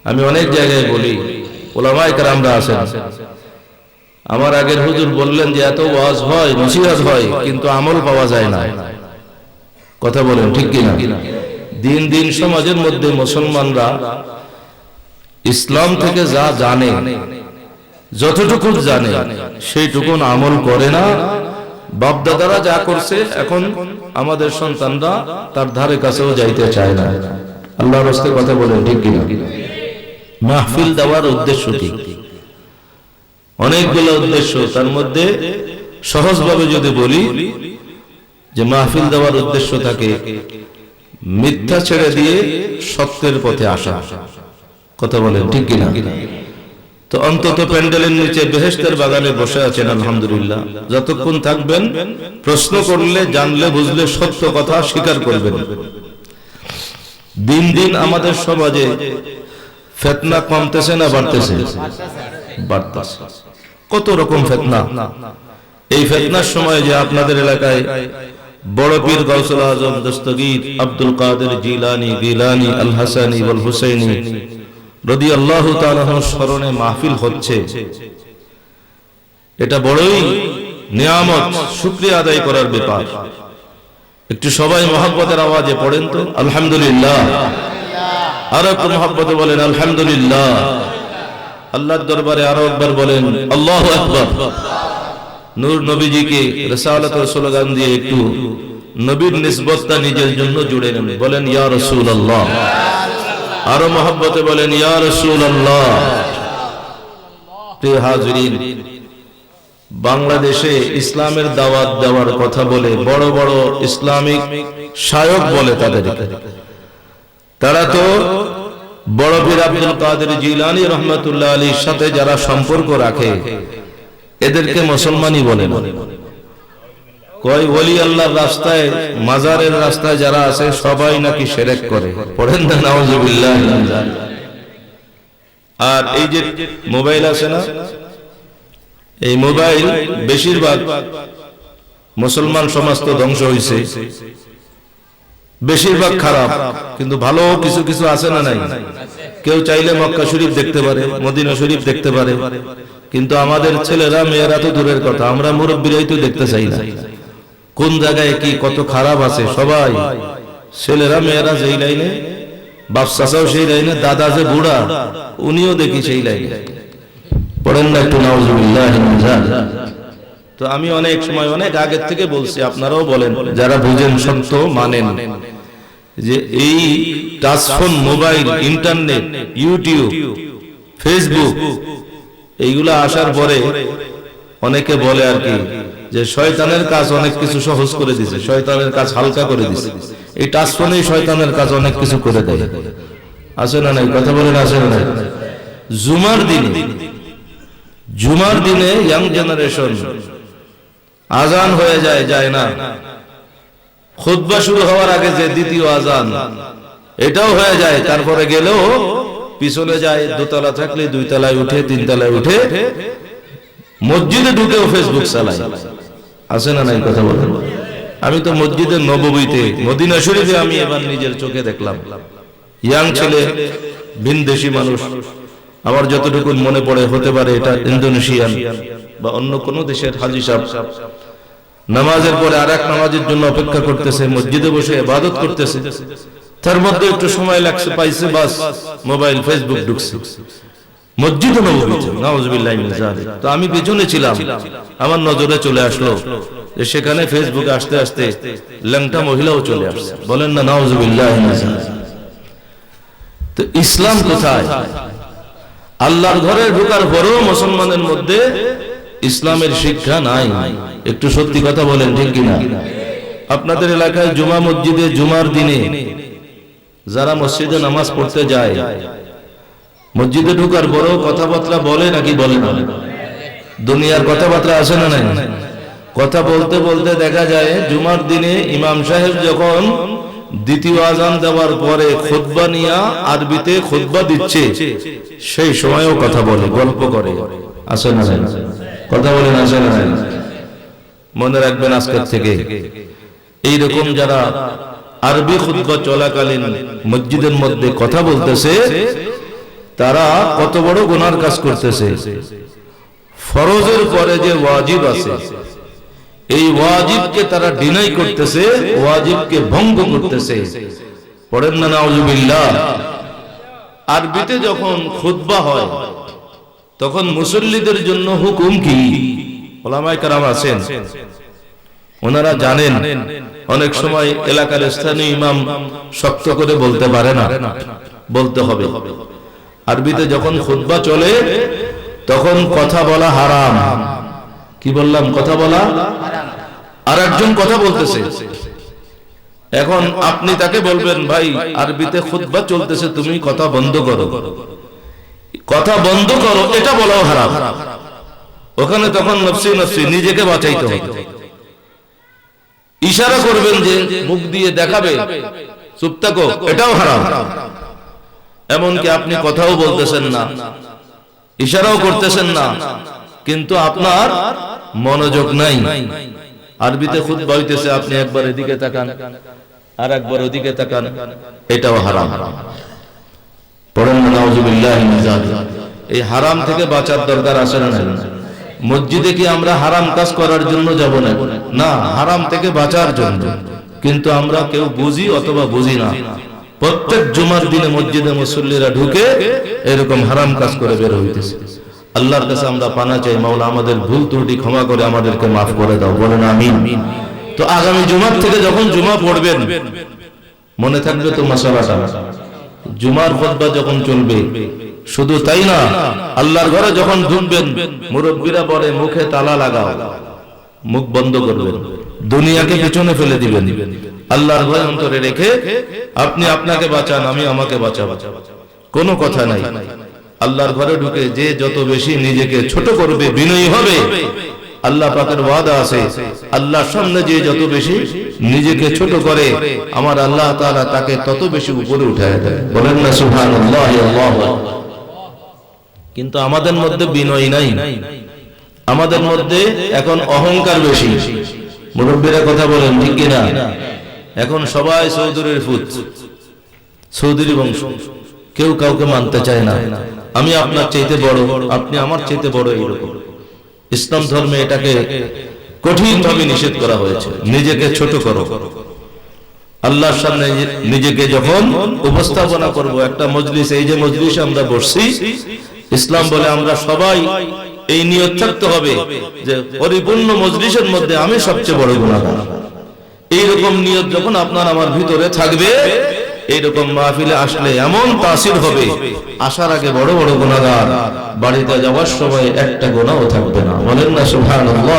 আমি অনেক জায়গায় বলি, ওলামায়ে কেরামরা আছেন, আমার আগের হুজুর বললেন যে এত ওয়াজ হয়, নসিহত হয়, কিন্তু আমল পাওয়া যায় না। কথা বলেন ঠিক কিনা? দিন দিন সমাজের মধ্যে মুসলমানরা ইসলাম থেকে যা জানে, যতটুকু জানে সেইটুকুন আমল করে না। বাপদাদারা যা করছে এখন আমাদের সন্তানরা তার ধারে কাছেও যাইতে চায় না। আল্লাহর রাস্তে কথা বলেন ঠিক কিনা? মাহফিল দেওয়ার উদ্দেশ্য কি? অনেকগুলো উদ্দেশ্য, তার মধ্যে সহজভাবে যদি বলি যে মাহফিল দেওয়ার উদ্দেশ্য থাকে মিথ্যা ছেড়ে দিয়ে সত্যের পথে আসা। কথা বলেন ঠিক কিনা? তো অন্তত প্যান্ডেলের নিচে বেহেশতের বাগানে বসে আছেন, আলহামদুলিল্লাহ। যতক্ষণ থাকবেন প্রশ্ন করলে, জানলে, বুঝলে সত্য কথা স্বীকার করবেন। দিন দিন আমাদের সমাজে ফিতনা কমতেছে না বাড়তেছে? বাড়তেছে। কত রকম ফিতনা। এই ফিতনার সময় যে আপনাদের এলাকায় বড় পীর গাউসুল আজম দস্তগীর আব্দুল কাদের জিলানী, গিলানী, আল হাসানী ওয়াল হুসাইনী রাদিয়াল্লাহু তাআলা স্মরণে মাহফিল হচ্ছে, এটা বড়ই নিয়ামত, শুকরিয়া আদায় করার ব্যাপার। একটু সবাই মহব্বতের আওয়াজে পড়েন তো আলহামদুলিল্লাহ। আর একটু মহব্বতে বলেন আলহামদুলিল্লাহ। আল্লাহর দরবারে আরো একবার বলেন আল্লাহু আকবার। নূর নবীজিকে রিসালাতের স্লোগান দিয়ে একটু নবীর নিসবতটা নিজের জন্য জুড়ে নেন, বলেন ইয়া রাসূলুল্লাহ। আরো মহব্বতে বলেন ইয়া রাসূলুল্লাহ। প্রিয় হাজিরিন, বাংলাদেশে ইসলামের দাওয়াত দেওয়ার কথা বলে বড় বড় ইসলামিক শায়ক বলে তাদেরকে, তারা তো বড় পীর আব্দুল কাদের জিলানী রহমাতুল্লাহ আলাইহির সাথে যারা সম্পর্ক রাখে এদেরকে মুসলমানই বলে না। কয় ওলি আল্লাহর রাস্তায়, মাজারের রাস্তায় যারা আছে সবাই নাকি শিরক করে। পড়েন না নাউজুবিল্লাহ। আর এই যে মোবাইল আছে না, এই মোবাইল বেশিরভাগ মুসলমান সমাজ তো ধ্বংস হয়েছে, বেশিরভাগ খারাপ, কিন্তু ভালো কিছু কিছু আছে না নাই? কেউ চাইলে মক্কা শরীফ দেখতে পারে, মদিনা শরীফ দেখতে পারে, কিন্তু আমাদের ছেলেরা মেয়েরা তো দূরের কথা, আমরা মুরব্বীরাই তো দেখতে চাই না। কোন জায়গায় কি কত খারাপ আছে সবাই, ছেলেরা মেয়েরা যেই লাইনে, বাপ চাচাও সেই লাইনে, দাদা যে বুড়া উনিও দেখি সেই লাইনে। পড়েন না একটু নাউজুবিল্লাহ। তো আমি অনেক সময় অনেক আগের থেকে বলছি, আপনারাও বলেন যারা বুঝেন সত্য মানেন, যে এই touch phone, mobile, internet, YouTube, Facebook এইগুলা আসার পরে অনেকে বলে আর কি যে শয়তানের কাজ অনেক কিছু সহজ করে দিছে, শয়তানের কাজ হালকা করে দিছে। এই টাচফোনেই শয়তানের কাজ অনেক কিছু করে দেয়। আছে না নাই? কথা বলেন আছে না নাই? জুমার দিনে ইয়াং জেনারেশন আজান হয়ে যায় না, খুতবা শুরু হওয়ার আগে যে দ্বিতীয় আজান এটাও হয়ে যায়, তারপরে গেলেও পিছনে যায়, দোতলা থাকলে দুই তলায় উঠে, তিন তলায় উঠে মসজিদে ঢুকেও ফেসবুক চালায়। আছে না নাই? কথা বলেন। আমি তো মসজিদে নববীতে, মদিনা শরীফে আমি এবার নিজের চোখে দেখলাম, ইয়াং ছেলে, ভিনদেশী মানুষ, আমার যতটুকু মনে পড়ে, হতে পারে এটা ইন্দোনেশিয়ান বা অন্য কোন দেশের হাজী সাহেব, নামাজের পরে আরেক নামাজের জন্য অপেক্ষা করতেছে, মসজিদে বসে ইবাদত করতেছে, তার মধ্যে একটু সময় লাগছে, পাইছে, বাস মোবাইল, ফেসবুক ঢুকছে মসজিদে নববীতে। নাউজুবিল্লাহি মিন যালিক। তো আমি পেছনে ছিলাম, আমার নজরে চলে আসলো যে সেখানে ফেসবুকে আসতে আসতে ল্যাংটা মহিলাও চলে আসছে। বলেন না নাউজুবিল্লাহি মিন যালিক। তো ইসলাম কোথায়? আল্লাহর ঘরে ঢোকার পরেও মুসলমানের মধ্যে ইসলামের শিক্ষা নাই। একটু সত্যি কথা বলেন ঠিক কিনা? আপনাদের এলাকায় জুমা মসজিদে জুমার দিনে যারা মসজিদে নামাজ পড়তে যায়, মসজিদে ঢোকার পরেও কথাবার্তা বলে নাকি বলে না? দুনিয়ার কথাবার্তা আছে না নাই? কথা বলতে বলতে দেখা যায় জুমার দিনে ইমাম সাহেব যখন দ্বিতীয় আজান দেওয়ার পরে খুতবা নিয়া আরবিতে খুতবা দিচ্ছে, সেই সময়ও কথা বলে, গল্প করে। আছে না নাই? কথা বলেন আছে না নাই? মনে রাখবেন আজকের থেকে এইরকম যারা আরবি খুতবা চলাকালীন মসজিদের মধ্যে কথা বলতেছে, তারা কত বড় গুনার কাজ করতেছে। ফরজের পরে যে ওয়াজিব আছে, এই ওয়াজিবকে তারা ডিনাই করতেছে, ওয়াজিবকে ভঙ্গ করতেছে। পড়েন না নাউজুবিল্লাহ। আরবিতে যখন খুতবা হয় তখন মুসল্লিদের জন্য হুকুম কি? ওলামায়ে কেরাম আছেন, ওনারা জানেন। অনেক সময় এলাকার স্থানীয় ইমাম শক্ত করে বলতে পারে না, বলতে হবে। আরবিতে যখন খুতবা চলে তখন কথা বলা হারাম। কি বললাম? কথা বলা হারাম। আর একজন কথা বলতেছে, এখন আপনি তাকে বলবেন, ভাই আরবিতে খুতবা চলতেছে, তুমি কথা বন্ধ করো, কথা বন্ধ করো, এটা বলাও হারাম। ওখানে তখন নফসি নফসি, নিজেকে বাঁচাইতে হবে। ইশারা করবেন যে মুখ দিয়ে দেখাবে চুপ থাকো, এটাও হারাম। এমনকি আপনি কথাও বলতেছেন না, ইশারাও করতেছেন না, কিন্তু আপনার মনোযোগ নাই। আরবিতে খুতবা হইতেছে, আপনি একবার এদিকে তাকান আর একবার ওদিকে তাকান, এটাও হারাম। পড়েন না নাউজুবিল্লাহ মিন যালিক। এই হারাম থেকে বাঁচার দরকার আছে না? মসজিদে কি আমরা হারাম কাজ করার জন্য যাব না? না, হারাম থেকে বাঁচার জন্য। কিন্তু আমরা কেউ বুঝি অথবা বুঝি না, প্রত্যেক জুমার দিনে মসজিদে মুসল্লিরা ঢুকে এরকম হারাম কাজ করে বের হইতেছে। আল্লাহর কাছে আমরা পানা চাই, মাওলা আমাদের ভুল ত্রুটি ক্ষমা করে আমাদেরকে মাফ করে দাও। বলেন আমিন। তো আগামী জুমার থেকে যখন জুমা পড়বেন মনে থাকবে তো মাসালাটা, জুমার খুতবা যখন চলবে, শুধু তাই না, আল্লাহর ঘরে যখন ঢুকবেন মুরব্বীরা বলে মুখে তালা লাগাও, মুখ বন্ধ করবেন, দুনিয়াকে পিছনে ফেলে দিবেন, আল্লাহর ভয় অন্তরে রেখে আপনি আপনাকে বাঁচান, আমি আমাকে বাঁচাবো, কোনো কথা নাই। আল্লাহর ঘরে ঢুকে যে যত বেশি নিজেকে ছোট করবে, বিনয়ী হবে, আল্লাহ পাকের ওয়াদা আছে, আল্লাহর সামনে যে যত বেশি নিজেকে ছোট করে আমার আল্লাহ তাআলা তাকে তত বেশি উপরে উঠায় দেয়। বলেন না সুবহানাল্লাহ। আল্লাহু আকবার। কিন্তু আমাদের মধ্যে বিনয় নাই, আমাদের মধ্যে এখন অহংকার বেশি। মুরব্বীরা কথা বলেন ঠিক কিনা? এখন সবাই চৌধুরীর পুত, চৌধুরী বংশ, কেউ কাউকে মানতে চায় না। আমি আপনার চাইতে বড়, আপনি আমার চাইতে বড়, এইরকম। ইসলাম ধর্মে এটাকে কঠিনভাবে নিষেধ করা হয়েছে। নিজেকে ছোট করো। আল্লাহর সামনে নিজেকে যখন উপস্থাপনা করব, একটা মজলিস, এই যে মজলিসে আমরা বসছি, ইসলাম বলে আমরা সবাই এই নিয়ত থাকতে হবে যে পরিপূর্ণ মজলিসের মধ্যে আমি সবচেয়ে বড় গুনাহগার। এইরকম নিয়ত যখন আপনার আমার ভিতরে থাকবে, এইরকম মাহফিলে আসলে এমন তাসির হবে, আসার আগে বড় বড় গুনাহগার, বাড়িতে যাওয়ার সময় একটা গুনাহও থাকবে না। বলেন না সুবহানাল্লাহ।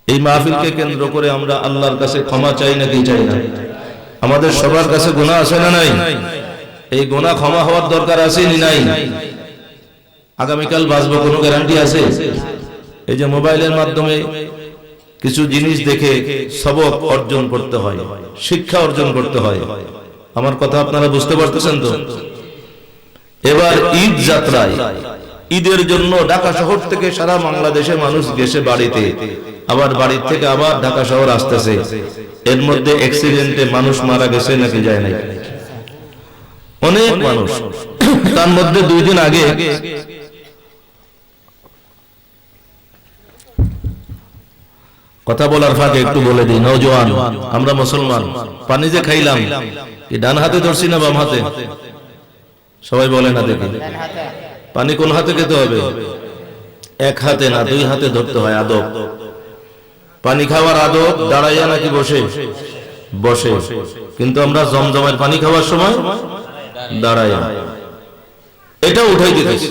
এই মাহফিলকে কেন্দ্র করে আমরা আল্লাহর কাছে ক্ষমা চাই নাকি চাই না? আমাদের সবার কাছে গুনাহ আছে না নাই? এই গুনাহ ক্ষমা হওয়ার দরকার আছে না নাই? আগামীকাল বাঁচবো কোনো গ্যারান্টি আছে? এই যে মোবাইলের মাধ্যমে কিছু জিনিস দেখে সবক অর্জন করতে হয়, শিক্ষা অর্জন করতে হয়। আমার কথা আপনারা বুঝতে পারতেছেন তো? এবার ঈদ যাত্রায়, ঈদের জন্য ঢাকা শহর থেকে সারা বাংলাদেশে মানুষ গেছে বাড়িতে, আবার বাড়ির থেকে আবার ঢাকা শহর আসতেছে। এর মধ্যে অ্যাক্সিডেন্টে মানুষ মারা গেছে নাকি যায় নাই? অনেক মানুষ। তার মধ্যে 2 দিন আগে কথা বলার ফাঁকে একটু বলে দিই, নওজোয়ান আমরা মুসলমান, পানি যে খাইলাম কি ডান হাতে ধরছি না বাম হাতে? সবাই বলে না দেখি। পানি কোন হাতে খেতে হবে? এক হাতে না, 2 হাতে ধরতে হয়। আদব, পানি খাওয়ার আদব দাঁড়াইয়া নাকি বসে? বসে। কিন্তু আমরা জমজমের পানি খাওয়ার সময় দাঁড়াইয়া। এটা উঠাই দিতেছি,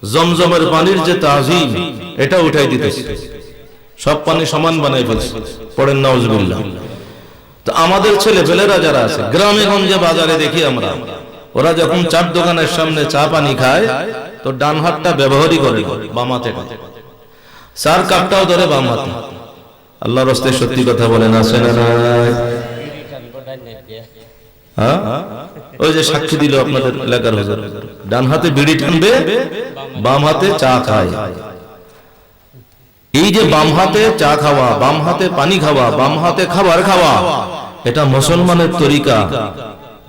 জমজমের পানির যে তাজিম, এটা উঠাই দিতেছি। সব পানি সমান বানাই ফেলছি। পড়েন নাউজুবিল্লাহ। তো আমাদের ছেলে পেলেরা যারা আছে গ্রামে গঞ্জে বাজারে দেখি আমরা, ওরা যখন চার দোকানের সামনে চা পানি খায় তো ডান হাতটা ব্যবহারই করে, বাম হাতে খায়। চার কাপটাও ধরে বাম হাতে। আল্লাহর রাস্তায় সত্যি কথা বলেন, আছে না নাই? হ্যাঁ, ওই যে সাক্ষী দিল আপনাদের এলাকার হুজুর, ডান হাতে বিড়ি টানবে, বাম হাতে চা খায়। এই যে বাম হাতে চা খাওয়া, বাম হাতে পানি খাওয়া, বাম হাতে খাবার খাওয়া, এটা মুসলমানের তরিকা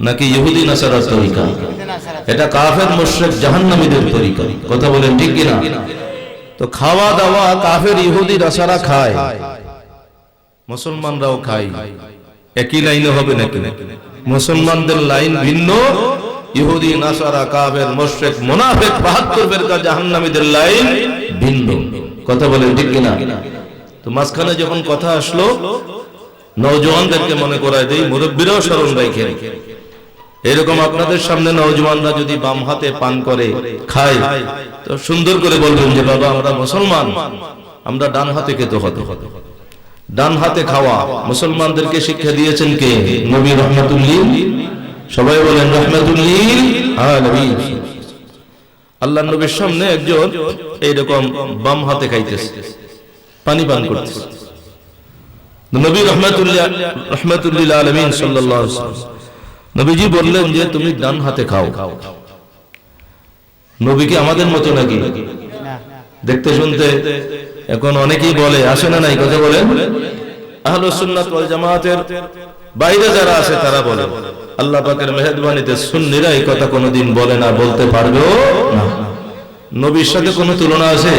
নাকি ইহুদি নাসারার তরিকা? এটা কাফের মুশরিক জাহান্নামীদের তরিকা। কথা বলেন ঠিক কিনা? তো খাওয়া দাওয়া কাফের ইহুদি নাসারা খায়, মুসলমানরাও খায়, একই লাইনে হবে নাকি? মুসলমানদের লাইন ভিন্ন, ইহুদি নাসারা কাফের মুশরিক মুনাফিক 72 ফিরকা জাহান্নামীদের লাইন ভিন্ন। কথা বলেন ঠিক কিনা? তো মাঝখানে যখন কথা আসলো, নওজওয়ানদেরকে মনে করায় দেই, মুরব্বীরাও স্মরণ রাখেন। এরকম আপনাদের সামনে নওজওয়ানরা যদি বাম হাতে পান করে খায়, তো সুন্দর করে বলবেন যে বাবা আমরা মুসলমান, আমরা ডান হাতে খেতে হতো। ডান হাতে খাওয়া মুসলমানদেরকে শিক্ষা দিয়েছেন কে? নবী রহমাতুল্লিল, সবাই বলেন রহমাতুল্লিল আলামিন। আল্লাহর নবীর সামনে একজন এইরকম বাম হাতে খাইতেছে, পানি পান করতেছে। নবী রহমাতুল্লিল আলামিন সাল্লাল্লাহু আলাইহি ওয়াসাল্লাম নবীজি বললেন যে তুমি ডান হাতে খাও। নবী কি আমাদের মতো নাকি? দেখতে শুনতে এখন অনেকেই বলে, আসে না নাই? কথা বলেন। আহলুস সুন্নাত ওয়াল জামাতের বাইরে যারা আছে তারা বলে, আল্লাহ পাকের মেহেরবানিতে সুন্নিরা এই কথা কোনোদিন বলে না, বলতে পারবেও না। নবীর সাথে কোনো তুলনা আছে?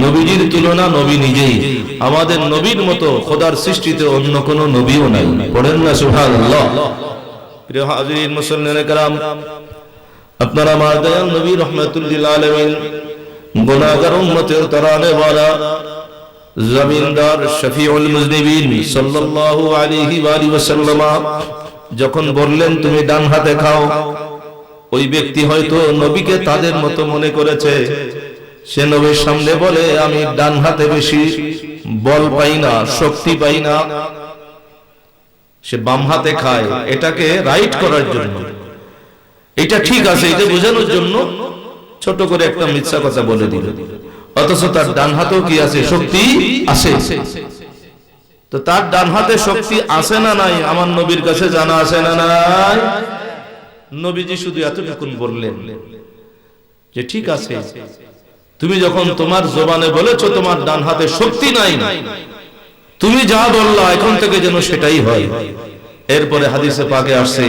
নবীজির তুলনা নবী নিজেই। আমাদের নবীর মতো খোদার সৃষ্টিতে অন্য কোনো নবীও নাই। পড়েন না সুবহানাল্লাহ। প্রিয় হাজিরিন মুসল্লিনে কেরাম, আপনারা আমার দয়াল নবী রহমাতুল্লিল আলামিন, গুনাহগার উম্মতের তারানে ওয়ালা, জমিনদার শফিউল মুজনিবিন সাল্লাল্লাহু আলাইহি ওয়া আলিহি ওয়াসাল্লাম যখন বললেন তুমি ডান হাতে খাও, ওই ব্যক্তি হয়তো নবীকে তাদের মতো মনে করেছে। সে নবীর সামনে বলে আমি ডান হাতে বেশি বল পাই না, শক্তি পাই না, সে বাম হাতে খায়। এটাকে রাইট করার জন্য, এটা ঠিক আছে এটা বোঝানোর জন্য ছোট করে একটা মিথ্যা কথা বলে দিল, অথচ তার ডান হাতেও কি আছে? শক্তি আছে। তো তার ডান হাতে শক্তি আছে না নাই আমার নবীর কাছে জানা আছে না নাই? নবীজি শুধু এতটুকুন বললেন যে ঠিক আছে, তুমি যখন তোমার জবানে বলেছো তোমার ডান হাতে শক্তি নাই, তুমি যা বললা এখন থেকে যেন সেটাই হয়। এরপরে হাদিসে পাকে আসছে,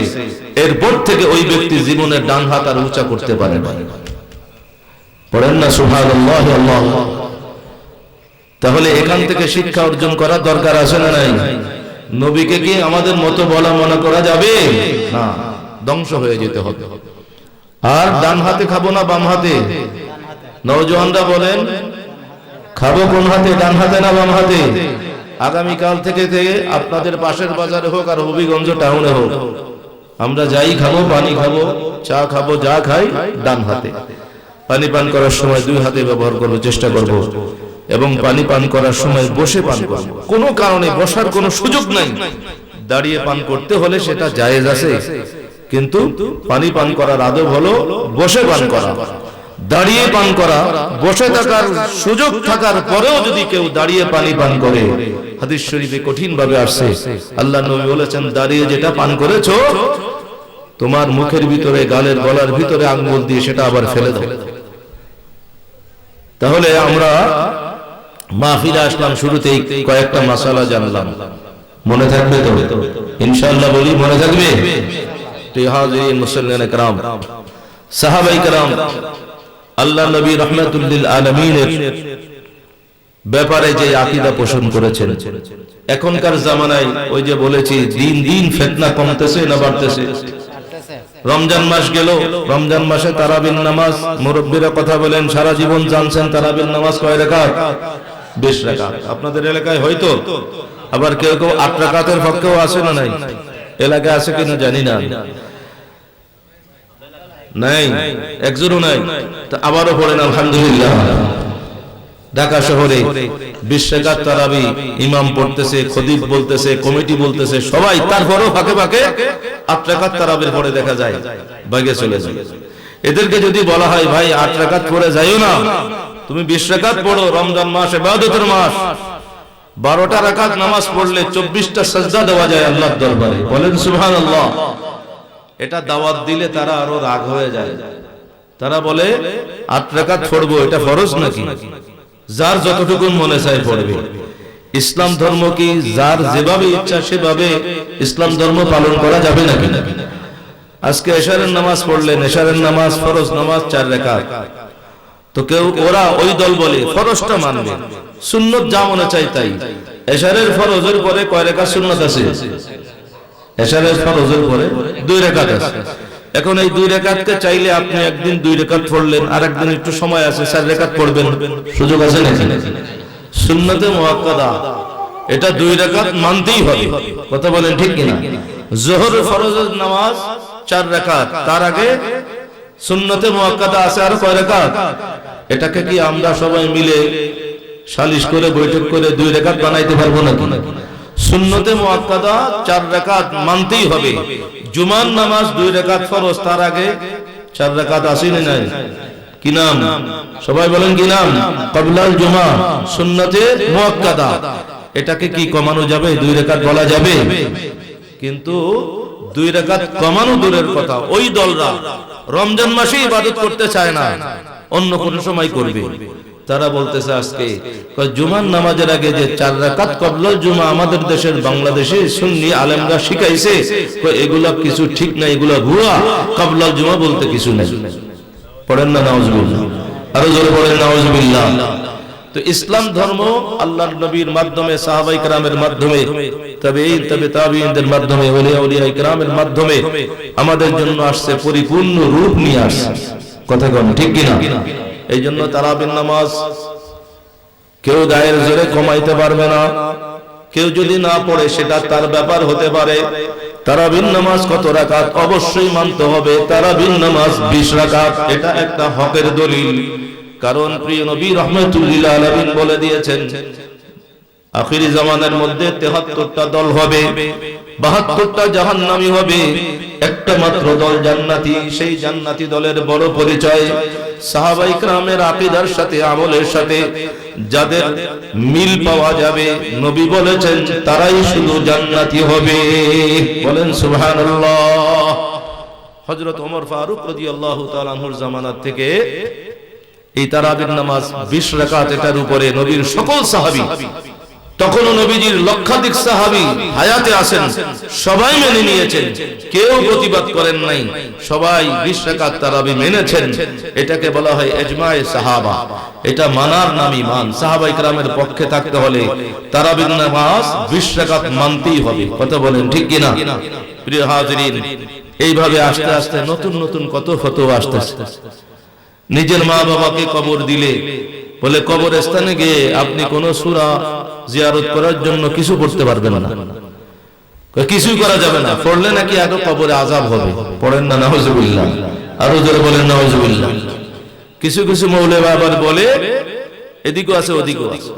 এরপর থেকে ওই ব্যক্তি জীবনের ডান হাত আর উঁচা করতে পারে না। পড়েন না সুবহানাল্লাহ। আল্লাহ, তাহলে এখান থেকে শিক্ষা অর্জন করার দরকার আছে না নাই? নবীকে কি আমাদের মতো বলা মনে করা যাবে না, ধ্বংস হয়ে যেতে হবে। আর ডান হাতে খাবো না বাম হাতে? নওজওয়ানরা বলেন খাবো কোন হাতে, ডান হাতে না বাম হাতে? আগামীকাল থেকে আপনাদের পাশের বাজারে হোক আর হবিগঞ্জ টাউনে হোক, আমরা যাই খাবো, পানি খাবো, চা খাবো, যা খাই ডান হাতে। পানি পান করার সময় দুই হাতে ব্যবহার করার চেষ্টা করব, এবং পানি পান করার সময় বসে পান করব। কোনো কারণে বসার কোনো সুযোগ নাই। দাঁড়িয়ে পান করতে হলে সেটা জায়েজ আছে, কিন্তু পানি পান করার আদব হলো বসে পান করা। দাঁড়িয়ে পান করা, বসে থাকার সুযোগ থাকার পরেও যদি কেউ দাঁড়িয়ে পানি পান করে, হাদিস শরীফে কঠিন ভাবে আসছে, আল্লাহর নবী বলেছেন দাঁড়িয়ে যেটা পান করেছো তোমার মুখের ভিতরে, গালের গলার ভিতরে আঙ্গুল দিয়ে সেটা আবার ফেলে দাও। তাহলে আমরা মাহফিলে আসলাম, শুরুতেই কয়েকটা মাসালা জানলাম, মনে থাকবে তো ইনশাআল্লাহ? বলি মনে থাকবে? হাজিরিন মুসল্লিনে কেরাম, সাহাবায়ে কেরাম আল্লাহ নবী রহমাতুল্লিল আলামিনের ব্যাপারে যে আকীদা পোষণ করেছেন, এখনকার জামানায় ওই যে বলেছি দিন দিন ফিতনা কমতেছে না বাড়তেছে? রমজান মাস গেল, রমজান মাসে তারাবির নামাজ, মুরব্বীরা কথা বলেন সারা জীবন জানছেন তারাবির নামাজ কয় রাকাত? 20 রাকাত। আপনাদের এলাকায় হয়তো আবার কেউ কেউ 8 রাকাতের পক্ষেও আছে না নাই? এলাকায় আছে কিনা জানি না, নাই, একজনও নাই। তো আবারও পড়েন আলহামদুলিল্লাহ। ঢাকা শহরে 20 রাকাত তারাবি ইমাম পড়তেছে, খতিব বলতেছে, কমিটি বলতেছে, সবাই। তারপরেও ফাঁকে ফাঁকে 8 রাকাত তারাবির পড়ে দেখা যায় ভাগে চলে যায়। এদেরকে যদি বলা হয় ভাই 8 রাকাত পড়ে যাইও না, তুমি 20 রাকাত পড়ো, রমজান মাস ইবাদতের মাস, 12টা রাকাত নামাজ পড়লে 24টা সাজদা দেওয়া যায় আল্লাহর দরবারে। বলেন সুবহানাল্লাহ। এটা দাওয়াত দিলে তারা আরো রাগ হয়ে যায়। তারা বলে 8 রাকাত পড়বো, এটা ফরজ নাকি? যার যতটুকু মনে চায় পড়বে। ইসলাম ধর্ম কি যার যেভাবে ইচ্ছা সেভাবে ইসলাম ধর্ম পালন করা যাবে নাকি? আজকে এশারের নামাজ পড়লেন, এশারের নামাজ ফরজ নামাজ 4 রাকাত, তো কেউ ওরা ওই দল বলে ফরজটা মানবে, সুন্নত যা মনে চাই তাই। এশারের ফরজের পরে কয় রাকাত সুন্নত আছে? এশারের ফরজের পরে 2 রাকাত আছে। এখন এই 2 রাকাতকে চাইলে আপনি একদিন 2 রাকাত পড়লেন, আর একদিন একটু সময় আছে 4 রাকাত পড়বেন, সুযোগ আছে নাকি? সুন্নতে মুআক্কাদা, এটা 2 রাকাত মানতেই হবে। কথা বলেন ঠিক কিনা? যোহর ফরজের নামাজ 4 রাকাত, তার আগে সুন্নতে মুআক্কাদা আছে আর কয় রাকাত? এটাকে কি আমরা সবাই মিলে সালিশ করে বৈঠক করে 2 রাকাত বানাইতে পারবো নাকি? সুন্নতে মুআক্কাদা 4 রাকাত মানতেই হবে। জুমার নামাজ 2 রাকাত ফরজ, তার আগে 4 রাকাত আসেনি নাই? কি নাম? সবাই বলেন কি নাম? ক্বাবলাল জুমা, সুন্নতে মুআক্কাদা। এটাকে কি কমানো যাবে? 2 রাকাত বলা যাবে? কিন্তু 2 রাকাত কমানো দূরের কথা, ওই দলরা রমজান মাসে ইবাদত করতে চায় না, অন্য কোন সময় করবে। তারা বলতেছে আজকে জুমার নামাজের আগে যে 4 রাকাত ক্বাবলাল জুমা আমাদের দেশের বাংলাদেশে সুন্নি আলেমরা শিখাইছে, এগুলা কিছু ঠিক না, এগুলা ভুয়া, ক্বাবলাল জুমা বলতে কিছু নাই। পড়েন না নাউজুবিল্লাহ? আরো জোরে পড়েন নাউজুবিল্লাহ। তো ইসলাম ধর্ম আল্লাহর নবীর মাধ্যমে, সাহাবায়ে কেরামের মাধ্যমে, তাবেঈন, তাবেঈনদের মাধ্যমে, ওলিয়া কেরামের মাধ্যমে আমাদের জন্য আসছে, পরিপূর্ণ রূপ নিয়ে আসছে। কথা বলেন ঠিক কিনা? এই জন্য তারাবির নামাজ কেউ গায়ের জোরে কমাইতে পারবে না। কেউ যদি না পড়ে সেটা তার ব্যাপার হতে পারে। তারাবির নামাজ কত রাকাত অবশ্যই মানতে হবে। তারাবির নামাজ 20 রাকাত, এটা একটা হকের দলিল। কারণ প্রিয় নবী রাহমাতুল্লিল আলামিন বলে দিয়েছেন, আখিরি জামানের মধ্যে 73টা দল হবে, 72টা জাহান্নামী হবে, একটা মাত্র দল জান্নাতি। সেই জান্নাতি দলের বড় পরিচয় সাহাবায়ে কেরামের আকীদার সাথে, আমলের সাথে যাদের মিল পাওয়া যাবে, নবী বলেছেন তারাই শুধু জান্নাতি হবে। বলেন সুবহানাল্লাহ। হযরত ওমর ফারুক রাদিয়াল্লাহু তাআলা আনহুর জামানাত থেকে এই তারাবির নামাজ 20 রাকাত, এটার উপরে নবীর সকল সাহাবী, তখনও নবীজির লক্ষাধিক সাহাবী হায়াতে আছেন, সবাই মেনে নিয়েছেন, কেউ প্রতিবাদ করেন নাই, সবাই 20 রাকাত তারাবি মেনেছেন। এটাকে বলা হয় ইজমায়ে সাহাবা। এটা মানার নাম ঈমান। সাহাবায়ে কেরামের পক্ষে থাকতে হলে তারাবির নামাজ 20 রাকাত মানতেই হবে। কথা বলেন ঠিক কিনা? প্রিয় হাজিরিন, এইভাবে আস্তে আস্তে নতুন নতুন কত ফতোয়া আসতেছে। নিজের মা বাবাকে কবর দিলে বলে কবরস্থানে গিয়ে আপনি কোন সূরা জিয়ারত করার জন্য কিছু করতে পারবেন না, কিছুই করা যাবে না, পড়লে নাকি আগে কবরে আযাব হবে। পড়েন না নাউজুবিল্লাহ? আরো জোরে বলেন নাউজুবিল্লাহ। কিছু কিছু মৌলভী আবার বলে, এদিকও আছে ওদিকও আছে,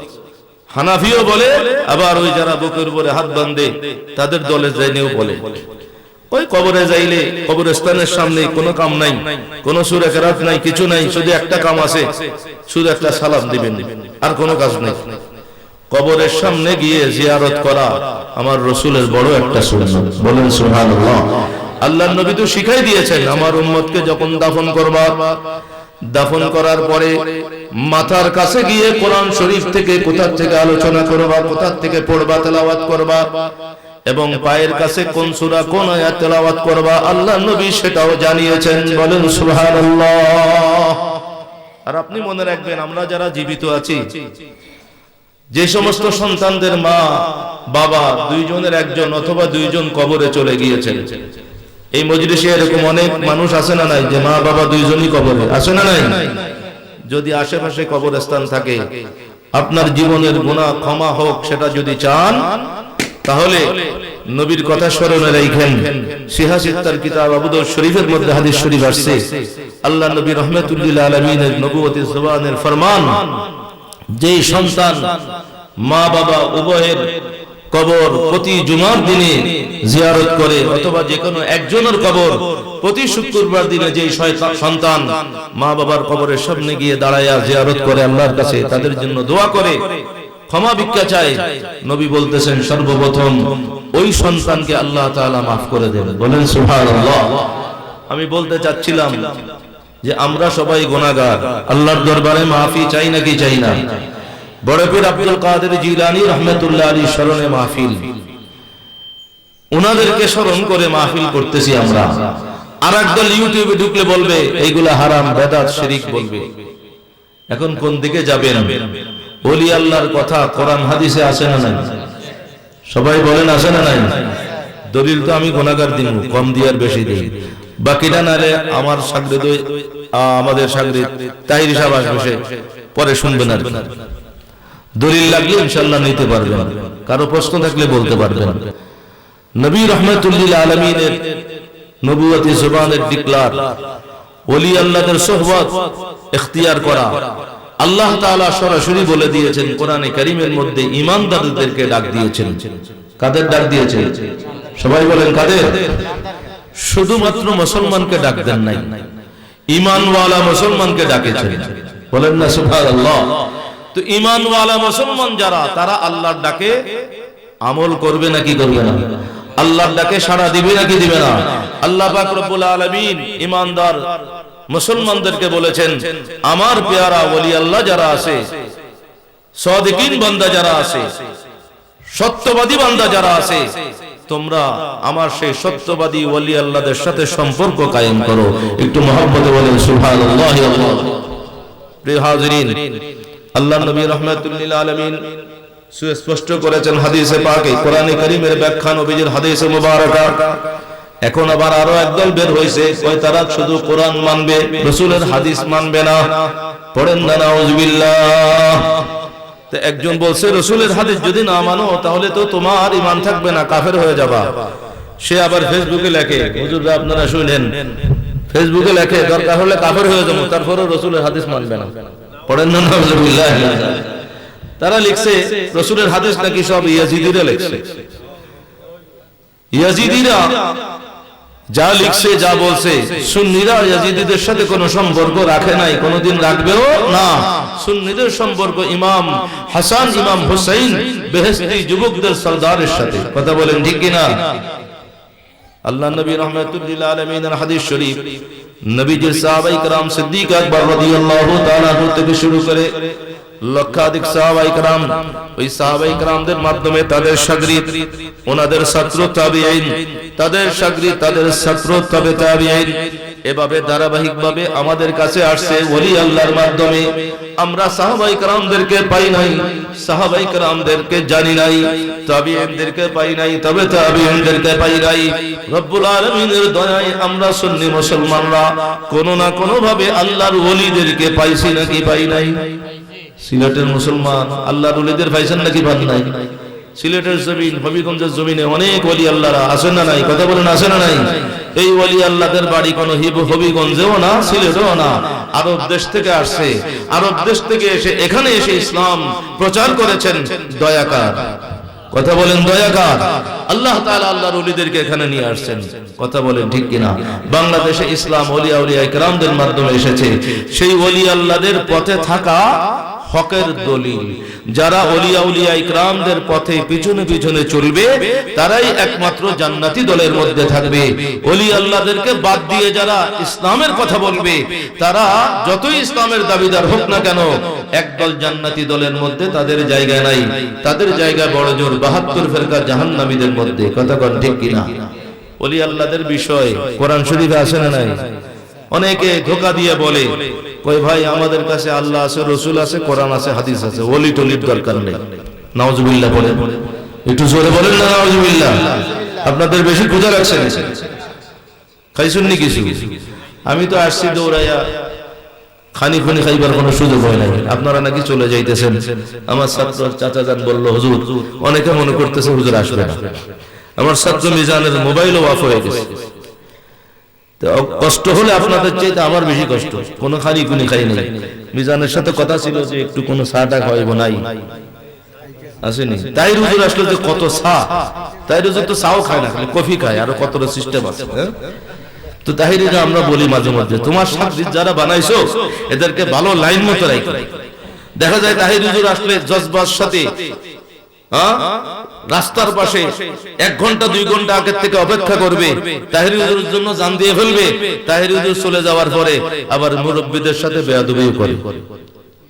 হানাফিও বলে, আবার ওই যারা বুকের উপরে হাত বাঁধে তাদের দলে যাইনেও বলে, ওই কবরে যাইলে কবরস্থানের সামনে কোনো কাম নাই, কোনো সূরা কেরাত নাই, কিছু নাই, শুধু একটা কাম আছে, শুধু একটা সালাম দিবেন, আর কোনো কাজ নেই। কবরের সামনে গিয়ে জিয়ারত করা আমার রাসূলের বড় একটা সুন্নাত। বলেন সুবহানাল্লাহ। আল্লাহর নবী তো শিখাই দিয়েছেন, আমার উম্মতকে যখন দাফন করবা, দাফন করার পরে মাথার কাছে গিয়ে কোরআন শরীফ থেকে কোথা থেকে আলোচনা করবা, কোথা থেকে পড়বা, তেলাওয়াত করবা, এবং পায়ের কাছে কোন সূরা কোন আয়াত তেলাওয়াত করবা, আল্লাহর নবী সেটাও জানিয়েছেন। বলেন সুবহানাল্লাহ। আর আপনি মনে রাখবেন, আমরা যারা জীবিত আছি, যে সমস্ত সন্তানদের মা বাবা দুইজনের একজন অথবা দুইজন কবরে চলে গিয়েছেন, এই মজলিসে এরকম অনেক মানুষ আছে না নাই, যে মা বাবা দুইজনই কবরে আছে না নাই? যদি আশেপাশে কবরস্থান থাকে, আপনার জীবনের গুনাহ ক্ষমা হোক সেটা যদি চান, তাহলে নবীর কথা স্মরণে রাখেন। সিহাসিত্তার কিতাব আবু দাউদ শরীফের মধ্যে হাদিস শরীফ আসছে, আল্লাহ নবী রাহমাতুল্লিল আলামিনের নবুয়তের জবানের ফরমান, যেই সন্তান মা বাবা উভয়ের কবর প্রতি জুমার দিনে জিয়ারত করে, অথবা যে কোনো একজনের কবর প্রতি শুক্রবার দিনে যেই সন্তান মা বাবার কবরের সামনে গিয়ে দাঁড়ায়া জিয়ারত করে, আল্লাহর কাছে তাদের জন্য দোয়া করে, ক্ষমা ভিক্ষা চায়, নবী বলতেছেন সর্বপ্রথম ওই সন্তানকে আল্লাহ তাআলা মাফ করে দেন। বলেন সুবহানাল্লাহ। আমি বলতে চাচ্ছিলাম যে আমরা সবাই গুনাহগার, আল্লাহর দরবারে মাফি চাই নাকি চাই না? বড় পীর আব্দুল কাদের জিলানী রাহমাতুল্লাহ আলাইহি স্মরণে মাহফিল, উনাদেরকে স্মরণ করে মাহফিল করতেছি আমরা। আর একদল ইউটিউবে ঢুকলে বলবে এইগুলা হারাম, বেদাত, শিরিক বলবে। এখন কোন দিকে যাবেন? ওলি আল্লাহর কথা কোরআন হাদিসে আছে না নাই? সবাই বলেন আছে না নাই? দলিল তো আমি গুনাহগার দিব, কম দিয়ার বেশি দিই, বাকিটা নালে আমার সাগরিদ, আমাদের সাগরিদ তাহির সাহেব আসবে, পরে শুনবেন আর দলিল লাগলে ইনশাআল্লাহ নিতে পারবেন। কারো প্রশ্ন থাকলে বলতে পারবেন। নবী রাহমাতুল্লিল আলামিনের নবুয়তি জবানের ডিক্লার, ওলি আল্লাহদের সোহবত ইখতিয়ার করা, আল্লাহ তাআলা সরাসরি বলে দিয়েছেন কোরআনে কারীমের মধ্যে, ঈমানদারদেরকে ডাক দিয়েছেন। কাদের ডাক দিয়েছেন? সবাই বলেন কাদের? শুধুমাত্র মুসলমানকে ডাক দেন নাই, ঈমানওয়ালা মুসলমানকে ডাকেছেন। বলেন না সুবহানাল্লাহ। তো ঈমানওয়ালা মুসলমান যারা, তারা আল্লাহর ডাকে আমল করবে নাকি করবে না? আল্লাহর ডাকে সাড়া দিবে নাকি দিবে না? আল্লাহ পাক রব্বুল আলামিন ঈমানদার মুসলমানদেরকে বলেছেন, আমার পেয়ারা ওলি আল্লাহ যারা আছে, সাদিকিন বান্দা যারা আছে, সত্যবাদী বান্দা যারা আছে, তোমরা আমার সেই সত্যবাদী ওলি আল্লাহদের সাথে সম্পর্ক কায়েম করো। একটু মহব্বতে বলেন সুবহানাল্লাহ। প্রিয় হাজিরিন, আল্লাহ নবী রাহমাতুল্লিল আলামিন সুস্পষ্ট করেছেন হাদিসে পাকে, কোরআনে কারীমের ব্যাখ্যা নবীজির হাদিসে মুবারাকা। এখন আবার আরো একদল বের হইছে, কই তারা শুধু কোরআন মানবে, রাসূলের হাদিস মানবে না। পড়েন না নাউযুবিল্লাহ। তো একজন বলছে, রাসূলের হাদিস যদি না মানো তাহলে তো তোমার ঈমান থাকবে না, কাফের হয়ে যাবা। সে আবার ফেসবুকে লেখে, হুজুররা আপনারা শুনেন, ফেসবুকে লেখে দরকার হলে কাফের হয়ে যাবো, তারপরেও রাসূলের হাদিস মানবে না। পড়েন না নাউযুবিল্লাহ। তারা লিখছে রাসূলের হাদিস নাকি সব ইয়াজিদিরা লিখছে। ইয়াজিদিরা যা লিখছে, যা বলছে, সুন্নিরা ইয়াজিদিদের সাথে কোনো সম্পর্ক রাখে নাই, কোনোদিন রাখবেও না। সুন্নিদের সম্পর্ক ইমাম হাসান, ইমাম হুসাইন বেহেশতি যুবকদের সরদারের সাথে। কথা বলেন ঠিক কিনা? আল্লাহ নবী রাহমাতুল্লিল আলামিনের হাদিস শরীফ, নবীজির সাহাবায়ে কেরাম সিদ্দিক আকবর রাদিয়াল্লাহু তাআলা থেকে শুরু করে লক্ষাধিক সাহাবায়ে কেরাম, ওই সাহাবায়ে কেরামদের মাধ্যমে তাদের শাগরিদ, ওনাদের ছাত্র তাবিঈন, তাদের শাগরিদ, তাদের ছাত্র তবে তাবিঈন, এভাবে ধারাবাহিকভাবে আমাদের কাছে আসছে ওলি আল্লাহর মাধ্যমে। আমরা সাহাবায়ে কেরামদেরকে পাই নাই, সাহাবায়ে কেরামদেরকে জানি নাই, তাবিঈনদেরকে পাই নাই, তবে তাবিঈনদেরকে পাই নাই। রব্বুল আলামিনের দয়ায় আমরা সুন্নি মুসলমানরা কোনো না কোনো ভাবে আল্লাহর ওলিদেরকে পাইছি নাকি পাই নাই? সিলেটের মুসলমান আল্লাহর ওলিদের পাইছেন নাকি পান নাই? সিলেটের জমিন, হবিগঞ্জের জমিনে অনেক ওলি আল্লাহরা আছেন না নাই? কথা বলেন আছে না নাই? এই ওলি আল্লাহদের বাড়ি কোনো হবিগঞ্জেও না, সিলেটেও না, আরব দেশ থেকে আসছে। আরব দেশ থেকে এসে এখানে এসে ইসলাম প্রচার করেছেন দয়াকার। কথা বলেন দয়াকার। আল্লাহ তাআলা আল্লাহর ওলিদেরকে এখানে নিয়ে আসছেন। কথা বলেন ঠিক কিনা? বাংলাদেশে ইসলাম ওলিয়া উলিয়া কেরামদের মাধ্যমে এসেছে। সেই ওলি আল্লাহদের পথে থাকা হকের দলিল। যারা ওলিয়া উলিয়া ইকরামদের পথে পিছনে পিছনে চলবে, তারাই একমাত্র জান্নাতি দলের মধ্যে থাকবে। ওলি আল্লাহদেরকে বাদ দিয়ে যারা ইসলামের কথা বলবে, তারা যতই ইসলামের দাবিদার হোক না কেন, একদল জান্নাতি দলের মধ্যে তাদের জায়গা নাই। তাদের জায়গা বড় জোর ৭২ ফেরকা জাহান্নামীদের মধ্যে। কথা কোন ঠিক কিনা? ওলি আল্লাহদের বিষয় কোরআন শরীফে আছে না নাই? অনেকে ধোঁকা দিয়ে বলে, কই ভাই আমাদের কাছে আল্লাহ আছে, রসুল আছে, কোরআন আছে, হাদিস আছে, ওলি টলির দরকার নেই। নাউজুবিল্লাহ বলেন, একটু জোরে বলেন না নাউজুবিল্লাহ। আপনাদের বেশি ক্ষুধা লাগছে, খাইছেন নি কিছু? আমি তো আসছি দৌড়াইয়া, খানি খুনি খাইবার কোনো সুযোগ হয় নাই। আপনারা নাকি চলে যাইতেছেন। আমার ছাত্র চাচা যান বলল, হুজুর, অনেকে মনে করতেছে হুজুর আসবে না। আমার ছাত্র মিজানের মোবাইলও অফ হয়ে গেছে। কষ্ট হলে আপনাদের চাইতে আমার বেশি কষ্ট। কোনো খানি খুনি খাই নাই। মিজানের সাথে কথা ছিল যে একটু কোনো চাটা খাওয়াইব, নাই আসেনি। তাই হুজুর আসলে যে কত চা, তাই হুজুর তো চাও খায় না, খালি কফি খায়, আরো কত সিস্টেম আছে। তো তাহিরিরা আমরা বলি মাঝে মাঝে, তোমার শাগরিদ যারা বানাইছো এদেরকে ভালো লাইন মতো রাখো। দেখা যায় তাহির হুজুর আসলে জজবার সাথে রাস্তার পাশে 1 ঘন্টা 2 ঘন্টা আগের থেকে অপেক্ষা করবে, তাহির হুজুরের জন্য জান দিয়ে ফেলবে। তাহির হুজুর চলে যাওয়ার পরে আবার মুরব্বীদের সাথে বেয়াদবিও করে।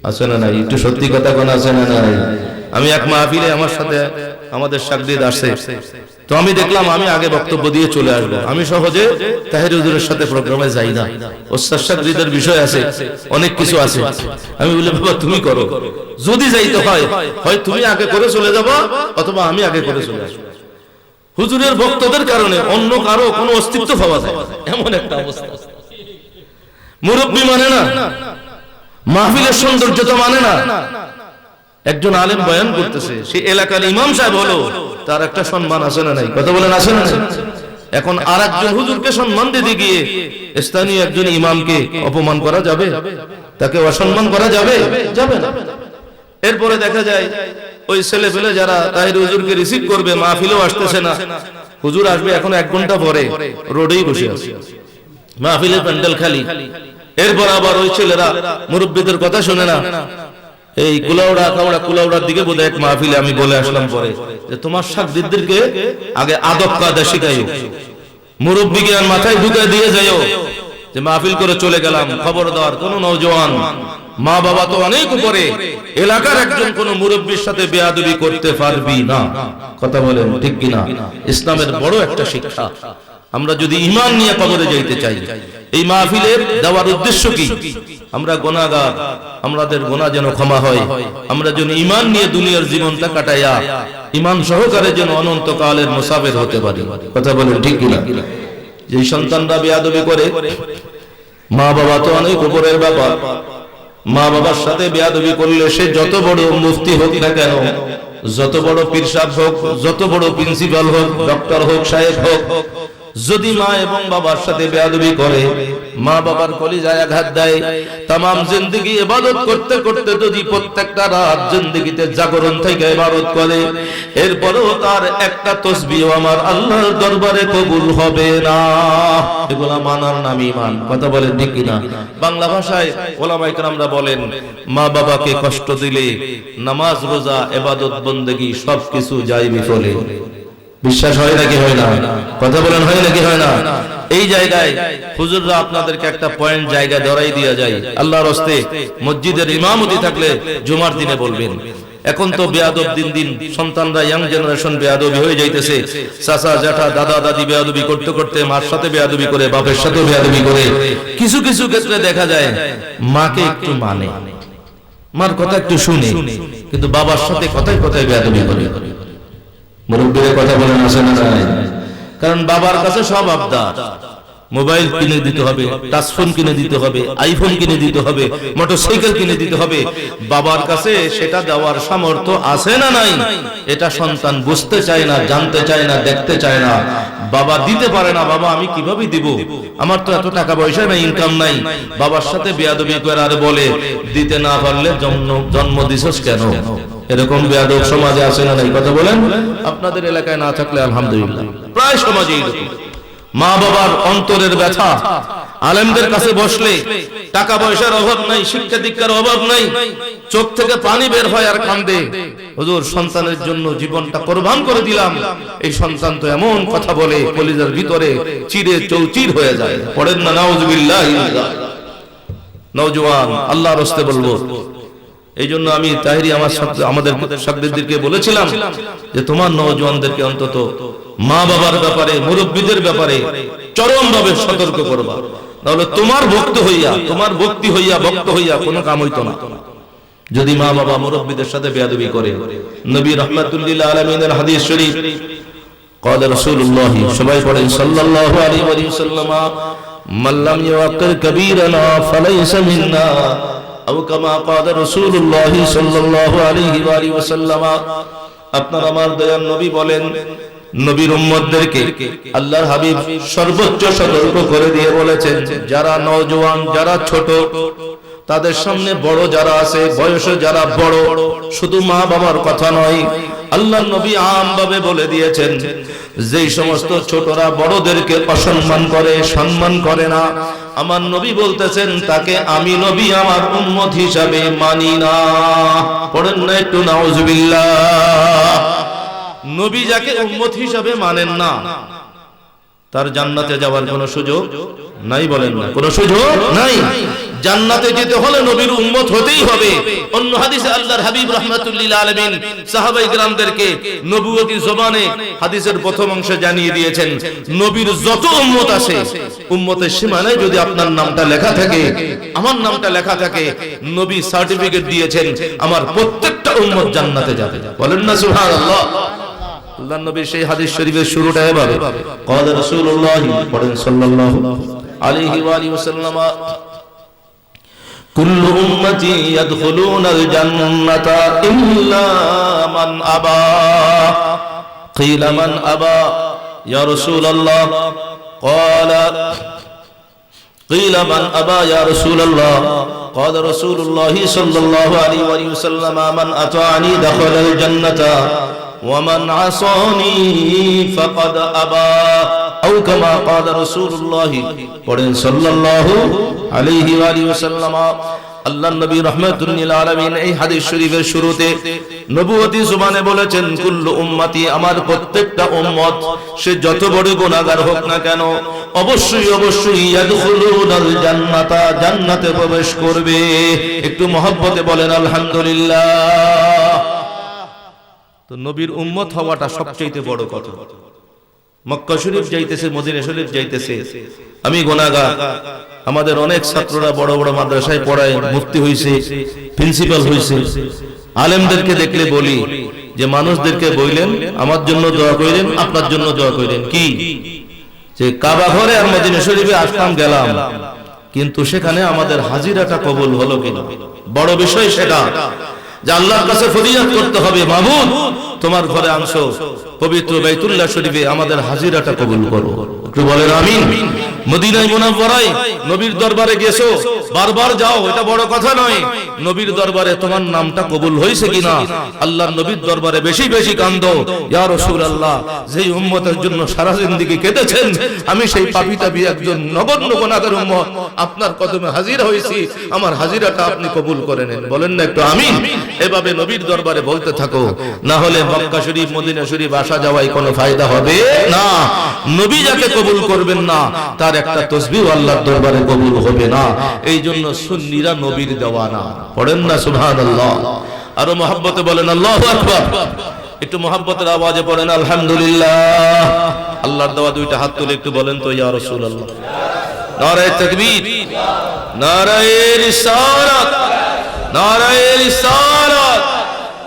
আছে না নাই? একটু সত্যি কথা কোন আছে না নাই? আমি এক মাহফিলে আমার সাথে আমাদের শাগরিদ আসে, তো আমি দেখলাম আমি আগে বক্তব্য দিয়ে চলে আসবো, আমি সহজে তাহির হুজুরের সাথে প্রোগ্রামে যাই না, ওস্তাদ সাহেবদের বিষয় আছে, অনেক কিছু আছে। আমি বলি বাবা তুমি করো, যদি যাইতে হয় হয় তুমি আগে করে চলে যাবো অথবা আমি আগে করে চলে আসবো। হুজুরের বক্তব্যের কারণে অন্য কারো কোনো অস্তিত্ব পাওয়া যায় এমন একটা অবস্থা। মুরব্বী মানে না, মাহফিলের সৌন্দর্যতা মানে না। একজন আলেম বয়ান করতেছে, সে এলাকার ইমাম সাহেব হলো, তার একটা সম্মান আছে না নাই? কথা বলেন আছে না? এখন আর একজন হুজুরকে সম্মান দিতে গিয়ে স্থানীয় একজন ইমামকে অপমান করা যাবে? তাকে অসম্মান করা যাবে? যাবে না। এরপরে দেখা যায় ওই ছেলে পেলে যারা তাহির হুজুরকে রিসিভ করবে, মাহফিলেও আসতেছে না, হুজুর আসবে এখন 1 ঘন্টা পরে, রোডেই বসে আছে, মাহফিলের প্যান্ডেল খালি। এরপর আবার ওই ছেলেরা মুরব্বীদের কথা শুনে না, এই কুলাউড়ার দিকে বোধ এক মাহফিলে আমি বলে আসলাম পরে যে তোমার শাগিরদেরকে আগে আদব কায়দা শিখাইও, মুরব্বী জ্ঞান মাথায় ঢুকে দিয়ে যাইও, যে মাহফিল করে চলে গেলাম, খবরদার কোন নওজোয়ান, মা বাবা তো অনেক উপরে, এলাকার একজন কোন মুরব্বীর সাথে বেয়াদবি করতে পারবি না। কথা বলেন ঠিক কিনা? ইসলামের বড় একটা শিক্ষা। আমরা যদি ঈমান নিয়ে কবরে যাইতে চাই, এই মাহফিলের দেওয়ার উদ্দেশ্য কি? আমরা গুনাহগার, আমাদের গুনাহ যেন ক্ষমা হয়, আমরা যেন ঈমান নিয়ে দুনিয়ার জীবনটা কাটাইয়া ঈমান সহকারে যেন অনন্তকালের মুসাফির হতে পারি। কথা বলেন ঠিক কিনা? যে সন্তানরা বেয়াদবি করে, মা বাবা তো অনেক উপরের ব্যাপার, মা বাবার সাথে বেয়াদবি করলে সে যত বড় মুফতি হোক না কেন, যত বড় পীর সাহেব হোক, যত বড় প্রিন্সিপাল হোক, ডক্টর হোক, সাহেব হোক, যদি মা এবং বাবার সাথে বেয়াদবি করে, মা বাবার কলিজায় আঘাত দেয়, তামাম জিন্দেগি ইবাদত করতে করতে যদি প্রত্যেকটা রাত জিন্দেগিতে জাগরণ থেকে ইবাদত করে, এরপরেও তার একটা তাসবিহও আমার আল্লাহর দরবারে কবুল হবে না। এগুলা মানার নাম ঈমান। কথা বলেন ঠিক কিনা? বাংলা ভাষায় ওলামায়ে কেরামরা বলেন, মা বাবাকে কষ্ট দিলে নামাজ, রোজা, ইবাদত, বন্দেগী সবকিছু যায় বিফলে। বিশ্বাস হয় নাকি হয় না? কথা বলেন হয় নাকি হয় না? এই জায়গায় হুজুররা আপনাদেরকে একটা পয়েন্ট জায়গা ধরাই দিয়া যায়, আল্লাহর রাস্তে মসজিদের ইমামতি থাকলে জুমার দিনে বলবেন। এখন তো বেয়াদব দিন দিন সন্তানরা, ইয়াং জেনারেশন বেয়াদবি হয়ে যাইতেছে। চাচা জ্যাঠা দাদা দাদি বেয়াদবি করতে করতে মার সাথে বেয়াদবি করে, বাপের সাথে বেয়াদবি করে। কিছু কিছু ক্ষেত্রে দেখা যায় মাকে একটু মানে, মার কথা একটু শুনে, কিন্তু বাবার সাথে কথায় কথায় বেয়াদবি করে। মুরব্বীদের কথা বলেন আসে না? কারণ বাবার কাছে সব আবদার, মোবাইল কিনে দিতে হবে, টাচফোন কিনে দিতে হবে, আইফোন কিনে দিতে হবে, মোটরসাইকেল কিনে দিতে হবে। বাবার কাছে সেটা দেওয়ার সামর্থ্য আছে না নাই, এটা সন্তান বুঝতে চায় না, জানতে চায় না, দেখতে চায় না। বাবা দিতে পারে না, বাবা আমি কিভাবে দিব, আমার তো এত টাকা পয়সা নাই, ইনকাম নাই। বাবার সাথে বেয়াদবি করে আর বলে, দিতে না পারলে জন্ম দিছস কেন? এরকম বেয়াদব সমাজে আছে না নাই? কথা বলেন। আপনাদের এলাকায় না থাকলে আলহামদুলিল্লাহ, প্রায় সমাজে এরকম। মা বাবার অন্তরের ব্যথা, আলেমদের কাছে বসলে টাকা পয়সার অভাব নাই, শিক্ষা দীক্ষার অভাব নাই, চোখ থেকে পানি বের হয় আর কান্দে, হুজুর সন্তানের জন্য জীবনটা কোরবান করে দিলাম। এই সন্তান তো এমন কথা বলে, কলিজার ভিতরে চিরে চৌচির হয়ে যায়। পড়েন না নাউজুবিল্লাহ। নওজোয়ান, আল্লাহর রাস্তে বলবো। এই জন্য আমি তাহিরি আমাদের শাগিরদেরকে বলেছিলাম যে তোমার নওজোয়ানদেরকে অন্তত মা বাবার ব্যাপারে, মুরব্বীদের ব্যাপারে চরমভাবে সতর্ক করবা, তাহলে তোমার ভক্ত হইয়া কোনো কাম হইতো না। যদি মা বাবা মুরব্বীদের সাথে বেয়াদবি করে, নবী রাহমাতুল লিল আলামিনের হাদিস শরীফ, قال رسول الله সবাই পড়েন সাল্লাল্লাহু আলাইহি ওয়াসাল্লাম, মান লাম ইয়াক্কির কাবীরানা ফালাইসা মিন্না, আও কামা قال رسول الله সাল্লাল্লাহু আলাইহি ওয়াসাল্লাম। আপনার আমার দয়ার নবী বলেন, নবীর উম্মতদেরকে আল্লাহর হাবিব সর্বোচ্চ সতর্ক করে দিয়ে বলেছেন, যারা নওজোয়ান, যারা ছোট, তাদের সামনে বড় যারা আছে, বয়সে যারা বড়, শুধু মা বাবার কথা নয়, আল্লাহর নবী আমভাবে বলে দিয়েছেন, যেই সমস্ত ছোটরা বড়দেরকে অসম্মান করে, সম্মান করে না, আমার নবী বলতেছেন তাকে আমি নবী আমার উম্মত হিসাবে মানি না। পড়েন না একটু নাউজুবিল্লাহ। নবী যাকে উম্মত হিসাবে মানেন না, তার জান্নাতে যাওয়ার কোনো সুযোগ নাই। বলেন না, কোনো সুযোগ নাই। জান্নাতে যেতে হলে নবীর উম্মত হতেই হবে। অন্য হাদিসে আল্লাহর হাবিব রাহমাতুল লিল আলামিন সাহাবায়ে কিরামদেরকে নবুয়তি জবানে হাদিসের প্রথম অংশে জানিয়ে দিয়েছেন, নবীর যত উম্মত আছে, উম্মতের সীমানায় যদি আপনার নামটা লেখা থাকে, আমার নামটা লেখা থাকে, নবী সার্টিফিকেট দিয়েছেন আমার প্রত্যেকটা উম্মত জান্নাতে যাবে। বলেন না সুবহানাল্লাহ। আল্লাহর নবী সেই হাদিস শরীফের শুরুটা এভাবে, ক্বালা রাসূলুল্লাহ পড়েন সাল্লাল্লাহু আলাইহি ওয়া আলিহি ওয়াসাল্লাম, কুল্লু উম্মতি ইয়াদখুলুনাল জান্নাতা ইল্লা মান আবা। কিলা মান আবা ইয়া রাসূলুল্লাহ? ক্বালা কিলা মান আবা ইয়া রাসূলুল্লাহ? ক্বালা রাসূলুল্লাহ সাল্লাল্লাহু আলাইহি ওয়াসাল্লাম, মান আতাআনি দাখালাল জান্নাতা ওয়া মান আসানি ফাকাদ আবা। আও কামা ক্বালা রাসূলুল্লাহ পড়েন সাল্লাল্লাহু আলাইহি ওয়াসাল্লাম। আল্লাহর নবী রাহমাতুল লিল আলামিন এই হাদিস শরীফের শুরুতে নবুয়তি জবানে বলেছেন, কুল্লু উম্মতি, আমার প্রত্যেকটা উম্মত, সে যত বড় গুনাহগার হোক না কেন, অবশ্যই অবশ্যই ইয়াদখুলুনাল জান্নাতা, জান্নাতে প্রবেশ করবে। একটু মহব্বতে বলেন আলহামদুলিল্লাহ। তো নবীর উম্মত হওয়াটা সবচেয়ে বড় কথা। মক্কা শরীফ যাইতেছে, মদিনা শরীফ যাইতেছে, আমি গুনাহগার। আমাদের অনেক ছাত্ররা বড় বড় মাদ্রাসায় পড়ায়, মুফতি হইছে, প্রিন্সিপাল হইছে। আলেমদেরকে দেখলে বলি যে মানুষদেরকে বললেন আমার জন্য দোয়া করেন, আপনার জন্য দোয়া করেন। কি যে কাবা ঘরে আর মদিনা শরীফে আসলাম গেলাম, কিন্তু সেখানে আমাদের হাজিরাটা কবুল হলো কিনা, বড় বিষয় সেটা। যে আল্লাহর কাছে ফরিয়াদ করতে হবে, মাবুদ তোমার ঘরে আনছো, পবিত্র বাইতুল্লাহ শরীফে আমাদের হাজিরাটা কবুল করো। একটু বলেন আমিন। মদিনায় মুনাওয়ারায় নবীর দরবারে গেছো, বারবার যাও, এটা বড় কথা নয়। নবীর দরবারে তোমার নামটা কবুল হয়েছে কিনা, আল্লাহর নবীর দরবারে বেশি বেশি কান্দো, ইয়া রাসূলুল্লাহ যেই উম্মতের জন্য সারা জিন্দেগি কেঁদেছেন, আমি সেই পাপী তাবী একজন নগণ্য গুনাহগার উম্মত আপনার কদমে হাজির হয়েছি, আমার হাজিরাটা আপনি কবুল করে নেন। বলেন না একটু আমিন। এভাবে নবীর দরবারে বলতে থাকো, না হলে মক্কা শরীফ মদিনা শরীফ আসা যাওয়ায় কোনো ফায়দা হবে না। নবী যাকে কবুল করবেন না, তার একটা তাসবিহ আল্লাহর দরবারে কবুল হবে না। এই জন্য সুন্নিরা নবীর দেওয়ানা। পড়েন না সুবহানাল্লাহ। আরো মহব্বতে বলেন আল্লাহু আকবার। একটু মহব্বতের আওয়াজে পড়েন আলহামদুলিল্লাহ। আল্লাহর দেওয়া দুইটা হাত তুলে একটু বলেন তো ইয়া রাসূলুল্লাহ। নারায়ে তাকবীর, নারায়ে রিসালাত, নারায়ে রিসালাত,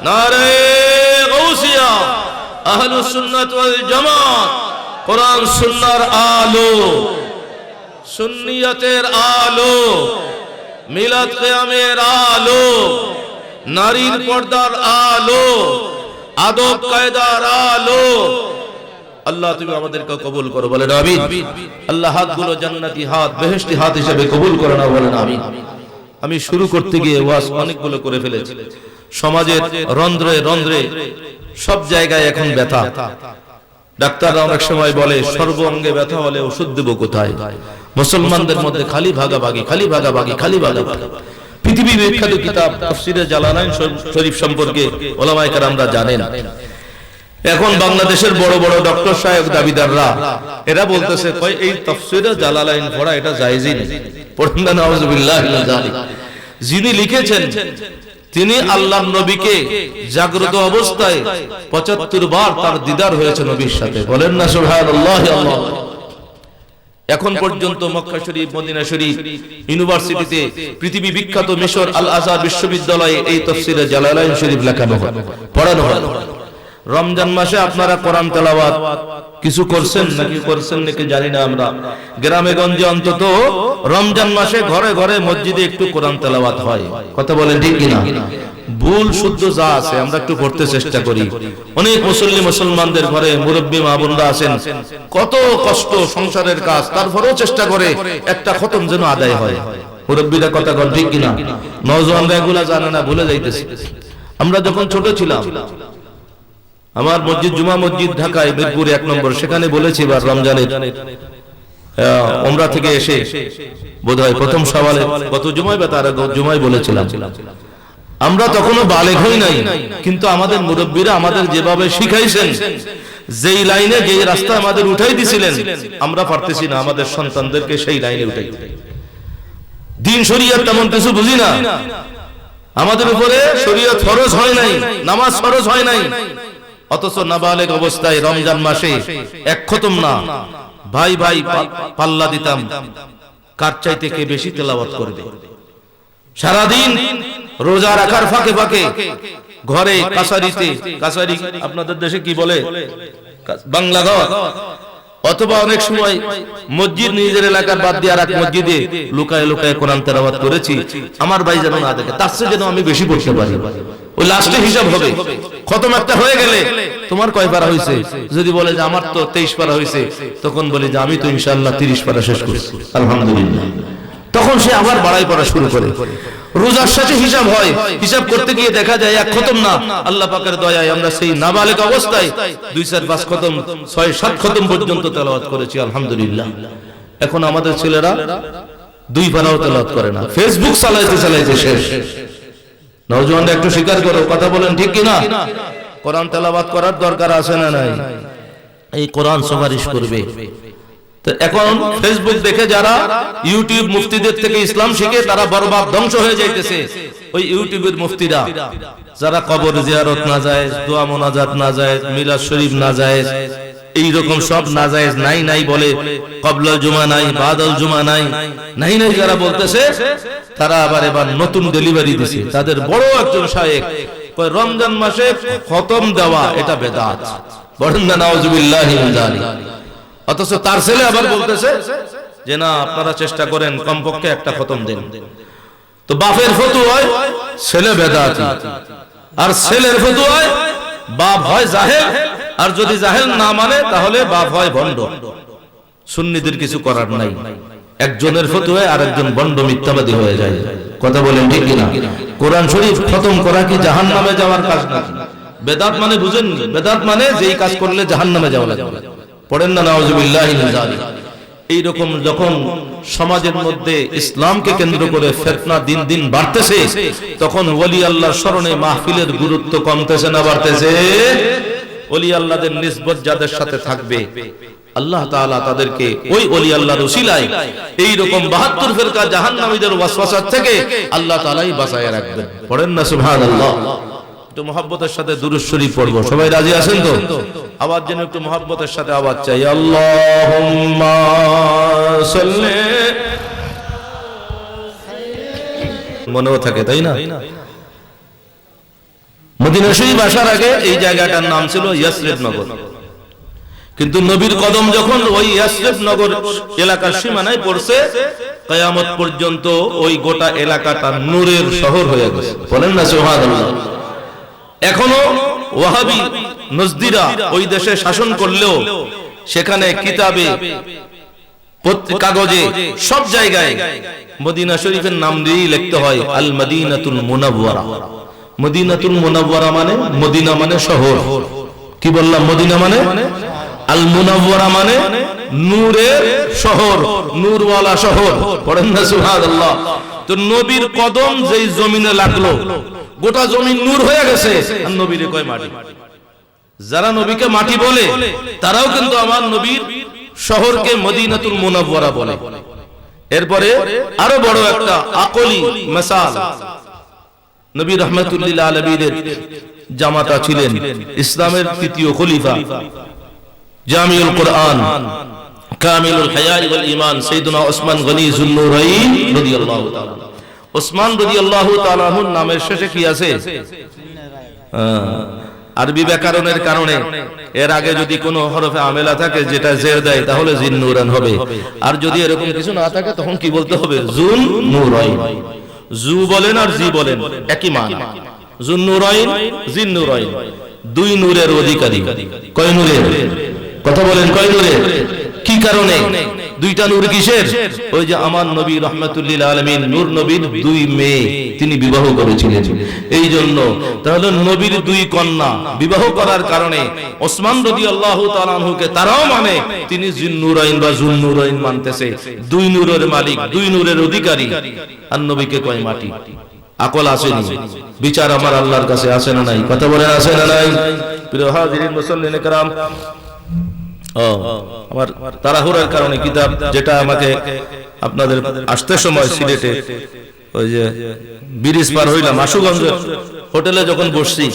নারায়ে গাউসিয়া। আহলুস সুন্নাত ওয়াল জামাত, কোরআন সুন্নাহর আলো, সুন্নিয়তের আলো, মিলাদ কিয়ামের আলো, নারীর পর্দার আলো, আদব কায়দার আলো। আল্লাহ তুমি আমাদেরকে কবুল করো, বলেন আমিন। আল্লাহ হাতগুলো জান্নাতি হাত, বেহেশতি হাত হিসেবে কবুল করে নাও, বলেন আমিন। আমি শুরু করতে গিয়ে ওয়াজ অনেকগুলো করে ফেলেছি। সমাজের রন্ধ্রে রন্ধ্রে সব জায়গায় এখন ব্যথা। ডাক্তাররা অনেক সময় বলে সর্ব অঙ্গে ব্যথা হলে ওষুধ দেব কোথায়। মুসলমানদের মধ্যে খালি ভাগাভাগি, খালি ভাগাভাগি, খালি ভাগাভাগি। পৃথিবীর বিখ্যাত কিতাব তাফসীরে জালালাইন শরীফ সম্পর্কে উলামায়ে কেরামরা জানেন। এখন বাংলাদেশের বড় বড় ডক্টর সাহেব দাবিদাররা এরা বলতেছে কয় এই তাফসীরে জালালাইন পড়া এটা জায়েজই নেই। পড়েন না নাউযুবিল্লাহি মিন যালিক। যিনি লিখেছেন তিনি আল্লাহর নবীকে জাগ্রত অবস্থায় ৭৫ বার তার দিদার হয়েছে নবীর সাথে। বলেন না সুবহানাল্লাহ। আল্লাহ এখন পর্যন্ত মক্কা শরীফ, মদিনা শরীফ, ইউনিভার্সিটিতে, পৃথিবী বিখ্যাত মিশর আল আজহার বিশ্ববিদ্যালয়ে এই তাফসীরে জালালাইন শরীফ লেখানো হয়, পড়ানো হয়। রমজান মাসে আপনারা কোরআন তেলাওয়াত কিছু করছেন নাকি করছেন নাকি জানি না। আমরা গ্রামে গঞ্জে অন্তত রমজান মাসে ঘরে ঘরে মসজিদে একটু কোরআন তেলাওয়াত হয়। কথা বলেন ঠিক কিনা? ভুল শুদ্ধ যা আছে আমরা একটু করতে চেষ্টা করি। অনেক মুসলমানদের ঘরে মুরব্বী মা বোনরা আছেন, কত কষ্ট সংসারের কাজ, তারপরেও চেষ্টা করে একটা খতম যেন আদায় হয়। মুরব্বীরা কথা বলেন ঠিক কিনা? নওজওয়ানরা এগুলা জানে না, ভুলে যাইতেছে। আমরা যখন ছোট ছিলাম, আমার মসজিদ জুমা মসজিদ ঢাকায় মিরপুরে ১ নম্বর, সেখানে বলেছি এবার রমজানের উমরা থেকে এসে বোধহয় প্রথম সওয়ালে কত জুমায় বা তার জুমায় বলেছিলাম, আমরা তখনও বালেগ হই নাই, কিন্তু আমাদের মুরব্বীরা আমাদের যেভাবে শিখাইছেন, যেই লাইনে যেই রাস্তা আমাদের উঠাই দিছিলেন, আমরা পারতেছি না আমাদের সন্তানদেরকে সেই লাইনে উঠাই। দিন শরীয়ত তেমন কিছু বুঝি না, আমাদের উপরে শরীয়ত ফরজ হয় নাই, নামাজ ফরজ হয় নাই, অথচ নাবালেগ অবস্থায় রমজান মাসে এক খতম না, ভাই ভাই পাল্লা দিতাম কার চাইতে কে বেশি তেলাওয়াত করবে। সারাদিন রোজা রাখার ফাঁকে ফাঁকে ঘরে কাছারিতে, কাছারি আপনাদের দেশে কি বলে, বাংলা ঘর, অথবা অনেক সময় মসজিদ নিজের এলাকার বাদ দিয়ে আর এক মসজিদে লুকায় লুকায় কোরআন তেলাওয়াত করেছি, আমার ভাই যেন না দেখে, তার চেয়ে যেন আমি বেশি পড়তে পারি। ওই লাস্টে হিসাব হবে, খতম একটা হয়ে গেলে তোমার কয় পারা হয়েছে, যদি বলে যে আমার তো 23 পারা হয়েছে, তখন বলি যে আমি তো ইনশাআল্লাহ 30 পারা শেষ করছি আলহামদুলিল্লাহ। তখন সে আবার বাড়াই পড়া শুরু করে। রোজার সাথে হিসাব হয়, হিসাব করতে গিয়ে দেখা যায় এক খতম না, আল্লাহ পাকের দয়ায় আমরা সেই নাবালেগ অবস্থায় 2, 4, 5 খতম, 6, 7 খতম পর্যন্ত তেলাওয়াত করেছি আলহামদুলিল্লাহ। এখন আমাদের ছেলেরা 2 পারাও তেলাওয়াত করে না, ফেসবুক চালাইতে চালাইতে শেষ। নওজওয়ানরা একটু স্বীকার করো, কথা বলেন ঠিক কিনা? কোরআন তেলাওয়াত করার দরকার আছে না নাই? এই কোরআন সুপারিশ করবে। তো এখন ফেসবুক দেখে যারা ইউটিউব মুফতিদের থেকে ইসলাম শিখে তারা বরবাদ ধ্বংস হয়ে যাইতেছে। ওই ইউটিউবের মুফতিরা যারা কবর জিয়ারত না যায়, দোয়া মোনাজাত না যায়, মিলাদ শরীফ না যায়, এই রকম সব না যায়, নাই নাই বলে, কবলাল জুমা নাই, বাদাল জুমা নাই, নাই নাই যারা বলতেছে, তারা আবার এবার নতুন ডেলিভারি দিছে। তাদের বড় একজন শায়েখ কয় রমজান মাসে খতম দেওয়া এটা বেদাত, বলেন না নাউজুবিল্লাহি মিন যালিক। অথচ তার ছেলে আবার বলতেছে যে না আপনারা চেষ্টা করেন কমপক্ষে একটা খতম দিন। তো বাপের ফতোয়ায় ছেলে বেদাতি, আর ছেলের ফতোয়ায় বাপ হয় জাহেল, আর যদি জাহেল না মানে তাহলে বাপ হয় ভণ্ড। সুন্নিদের কিছু করার নাই, একজনের ফতোয়ায় আরেকজন ভণ্ড মিথ্যাবাদী হয়ে যায়। কথা বলেন ঠিক কিনা? কোরআন শরীফ খতম করা কি জাহান্নামে যাওয়ার কাজ নাকি? বেদাত মানে বুঝেননি? বেদাত মানে যেই কাজ করলে জাহান্নামে যাওয়া লাগবে। পড়েন না নাউজুবিল্লাহি মিন যালিক। এইরকম যখন সমাজের মধ্যে ইসলামকে কেন্দ্র করে ফিতনা দিন দিন বাড়তেছে, তখন ওলি আল্লাহর স্মরণে মাহফিলের গুরুত্ব কমতেছে না বাড়তেছে? ওলি আল্লাহদের নিসবত যাদের সাথে থাকবে, আল্লাহ তাআলা তাদেরকে ওই ওলি আল্লাহর উসিলায় এইরকম 72 ফিরকা জাহান্নামীদের ওয়াসওয়াসা থেকে আল্লাহ তাআলাই বাঁচায় রাখবেন। পড়েন না সুবহানাল্লাহ। একটু মুহাব্বতের সাথে দুরূদ শরীফ পড়ব, সবাই রাজি আছেন তো? আওয়াজ যেন একটু মুহাব্বতের সাথে আওয়াজ চাই, আল্লাহুম্মা সাল্লি, মনেও থাকে তাই না? মদিনা শরীফ আসার আগে এই জায়গাটার নাম ছিল ইয়াসরিব নগর, কিন্তু নবীর কদম যখন ওই ইয়াসরিব নগর এলাকার সীমানায় পড়ছে, কিয়ামত পর্যন্ত ওই গোটা এলাকাটা নূরের শহর হয়ে গেছে। বলেন না সুবহানাল্লাহ। এখনো ওয়াহাবি নজদিরা ওই দেশে শাসন করলেও সেখানে কিতাবে, কাগজে, সব জায়গায় মদিনা শরীফের নাম দিয়েই লিখতে হয় আল মদিনাতুল মুনাওয়ারা। মদিনাতুল মুনাওয়ারা মানে, মদিনা মানে শহর। কি বললাম? মদিনা মানে, আল মুনাওয়ারা মানে নূরের শহর, নূরওয়ালা শহর। পড়েন না সুবহানাল্লাহ। তো নবীর কদম যেই জমিনে লাগলো, গোটা জমিন নূর হয়ে গেছে। আর নবীরে কয় মাটি। যারা নবীকে মাটি বলে তারাও কিন্তু আমার নবীর শহরকে মদিনাতুল মুনাওয়ারা বলে। এরপরে আরো বড় একটা আকলি মিসাল, নবী রাহমাতুল লিল আলামিনের জামাতা ছিলেন ইসলামের তৃতীয় খলিফা, জামিউল কুরআন, কামিলুল হায়া ওয়াল ঈমান, সাইয়েদুনা ওসমান গনি যুন্নুরাইন রাদিয়াল্লাহু তাআলা। ওসমান রাদিয়াল্লাহু তাআলা আনহুর নামের শেষে কি আছে? আরবি ব্যাকরণের কারণে এর আগে যদি কোনো হরফে আমেলা থাকে যেটা জের দেয় তাহলে জিন্নুরান হবে, আর যদি এরকম কিছু না থাকে তখন কি বলতে হবে? জুন নুরাইন। জু বলেন আর জি বলেন একই মান, জুন নুরাইন, জিন নুরাইন, দুই নূরের অধিকারী। কয় নূরের? কথা বলেন, কয় নূরের? কি কারণে? দুইটা নূর কিসের? ওই যে আমার নবী রাহমাতুল লিল আলামিন নূর নবীর 2 মেয়ে তিনি বিবাহ করেছিলেন, এই জন্য। তাহলে নবীর 2 কন্যা বিবাহ করার কারণে ওসমান রাদিয়াল্লাহু তাআলা আনহুকে তারাও মানে তিনি জিন্নুরাইন বা জুন্নুরাইন মানতেছে, 2 নূরের মালিক, 2 নূরের অধিকারী। আর নবীকে কয় মাটি। আকল আসেনি, বিচার আমার আল্লাহর কাছে আসে না নাই? কথা বলেন আসে না নাই? প্রিয় হাজিরিন মুসল্লিন کرام, আমার তাড়াহুড়ার কারণে কিতাব যেটা আমাকে আপনাদের আসতে সময় সিলেটে ওই যে ব্রিজ পার হইলাম আশুগঞ্জ হোটেলে যখন বসছি,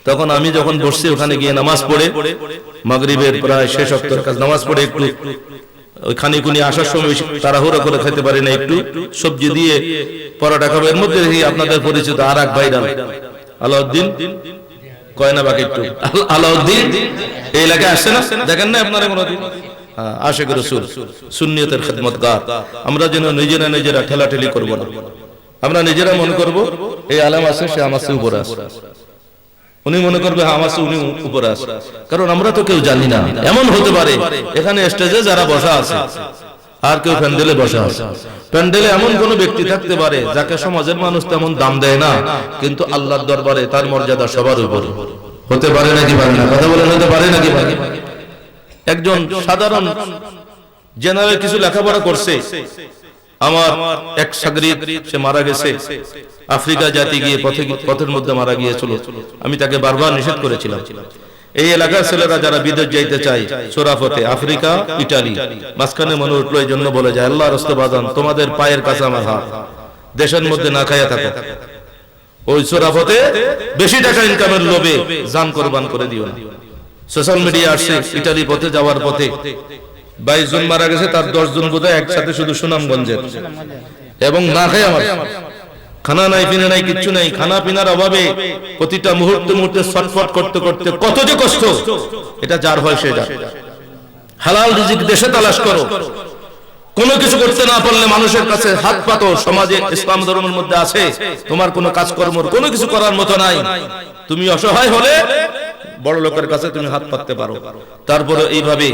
তখন আমি যখন বসছি ওখানে গিয়ে নামাজ পড়ে মাগরিবের প্রায় শেষ ওয়াক্তের কাছে নামাজ পড়ে একটু ওইখানে কুনি আসার সময় তাড়াহুড়া করে খেতে পারি না, একটু সবজি দিয়ে পরোটা খাবো। এর মধ্যে আপনাদের পরিচিত আর এক ভাইরাল আলাউদ্দিন কয়না বাকি একটু আলাউদ্দিন এই এলাকায় আসছে না, দেখেন না আপনারা কোনদিন? আশিক রাসূল সুন্নিয়তের খিদমতগার। আমরা যেন নিজেরা ঠেলাঠেলি করব না, আমরা নিজেরা মনে করব এই আলেম আছে, সে আমার চেয়ে উপরে আছে, উনি মনে করবে আমার চেয়ে উনি উপরে আছে, কারণ আমরা তো কেউ জানি না। এমন হতে পারে এখানে স্টেজে যারা বসা আছে আর কেউ প্যান্ডেলে বসা আছে, প্যান্ডেলে এমন কোন ব্যক্তি থাকতে পারে যাকে সমাজের মানুষ তেমন দাম দেয় না, কিন্তু আল্লাহর দরবারে তার মর্যাদা সবার উপরে। হতে পারে নাকি পারে না? কথা বলেন, হতে পারে নাকি পারে? একজন সাধারণ জেনারেল কিছু লেখাপড়া করছে, আমার এক শাগরিদ সে মারা গেছে, আফ্রিকা জাতি গিয়ে পথের মধ্যে মারা গিয়েছিল। আমি তাকে বারবার নিষেধ করেছিলাম। এই এলাকার ছেলেরা যারা বিদেশ যাইতে চায় সোরাফতে, আফ্রিকা, ইটালি, মাঝখানে মনে উঠলো এই জন্য বলে যায় আল্লাহর রাস্তে বাজান তোমাদের পায়ের কাছে আমার হাত, দেশের মধ্যে না খাইয়া থাকো, ওই সোরাফতে বেশি টাকা ইনকামের লোভে জান কোরবান করে দিও না। সোশ্যাল মিডিয়া আসছে ইটালি পথে যাওয়ার পথে 22 জন মারা গেছে, তার 10 জন বোধহয় একসাথে শুধু সুনামগঞ্জের, এবং না খাই আমার খানা নাই পিনা নাই কিচ্ছু নাই, খানা পিনার অভাবে প্রতিটা মুহূর্তে ছটফট করতে করতে কত যে কষ্ট, এটা যার হয় সে যার। হালাল রিজিক দেশে তালাশ করো, কোনো কিছু করতে না পারলে মানুষের কাছে হাত পাতো। সমাজে ইসলাম ধর্মের মধ্যে আছে তোমার কোনো কাজকর্ম কোনো কিছু করার মতো নাই, তুমি অসহায় হলে বড় লোকের কাছে তুমি হাত পাততে পারো, তারপরে এইভাবে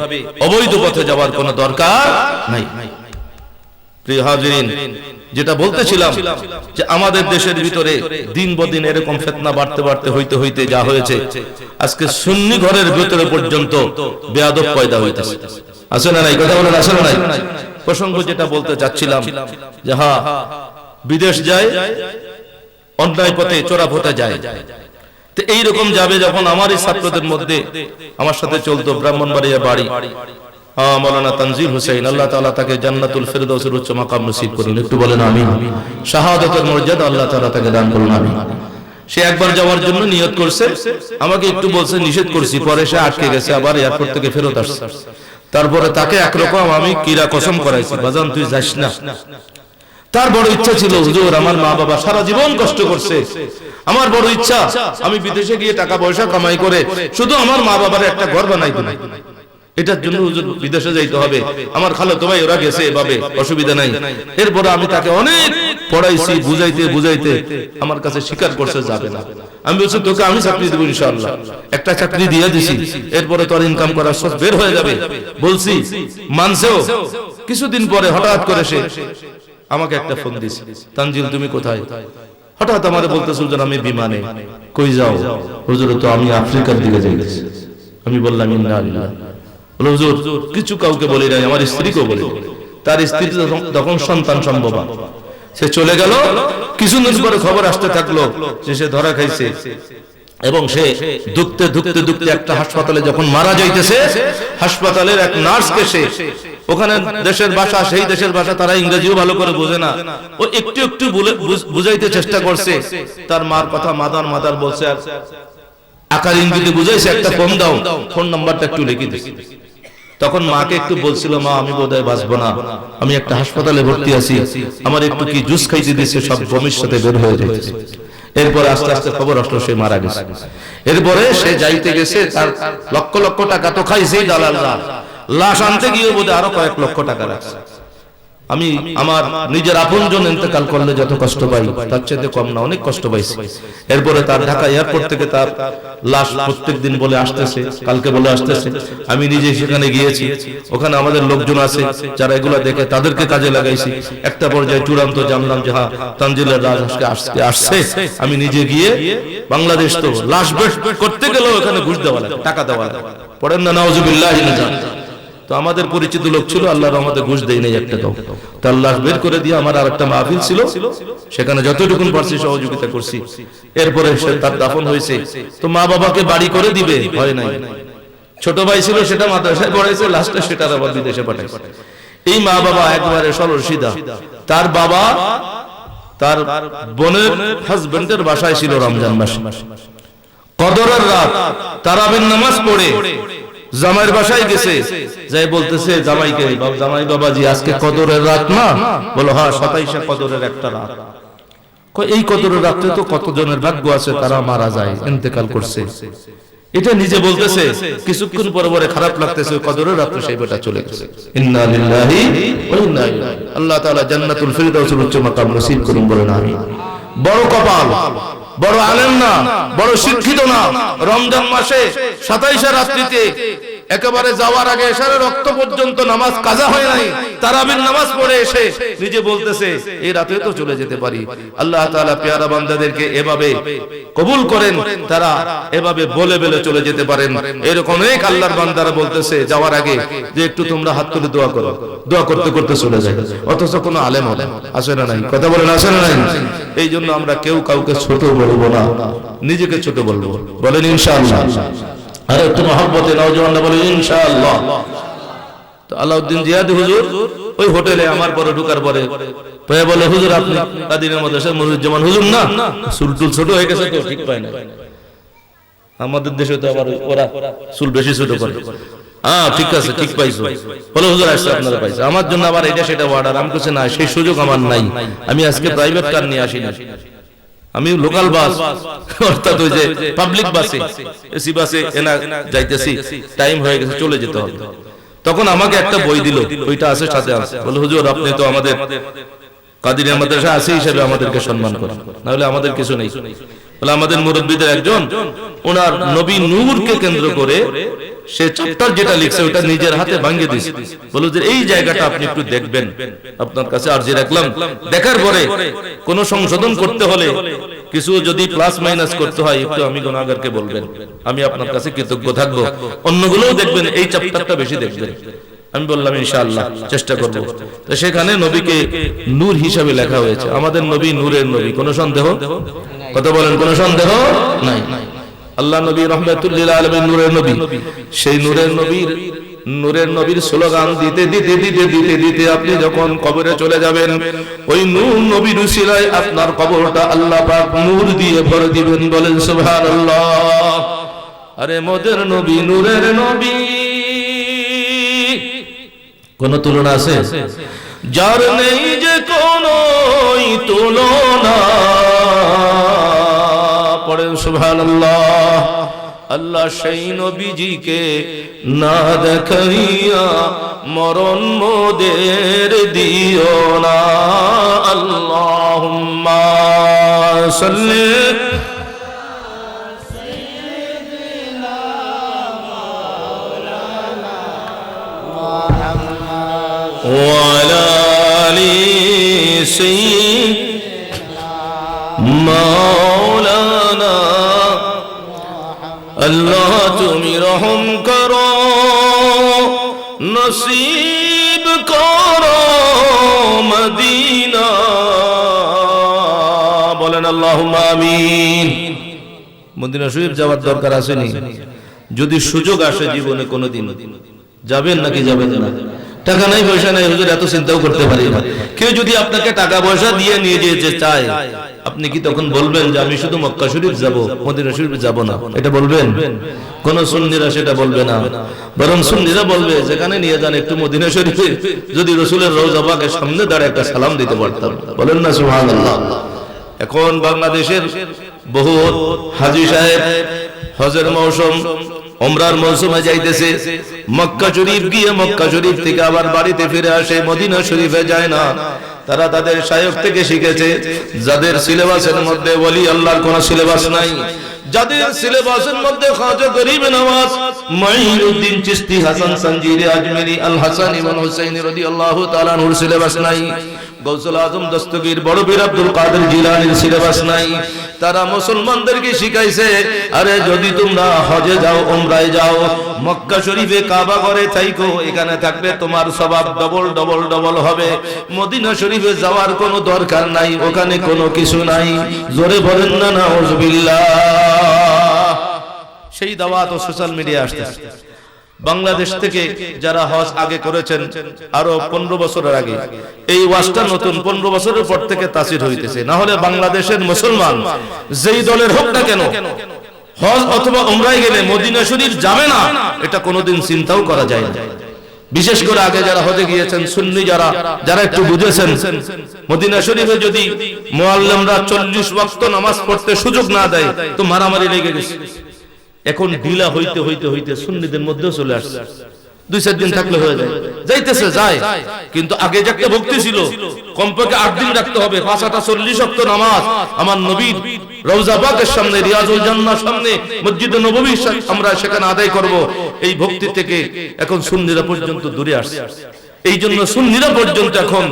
অবৈধ পথে যাওয়ার কোনো দরকার নাই। প্রিয় হাজিরিন, যেটা বলতেছিলাম যে আমাদের দেশের ভিতরে দিন বদিন এরকম ফিতনা বাড়তে হইতে যা হয়েছে, আজকে সুন্নি ঘরের ভিতরে পর্যন্ত বেয়াদব পয়দা হইতেছে। আছে না নাই? কথা বলেন, আছে না নাই? প্রসঙ্গ যেটা বলতে চাচ্ছিলাম যে হ্যাঁ, বিদেশ যায়, অন্যায় পথে চোরা পথে যায়, তো এইরকম যাবে যখন আমার এই ছাত্রদের মধ্যে আমার সাথে চলতো ব্রাহ্মণবাড়িয়া বাড়ি মাওলানা তানজিল হোসেন, আল্লাহ তাআলা তাকে জান্নাতুল ফেরদাউসের উচ্চ মাকাম নসিব করুন। একটু বলেন আমিন। শাহাদাতের মর্যাদা আল্লাহ তাআলা তাকে দান করুন, আমিন। সে একবার যাওয়ার জন্য নিয়ত করছে, আমাকে একটু বলছে নিষেধ করছি, পরে সে আটকে গেছে, আবার এয়ারপোর্ট থেকে ফেরত আসছে। তারপরে তাকে একরকম আমি কিরা কসম করাইছি, বাজান তুই যাস না। তার বড় ইচ্ছা ছিল, হুজুর আমার মা বাবা সারা জীবন কষ্ট করছে, আমার বড় ইচ্ছা আমি বিদেশে গিয়ে টাকা পয়সা কামাই করে শুধু আমার মা বাবার একটা ঘর বানাই দেব, এটার জন্য হুজুর বিদেশে যাইতে হবে। আমার খালাতো ভাই ওরা গেছে, এভাবে অসুবিধা নাই। এরপরে আমি তাকে অনেক পড়াইছি, বুঝাইতে আমার কাছে স্বীকার করছে যাবে না। আমি বলছি তোকে আমি চাকরি দেবো ইনশাআল্লাহ, একটা চাকরি দিয়ে দিছি, এরপরে তোর ইনকাম করার সোর্স বের হয়ে যাবে বলছি, মানছেও। কিছুদিন পরে হঠাৎ করে সে আমাকে একটা ফোন দিছে, তানজিল তুমি কোথায়? হঠাৎ আমারে বলতেছিল যে আমি বিমানে। কই যাও? হুজুর তো আমি আফ্রিকার দিকে যাইতেছি। আমি বললাম ইন্না লিল্লাহ। বলে হুজুর কিছু কাউকে বলি নাই, আমার স্ত্রীকেও বলি। তার স্ত্রী তখন সন্তান সম্ভবা, সে চলে গেল। কিছুদিন পরে খবর আসতে থাকলো যে সে ধরা খাইছে, এবং সে দুঃখতে একটা হাসপাতালে যখন মারা যাইতেছে, হাসপাতালের এক নার্সকে সে ওখানে দেশের ভাষা, সেই দেশের ভাষা তারা ইংরেজিও ভালো করে বোঝে না, ও একটু বুঝাইতে চেষ্টা করছে। তার মার কথা মাদার বলছে, আর আকার ইঙ্গিতে বুঝাইছে একটা ফোন দাও, ফোন নাম্বারটা একটু লিখে দিছি। তখন মাকে একটু বলছিল, মা আমি বোধহয় বাঁচবো না, আমি একটা হাসপাতালে ভর্তি আছি, আমার একটু কি জুস খাইতে দিচ্ছে, সব বমির সাথে বের হয়ে যাচ্ছে। এরপরে আস্তে আস্তে খবর আসলো সে মারা গেছে। এরপরে সে যাইতে গেছে, তার লক্ষ টাকা তো খাইছে দালালরা, লাশ আনতে গিয়ে বোধহয় আরো কয়েক লক্ষ টাকা রাখছে। আমি আমার নিজের আপনজন ইন্তেকাল করলে যত কষ্ট পাই তার চাইতে কম না, অনেক কষ্ট পাইছি। এরপরে তার ঢাকা এয়ারপোর্ট থেকে তার লাশ প্রত্যেকদিন বলে আসতেছে, কালকে বলে আসতেছে। আমি নিজে সেখানে গিয়েছি, ওখানে আমাদের লোকজন আছে যারা এগুলা দেখে, তাদেরকে কাজে লাগাইছি। একটা পর্যায়ে চূড়ান্ত জানলাম যে হ্যাঁ তানজিলের লাশ আজকে আসছে। আমি নিজে গিয়ে, বাংলাদেশ তো লাশ বের করতে গেলেও এখানে ঘুষ দেওয়া লাগে, টাকা দেওয়া লাগে, পড়েন না নাউজুবিল্লাহ। তো আমাদের পরিচিত লোক ছিল, আল্লাহর রহমতে ঘুষ দেই নাই একটা টাকাও। তার লাশ বের করে দিয়ে আমার আরেকটা মাহফিল ছিল, সেখানে যতটুকু পারছি সহযোগিতা করছি। এরপরে তার দাফন হয়েছে। তো মা বাবাকে বাড়ি করে দিবে হয় নাই, ছোট ভাই ছিল সেটা মাদ্রাসায় পড়াইছে, লাস্টে সেটা আবার বিদেশে পাঠাইছে। এই মা বাবা একবারে সরল সিধা। তার বাবা তার বোনের হাজবেন্ডের বাসায় ছিল রমজান মাসে, কদরের রাত তারাবির নামাজ পড়ে জামাইয়ের বাসায় গেছে, যাই বলতেছে জামাইকে, জামাই বাবাজি আজকে কদরের রাত না? বলো হ্যাঁ, 27 কদরের একটা রাত। এই কদরের রাতে তো কতজনের ভাগ্য আছে তারা মারা যায়, ইন্তেকাল করছে। এটা নিজে বলতেছে, কিছুক্ষণ পরে পরে খারাপ লাগতেছে, কদরের রাতে সেই বেটা চলে গেছে। ইন্না লিল্লাহি ওয়া ইন্না ইলাইহি। আল্লাহ তাআলা জান্নাতুল ফিরদাউসের উচ্চ মাকাম নসিব করুন, বলেন আমিন। বড় কপাল, বড় আলেম না, বড় শিক্ষিত না, রমজান মাসে 27 রাত্রিতে একেবারে যাওয়ার আগে এশারে রক্ত পর্যন্ত নামাজ কাজা হয় নাই, তারাবির নামাজ পড়ে এসে নিজে বলতেছে এই রাতে তো চলে যেতে পারি। আল্লাহ তাআলা পেয়ারা বান্দাদেরকে এভাবে কবুল করেন, তারা এভাবে বলে বলে চলে যেতে পারেন। এরকম অনেক আল্লাহর বান্দারা বলতেছে যাওয়ার আগে যে একটু তোমরা হাত তুলে দোয়া করো, দোয়া করতে করতে চলে যায়, অথচ কোনো আলেম আসে না নাই, কথা বলেন আসে না নাই। এই জন্য আমরা কেউ কাউকে ছোট বলবো না, নিজেকে ছোট বলবো, বলেন ইনশাআল্লাহ। আর একটু মহব্বতে নওজওয়ানরা বলে ইনশাআল্লাহ। তো আলাউদ্দিন জিয়াদি হুজুর ওই হোটেলে আমার পরে ঢোকার পরে বলে, হুজুর আপনি কাদিরের মাদ্রাসার মনিরুজ্জামান হুজুর না? চুল ছোট হয়ে গেছে তো ঠিক পায় না, আমাদের দেশে তো আবার ওরা চুল বেশি ছোট করে। হ্যাঁ ঠিক আছে, ঠিক পাইছো। বলে হুজুর আসছে, আপনারা পাইছে, আমার জন্য আবার এটা সেটা অর্ডার। আমি বলছি না, সেই সুযোগ আমার নাই, আমি আজকে প্রাইভেট কার নিয়ে আসি না, আমি লোকাল বাস অর্থাৎ ওই যে পাবলিক বাসে, এসি বাসে এনা যাইতেছি, টাইম হয়ে গেছে, চলে যেতে হবে। তখন আমাকে একটা বই দিল, ওইটা আছে সাথে আছে। বলে হুজুর আপনি তো আমাদের কাদিরিয়া মাদ্রাসা আছে হিসেবে আমাদেরকে সম্মান করেন, না হলে আমাদের কিছু নেই। বলে আমাদের মুরব্বীদের একজন ওনার নবী নূরকে কেন্দ্র করে সে চ্যাপ্টার যেটা লিখছে ওটা নিজের হাতে ভাঙিয়ে দিয়েছে। বলো যে এই জায়গাটা আপনি একটু দেখবেন, আপনার কাছে আরজি রাখলাম, দেখার পরে কোন সংশোধন করতে হলে কিছু যদি প্লাস মাইনাস করতে হয় একটু আমি গুনাহগারকে বলবেন, আমি আপনার কাছে কৃতজ্ঞ থাকবো, অন্যগুলোও দেখবেন, এই চ্যাপ্টারটা বেশি দেখবেন। আমি বললাম ইনশাআল্লাহ চেষ্টা করব। তো সেখানে নবীকে নূর হিসাবে লেখা হয়েছে, আমাদের নবী নূরের নবী, কোনো সন্দেহ, কথা বলেন, কোনো সন্দেহ নাই। আল্লাহ নবী রাহমাতুল লিল আলামিন নূরের নবী, সেই নূরের নবীর স্লোগান দিতে দিতে দিতে দিতে দিতে আপনি যখন কবরে চলে যাবেন, ওই নূর নবীর উসিলায় আপনার কবরটা আল্লাহ পাক নূর দিয়ে ভরে দিবেন, বলেন সুবহানাল্লাহ। আরে মোদের নবী নূরের নবী, কোন তুলনা আছে? যার নেই যে কোনো তুলনা, পড়েন সুবহানাল্লাহ। আল্লাহ সেই নবীজিকে না দেখাইয়া মরণ মোদের দিও না। আল্লাহুম্মা সাল্লি ওয়ালা আলি সাইয়্যিদিনা মাওলানা। আল্লাহ তুমি রহম করো, নসিব করো মদিনা, বলেন আল্লাহুম্মা আমিন। মদিনা শরীফ যাওয়ার দরকার আসেনি? যদি সুযোগ আসে জীবনে কোনোদিন যাবেন নাকি যাবেন না? টাকা নাই পয়সা নাই হুজুর, এত চিন্তাও করতে পারি না। কেউ যদি আপনাকে টাকা পয়সা দিয়ে নিয়ে যেতে চায়, আপনি কি তখন বলবেন যে আমি শুধু মক্কা শরীফ যাব, মদিনা শরীফ যাব না? এটা বলবেন? কোন সুন্নিরা সেটা বলবে না, বরং সুন্নিরা বলবে যেখানে নিয়ে যান একটু মদিনা শরীফে যদি রাসূলের রওজা পাকের সামনে দাঁড়িয়ে একটা সালাম দিতে পারতাম, বলেন না সুবহানাল্লাহ। এখন বাংলাদেশের বহু হাজী সাহেব হজের মৌসুম, উমরার মৌসুমে যাইতেছে, মক্কা শরীফ গিয়ে মক্কা শরীফ থেকে আবার বাড়িতে ফিরে আসে, মদিনা শরীফে যায় না। তারা তাদের শায়খ থেকে শিখেছে, যাদের সিলেবাসের মধ্যে ওলি আল্লাহর কোন সিলেবাস নাই, যাদের সিলেবাসের মধ্যে খাজা গরিব নওয়াজ, মাইনুদ্দিন চিশতি, হাসান সঞ্জিরি আজমেরি, আল হাসান ইবনে হুসাইন রাদিয়াল্লাহু তাআলা আনহুর সিলেবাস নাই, গৌসুল আজম দস্তগীর বড় পীর আব্দুল কাদের জিলানীর সিলেবাস নাই। তারা মুসলমানদেরকে শিখাইছে, আরে যদি তোমরা হজে যাও, উমরায় যাও, মক্কা শরীফে কাবা ঘরে থাইকো, এখানে থাকবে তোমার সওয়াব ডবল ডবল ডবল হবে। মদিনা শরীফে যাওয়ার কোনো দরকার নাই, ওখানে কোনো কিছু নাই। জোরে বলেন না নাউজুবিল্লাহ। সেই দাওয়াত সোশ্যাল মিডিয়ায় আসতেছে, বাংলাদেশ থেকে যারা হজ আগে করেছেন আরো 15 বছরের আগে, এই ওয়াজটা নতুন 15 বছরের পর থেকে তাসির হইতেছে। না হলে বাংলাদেশের মুসলমান যেই দলের হোক না কেন হজ অথবা উমরায় গেলে মদিনা শরীফ যাবে না, এটা কোনোদিন চিন্তাও করা যায় না। বিশেষ করে আগে যারা হজে গিয়েছেন, সুন্নি যারা একটু বুঝেছেন, মদিনা শরীফে যদি মুআল্লিমরা 40 ওয়াক্ত নামাজ পড়তে সুযোগ না দেয় তো মারামারি লেগে গেছে। এখন ঢিলা হইতে হইতে হইতে সুন্নিদের মধ্যেও চলে আসছে। 2-4 দিন থাকলে হয়ে যায়, যাইতেছে যায়। কিন্তু আগে যে একটা ভক্তি ছিল, কমপক্ষে 8 দিন রাখতে হবে, 5-40 ওয়াক্ত নামাজ আমার নবীর রওজা পাকের সামনে, রিয়াজুল জান্নাহর সামনে, মসজিদে নববীর আমরা সেখানে আদায় করব। এই ভক্তি থেকে এখন সুন্নিরা পর্যন্ত দূরে আসছে। এই জন্য সুন্নিরা পর্যন্ত এখন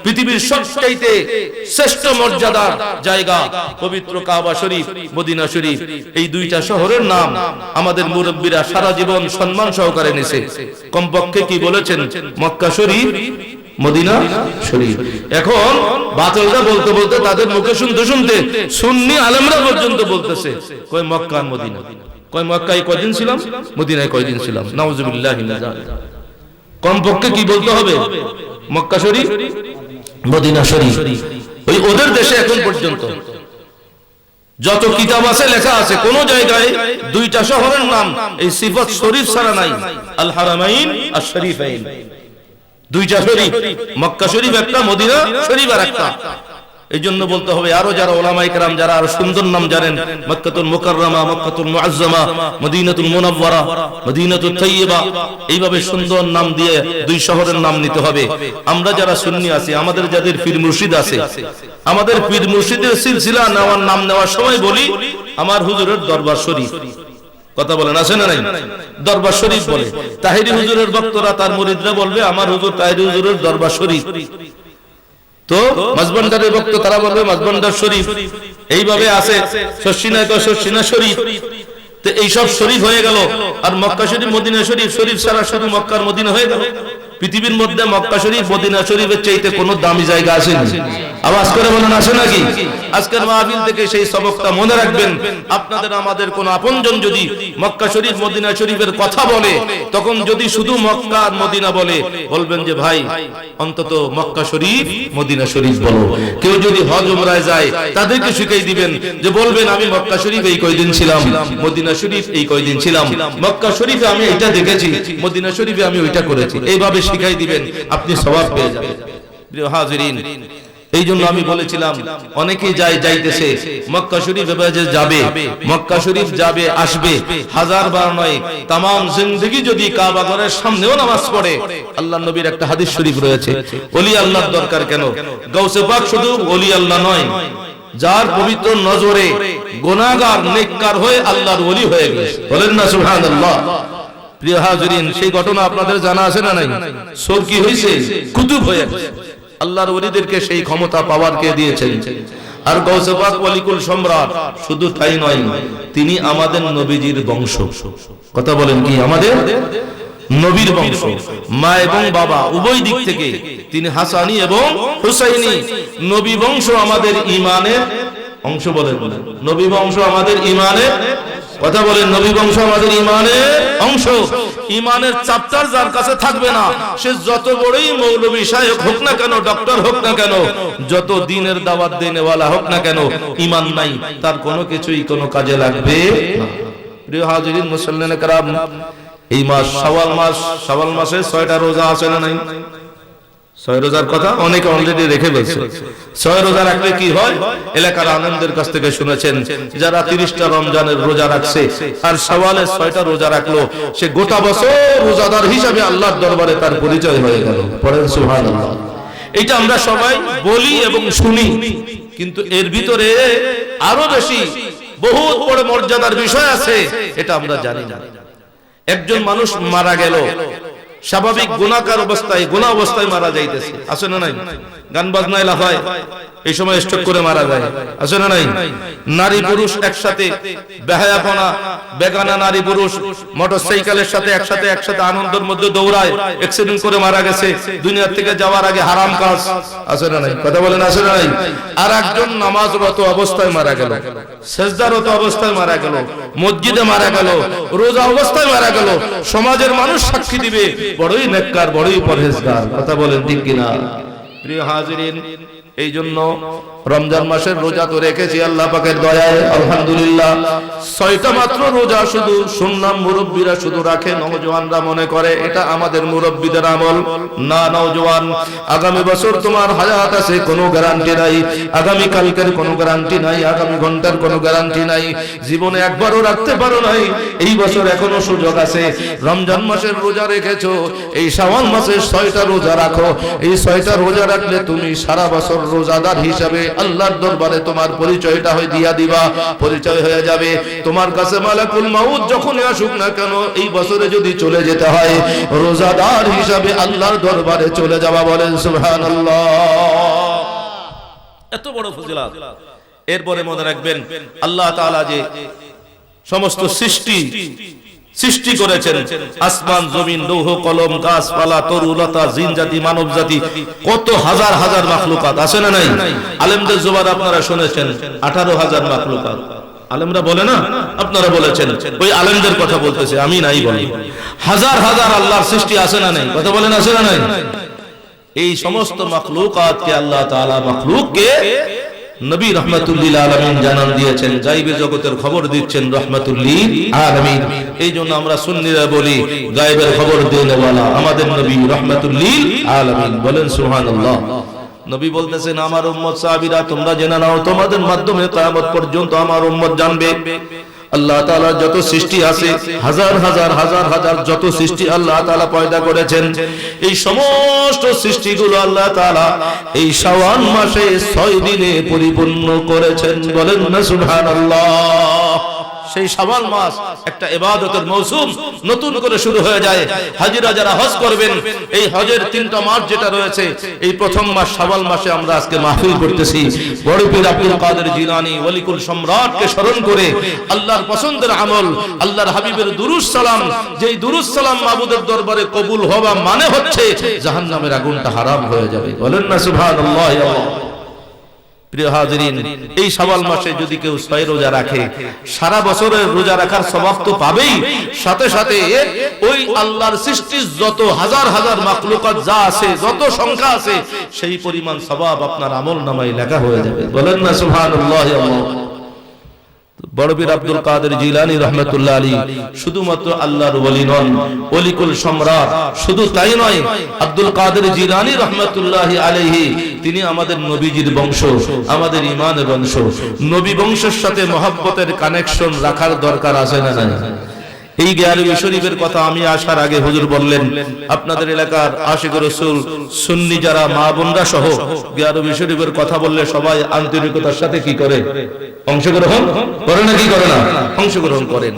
পৃথিবীর সবচাইতে শ্রেষ্ঠ মর্যাদার জায়গা পবিত্র কাবা শরীফ, মদিনা শরীফ, এই দুইটা শহরের নাম আমাদের মুরব্বীরা সারা জীবন সম্মান সহকারে নিয়েছে। কমপক্ষে কি বলেছেন? মক্কা শরীফ, মদিনা শরীফ। এখন বাতিলরা বলতে বলতে তাদের মুখে শুনতে শুনতে সুন্নি আলেমরা পর্যন্ত বলতেছে কই মক্কা আর মদিনা, কই মক্কায় কয়দিন ছিলাম, মদিনায় কয়দিন ছিলাম। নাউজুবিল্লাহি মিন যালিক। কমপক্ষে কি বলতে হবে? মক্কা শরীফ, মদিনা শরীফ। ওই ওদের দেশে এখন পর্যন্ত যত কিতাব আছে লেখা আছে, কোন জায়গায় দুইটা শহরের নাম এই সিফত শরীফ ছাড়া নাই। আল হারামাইন আর শরীফাইন, দুইটা শরীফ, মক্কা শরীফ একটা, মদিনা শরীফ আর একটা। এই জন্য বলতে হবে আরো যারা ওলামায়ে কেরাম যারা আরো সুন্দর নাম জানেন, মক্কাতুল মুকাররমা, মক্কাতুল মুআজ্জামা, মদিনাতুল মুনাওয়ারা, মদিনাতুত তাইয়্যিবা, এইভাবে সুন্দর নাম দিয়ে দুই শহরের নাম নিতে হবে। আমরা যারা সুন্নি আছি, আমাদের যাদের পীর মুর্শিদ আছে, আমাদের পীর মুর্শিদের সিলসিলা নেওয়ার নাম নেওয়ার সময় বলি আমার হুজুরের দরবার শরীফ। কথা বলেন আছে না নাই? দরবার শরীফ বলে। তাহিরি হুজুরের ভক্তরা তার মুরিদরা বলবে আমার হুজুর তাহিরি হুজুরের দরবার শরীফ। তো মাঝবান্ডারের ভক্ত তারা বলবে মাঝবান্ডার শরীফ। এইভাবে আছে শর্ষিনায় তো শর্ষিনা শরীফ। তো এই সব শরীফ হয়ে গেল। আর মক্কা শরীফ, মদিনা শরীফ, শরীফ সারা শুধু মক্কার মদিনা হয়ে গেল। পৃথিবীর মধ্যে মক্কা শরীফ, মদিনা শরীফের চাইতে কোনো দামি জায়গা আছে না? আওয়াজ করে বলেন আছে নাকি? আজকের মাহফিল থেকে সেই সবকটা মনে রাখবেন। আপনাদের আমাদের কোন আপনজন যদি মক্কা শরীফ, মদিনা শরীফের কথা বলে, তখন যদি শুধু মক্কা আর মদিনা বলে, বলবেন যে ভাই অন্তত মক্কা শরীফ, মদিনা শরীফ বলো। কেউ যদি হজ উমরায় যায় তাদেরকে শিখিয়ে দিবেন যে বলবেন আমি মক্কা শরীফ এই কয়দিন ছিলাম, মদিনা শরীফ এই কয়দিন ছিলাম, মক্কা শরীফে আমি এটা দেখেছি, মদিনা শরীফে আমি ওইটা করেছি। এইভাবে শিখাই দিবেন, আপনি সওয়াব পেয়ে যাবেন। প্রিয় হাজিরিন, এই জন্য আমি বলেছিলাম অনেকেই যাইতেছে মক্কা শরীফ যাবে, মক্কা শরীফ যাবে আসবে, 1000 বার নয়, তাম জিন্দেগি যদি কাবা ঘরের সামনেও নামাজ পড়ে। আল্লাহর নবীর একটা হাদিস শরীফ রয়েছে, ওলি আল্লাহর দরকার কেন? গাউসে পাক শুধু ওলি আল্লাহ নয়, যার পবিত্র নজরে গুনাহগার নেককার হয়ে আল্লাহর ওলি হয়ে গেছে। বলেন না সুবহানাল্লাহ। প্রিয় হাজিরিন, সেই ঘটনা আপনাদের জানা আছে না নাই? সর কি হয়েছে? কুতুব হয়ে গেছে। আল্লাহর ওলিদেরকে সেই ক্ষমতা পাওয়ার কে দিয়েছেন? আর গাউসে পাক ওলিকুল সম্রাট, শুধু তাই নয়, তিনি আমাদের নবীজির বংশ। কথা বলেন কি? আমাদের নবীর বংশ, মা এবং বাবা উভয় দিক থেকে তিনি হাসানি এবং হুসাইনি। নবী বংশ আমাদের ঈমানের অংশ। বলেন নবী বংশ আমাদের ঈমানের, কথা বলেন নবী বংশ আমাদের ঈমানের অংশ। ঈমানের চ্যাপ্টার যার কাছে থাকবে না, সে যত বড়ই মৌলভী সাহেব হোক না কেন, ডক্টর হোক না কেন, যত দিনের দাওয়াত দেনেওয়ালা হোক না কেন, ঈমান নাই, তার কোনো কিছুই কোনো কাজে লাগবে না। প্রিয় হাজিরিন মুসল্লিন کرام, এই মাস শাওয়াল মাস, শাওয়াল মাসে 6টা রোজা আছে না নাই? 6 রোজার কথা অনেকে অলরেডি রেখে ফেলছে। 6 রোজা রাখলে কি হয়? এলাকার আনন্দের কাছ থেকে শুনেছেন, যারা 30টা রমজানের রোজা রাখছে আর শাওয়ালের 6টা রোজা রাখলো, সে গোটা বছর রোজাদার হিসাবে আল্লাহর দরবারে তার পরিচয় হয়ে গেল। পড়েন সুবহানাল্লাহ। এটা আমরা সবাই বলি এবং শুনি, কিন্তু এর ভিতরে আরো বেশি বহুত বড় মর্যাদার বিষয় আছে, এটা আমরা জানি না। একজন মানুষ মারা গেল, স্বাভাবিক গুনাহগার অবস্থায় গুনাহ অবস্থায় মারা যাইতেছে, আছে না নাই? গান বাজনায় লাফায়, এই সময় স্ট্রোক করে মারা যায়, আছে না নাই? নারী পুরুষ একসাথে বেহায়াপনা, বেগানা নারী পুরুষ মোটরসাইকেলের সাথে একসাথে আনন্দের মধ্যে দৌড়ায়, অ্যাক্সিডেন্ট করে মারা গেছে, দুনিয়া থেকে যাওয়ার আগে হারাম কাজ, আছে না নাই? কথা বলেন, আছে না নাই? আর একজন নামাজরত অবস্থায় মারা গেল, সেজদারত অবস্থায় মারা গেল, মসজিদে মারা গেল, রোজা অবস্থায় মারা গেল, সমাজের মানুষ সাক্ষী দিবে বড়ই নেককার, বড়ই পরহেজগার। কথা বলেন ঠিক কিনা? প্রিয় হাজিরিন, এই জন্য রমজান মাসের রোজা তো রেখেছি আল্লাহ পাকের দয়ায়, আলহামদুলিল্লাহ। 6টা মাত্র রোজা শুধু শুনলাম মুরব্বীরা শুধু রাখে, নওজওয়ানরা মনে করে এটা আমাদের মুরব্বীদের আমল। না নওজওয়ান, আগামী বছর তোমার হায়াত আছে, কোনো গ্যারান্টি নাই, আগামী কালকের কোনো গ্যারান্টি নাই, আগামী ঘন্টার কোনো গ্যারান্টি নাই, জীবনে একবারও রাখতে পারো নাই, এই বছর এখনো সুযোগ আছে। রমজান মাসের রোজা রেখেছো, এই শাওয়াল মাসের 6টা রোজা রাখো। এই 6টা রোজা রাখলে তুমি সারা বছর রোজাদার হিসাবে আল্লাহর দরবারে তোমার পরিচয়টা দিয়া দিবা, পরিচয় হয়ে যাবে। তোমার কাছে মালাকুল মাউত যখনই আসুক না কেন, এই বছরে যদি চলে যেতে হয়, রোজাদার হিসাবে আল্লাহর দরবারে চলে যাবা। বলেন সুবহানাল্লাহ। এত বড় ফজিলত। এরপরে মনে রাখবেন আল্লাহ তাআলা যে সমস্ত সৃষ্টি করেছেন, আসমান জমিন লৌহ কলম গাছপালা তরুলতা জিন জাতি মানব জাতি, কত হাজার হাজার মাখলুকাত, আছে না নাই? আলেমদের জবান আপনারা শুনেছেন 18,000 মাখলুকাত। আলেমরা বলে না, আপনারা বলেছেন, ওই আলেমদের কথা বলতেছে, আমি নাই বলি। হাজার হাজার আল্লাহর সৃষ্টি, আছে না নাই? কথা বলেন, আছে না নাই? এই সমস্ত মাখলুকাতকে আল্লাহ তাআলা মাখলুককে নবী রাহমাতুল লিল আলামিন জানান দিয়েছেন, গায়বে জগতের খবর দিচ্ছেন রাহমাতুল লিল আলামিন। এই জন্য আমরা সুন্নিরা বলি গায়বের খবর দেনেওয়ালা আমাদের নবী রাহমাতুল লিল আলামিন। বলেন সুবহানাল্লাহ। নবী বলতেছেন, আমার উম্মত সাহাবীরা তোমরা জেনে নাও, তোমাদের মাধ্যমে কিয়ামত পর্যন্ত আমার উম্মত জানবে আল্লাহ তাআলা যত সৃষ্টি আছে, হাজার হাজার হাজার হাজার যত সৃষ্টি আল্লাহ তাআলা পয়দা করেছেন, এই সমস্ত সৃষ্টিগুলো আল্লাহ তাআলা এই শাওয়াল মাসে 6 দিনে পরিপূর্ণ করেছেন। বলেন না সুবহানাল্লাহ। সেই শাওয়াল মাস একটা ইবাদতের মৌসুম, নতুন করে শুরু হয়ে যায়। হাজিরা যারা হজ করবেন, এই হজের 3টা মাস যেটা রয়েছে, এই প্রথম মাস শাওয়াল মাসে আমরা আজকে মাহফিল করতেছি। বড় পীর আব্দুল কাদের জিলানী ওয়ালিকুল সম্রাটকে স্মরণ করে আল্লাহর পছন্দের আমল, আল্লাহর হাবিবের দুরূদ সালাম, যেই দুরূদ সালাম মাবুদের দরবারে কবুল হওয়া মানে হচ্ছে জাহান্নামের আগুনটা হারাম হয়ে যাবে। বলেন না সুবহানাল্লাহ। প্রিয় হাজিরিন, এই শাওয়াল মাসে যদি কেউ 6 রোজা রাখে, সারা বছরের রোজা রাখার সওয়াব তো পাবেই, সাথে সাথে ওই আল্লাহর সৃষ্টির যত হাজার হাজার মাখলুকাত যা আছে, যত সংখ্যা আছে, সেই পরিমাণ সওয়াব আপনার আমলনামায় লেখা হয়ে যাবে। বলেন না সুবহানাল্লাহ। বড় পীর আব্দুল কাদের জিলানী রাহমাতুল্লাহ আলাইহি শুধুমাত্র আল্লাহর ওলি নন, ওলিকুল সম্রাট। শুধু তাই নয়, আব্দুল কাদের জিলানী রাহমাতুল্লাহি আলাইহি তিনি আমাদের নবীজির বংশ, আমাদের ঈমানের বংশ। নবী বংশের সাথে মহব্বতের কানেকশন রাখার দরকার আছে না নাই? এই গিয়ারবি শরীফের কথা আমি আসার আগে হুজুর বললেন, আপনাদের এলাকার আশিক রাসূল সুন্নি যারা মা বোনরা সহ গিয়ারবি শরীফের কথা বললে সবাই আন্তরিকতার সাথে কি করে? অংশগ্রহণ করে না? কি করে না? অংশগ্রহণ করেন।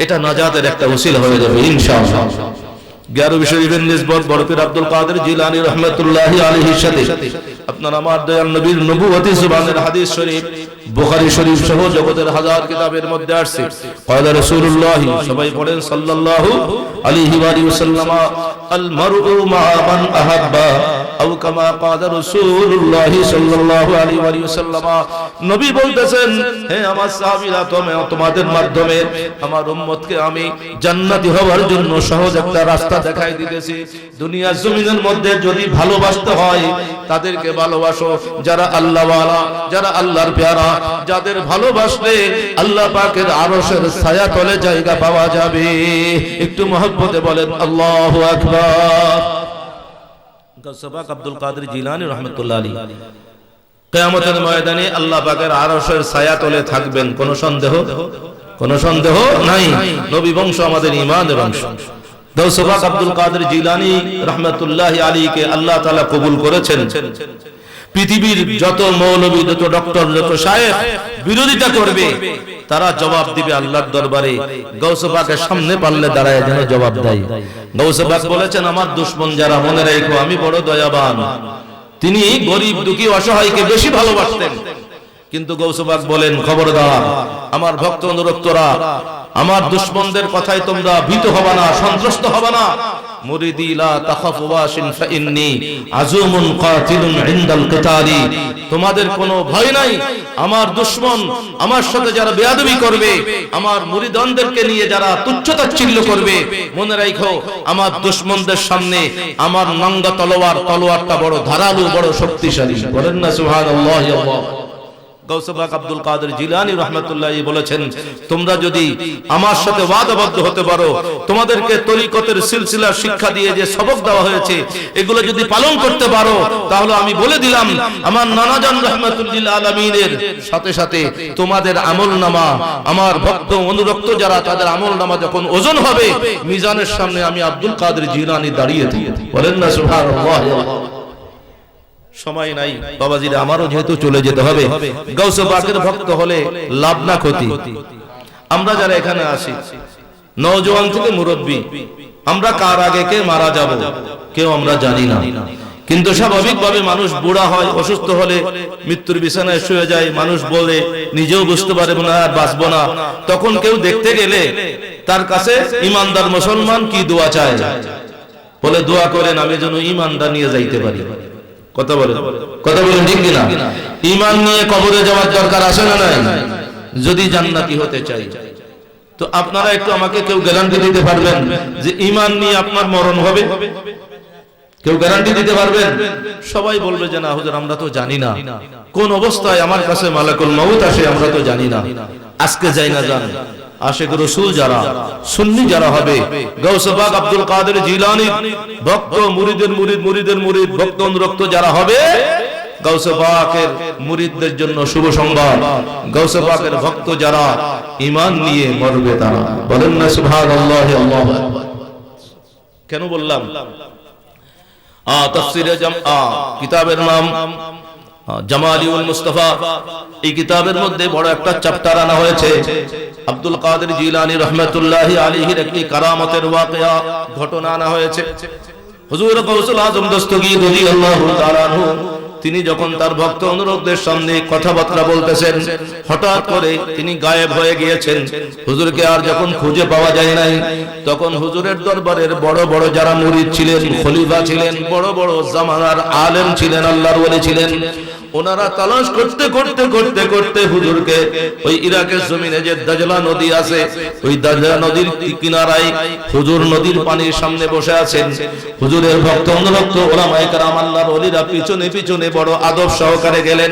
এটা নাজাতের একটা ওসিলা হয়ে যাবে ইনশাআল্লাহ। গিয়ারবি শরীফের নিসবত বড় পীর আব্দুল কাদের জিলানী রাহমাতুল্লাহি আলাইহির সাথে আপনার আমার দয়াল নবীর নবুয়তি সুবহানের হাদিস শরীফ বুখারী শরীফ সহ জগতের হাজার কিতাবের মধ্যে আসছে। ক্বালা রাসূলুল্লাহ, সবাই পড়েন সাল্লাল্লাহু আলাইহি ওয়া সাল্লাম, আল মারউ মা মান আহাব্বা, আও কামা ক্বালা রাসূলুল্লাহ সাল্লাল্লাহু আলাইহি ওয়া সাল্লাম। নবী বলতেছেন, হে আমার সাহাবীরা, তোমাদের মাধ্যমে আমার উম্মতকে আমি জান্নাতি হওয়ার জন্য সহজ একটা রাস্তা দেখাই দিতেছি। দুনিয়ার জমিনের মধ্যে যদি ভালোবাসতে হয়, তাদেরকে ভালোবাসো যারা আল্লাহ ওয়ালা, যারা আল্লাহর পেয়ারা, যাদের ভালোবাসলে আল্লাহ পাকের আরশের ছায়া তলে জায়গা পাওয়া যাবে। একটু মহব্বতে বলেন আল্লাহু আকবার। গাউসবাক আব্দুল কাদের জিলানী রাহমাতুল্লাহ আলাইহি কিয়ামতের ময়দানে আল্লাহ পাকের আরশের ছায়া তলে থাকবেন, কোনো সন্দেহ নাই। নবী বংশ আমাদের ঈমানের বংশ। গাউসবাক আব্দুল কাদের জিলানী রাহমাতুল্লাহি আলাইহিকে আল্লাহ তাআলা কবুল করেছেন। পৃথিবীর যত মৌলবী, যত ডক্টর, যত শায়েখ বিরোধিতা করবে, তারা জবাব দিবে আল্লাহর দরবারে। গাউসে পাকের সামনে পারলে দাঁড়ায় যেন জবাব দেয়। গাউসে পাক বলেছেন, আমার দুশমন যারা, মনে রাখো আমি বড় দয়াবান। তিনি গরিব দুঃখী অসহায়কে বেশি ভালোবাসতেন। কিন্তু গাউসে পাক বলেন, খবরদার আমার ভক্ত অনুরক্তরা, আমার দুশমনদের কথায় তোমরা ভীত হবে না, সন্ত্রস্ত হবে না। মুরিদি লা তাখাফু ওয়াশিন ফাইন্নী আযুমুন কাতিলুন ইনদাল কিতালি। তোমাদের কোনো ভয় নাই। আমার দুশমন, আমার সাথে যারা বেয়াদবি করবে, আমার মুরিদদেরকে নিয়ে যারা তুচ্ছ-তাচ্ছিল্য করবে, মনে রাখো আমার দুশমনদের সামনে আমার নঙ্গা তলোয়ারটা বড় ধারালো, বড় শক্তিশালী। বলেন না সুবহানাল্লাহ। গাউসে পাক আব্দুল কাদের জিলানী রাহমাতুল্লাহ বলেছেন, তোমরা যদি আমার সাথে ওয়াদাবদ্ধ হতে পারো, তোমাদেরকে তরিকতের সিলসিলা শিক্ষা দিয়ে যে সবক দেওয়া হয়েছে এগুলো যদি পালন করতে পারো, তাহলে আমি বলে দিলাম আমার নানাজান রাহমাতুল্লিল আলামিনের সাথে সাথে তোমাদের আমলনামা, আমার ভক্ত অনুরক্ত যারা, তাদের আমলনামা যখন ওজন হবে, মিজানের সামনে আমি আব্দুল কাদের জিলানী দাঁড়িয়ে থাকি। বলেন না সুবহানাল্লাহ। সময় নাই বাবাজিরা, আমারও যেহেতু চলে যেতে হবে। গাউসে পাকের ভক্ত হলে লাভ না ক্ষতি। আমরা যারা এখানে আসি, নওজোয়ান থেকে মুরব্বী, আমরা কার আগে কে মারা যাব কেউ আমরা জানি না। কিন্তু স্বাভাবিকভাবে মানুষ বুড়া হয়, অসুস্থ হলে মৃত্যুর বিছানায় শুয়ে যায়, মানুষ বলে নিজেও বুঝতে পারে না আর বাঁচবো না। তখন কেউ দেখতে গেলে তার কাছে ইমানদার মুসলমান কি দোয়া চায়, বলে দোয়া করেন আমি যেন ইমানদার নিয়ে যাইতে পারি। কথা বলেন ঠিক কিনা? ঈমান নিয়ে কবরে যাওয়ার দরকার আছে না নাই? যদি জান্নাতি হতে চাই তো আপনারা একটু আমাকে কেউ গ্যারান্টি দিতে পারবেন যে ঈমান নিয়ে আপনার মরণ হবে? কেউ গ্যারান্টি দিতে পারবেন? সবাই বলবে যে না হুজুর, আমরা তো জানি না কোন অবস্থায় আমার কাছে মালাকুল মউত আসে, আমরা তো জানি না। আজকে যাই না জান আশিক রাসূল যারা, সুন্নি যারা হবে, গাউসে পাক আব্দুল কাদের জিলানী ভক্ত, মুরিদের মুরিদ ভক্ত অনুরক্ত যারা হবে, গাউসে পাকের মুরিদদের জন্য শুভ সংবাদ। গাউসে পাকের ভক্ত যারা ঈমান নিয়ে মরবে তারা। বলেন না সুবহানাল্লাহ। আল্লাহু আকবার। কেন বললাম? তাফসীরে কিতাবের নাম জামালিউল মুস্তাফা। এই কিতাবের মধ্যে বড় একটা চ্যাপ্টার আনা হয়েছে আব্দুল কাদের জিলানী রাহমাতুল্লাহি আলাইহির একটি কারামতের ওয়াকিয়া, ঘটনা আনা হয়েছে। হুজুর গাউসুল আজম দস্তগীর রাদিয়াল্লাহু তাআলা আনহু তিনি যখন তার ভক্ত অনুরোধদের সামনে কথাবার্তা বলতেছেন, হঠাৎ করে তিনি গায়েব হয়ে গিয়েছেন। হুজুরকে আর যখন খুঁজে পাওয়া যায় নাই, তখন হুজুরের দরবারের বড় বড় যারা মুরিদ ছিলেন, খলিফা ছিলেন, বড় বড় জামানার আলেম ছিলেন, আল্লাহর ওলি ছিলেন, ওনারা তালাশ করতে করতে করতে করতে হুজুরকে ওই ইরাকের জমিনে যে দাজলা নদী আছে, ওই দাজলা নদীর কিনারায় হুজুর নদীর পানির সামনে বসে আছেন। হুজুরের ভক্ত অনুরক্ত ওলামায়ে কেরাম, আল্লাহর ওলিরা পিছনে পিছনে বড় আদব সহকারে গেলেন।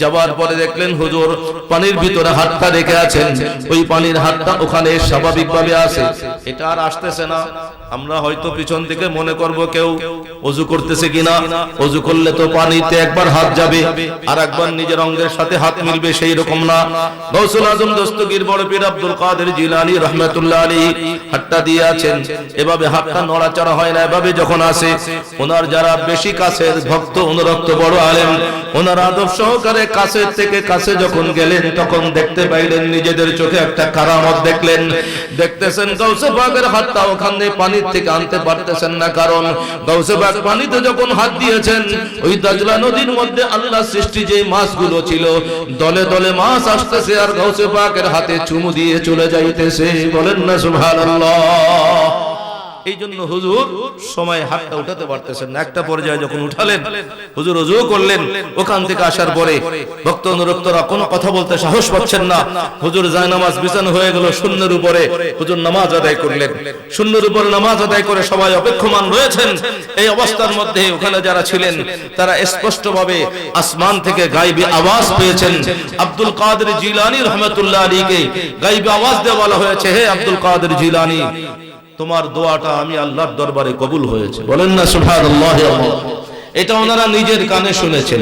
যাওয়ার পরে দেখলেন হুজুর পানির ভিতরে হাতটা রেখে আছেন। ওই পানির হাতটা ওখানে স্বাভাবিকভাবে আছে, এটা আর আসতেছে না। আমরা হয়তো পিছন থেকে মনে করব কেউ ওযু করতেছে কিনা, ওযু করলে তো পানিতে একবার হাত যাবে আর একবার নিজের অঙ্গের সাথে হাত মিলবে, সেই রকম না। গাউসুল আজম দস্তগীর বড় পীর আব্দুল কাদের জিলানী রাহমাতুল্লাহ আলাইহি হাতটা দিয়ে আছেন, এভাবে হাতটা নড়াচড়া হয় না। এভাবে যখন আসে, ওনার যারা বেশি কাছের ভক্ত অনুরক্ত বড় আলেম, ওনার আদব সহকারে কাছে থেকে কাছে যখন গেলেন, তখন দেখতে পাইলেন নিজেদের চোখে একটা কারামত দেখলেন। দেখতেছেন গাউসে পাকের হাতটা ওখানে পানির থেকে আনতে পারতেছেন না, কারণ গাউসে পাক পানিতে যখন হাত দিয়েছেন, ওই দাজলা নদীর মধ্যে আল্লাহ সৃষ্টি যে মাছগুলো ছিল, দলে দলে মাছ আসতেছে আর গাউসে পাকের হাতে চুমু দিয়ে চলে যাইতেছে। বলেন না সুবহানাল্লাহ। এই জন্য হুজুর সময় হাতটা উঠাতে পারতেছেন না। একটা পর্যায়ে যখন উঠালেন, হুজুর ওযু করলেন, ওখান থেকে আসার পরে ভক্ত অনুরক্তরা কোনো কথা বলতে সাহস পাচ্ছেন না। হুজুর জায়নামাজ বিছানো হয়ে গেল শূন্যের উপরে, হুজুর নামাজ আদায় করলেন। শূন্যের উপরে নামাজ আদায় করে সবাই অপেক্ষমান রয়েছেন। এই অবস্থার মধ্যে ওখানে যারা ছিলেন তারা স্পষ্টভাবে আসমান থেকে গায়বী আওয়াজ পেয়েছেন। আব্দুল কাদের জিলানী রাহমাতুল্লাহ আলাইহিকে গায়বী আওয়াজ দিয়ে বলা হয়েছে, হে আব্দুল কাদের জিলানী, তোমার দোয়াটা আমি আল্লাহর দরবারে কবুল হয়েছে। বলেন না সুবহানাল্লাহ। এটা ওনারা নিজের কানে শুনেছেন।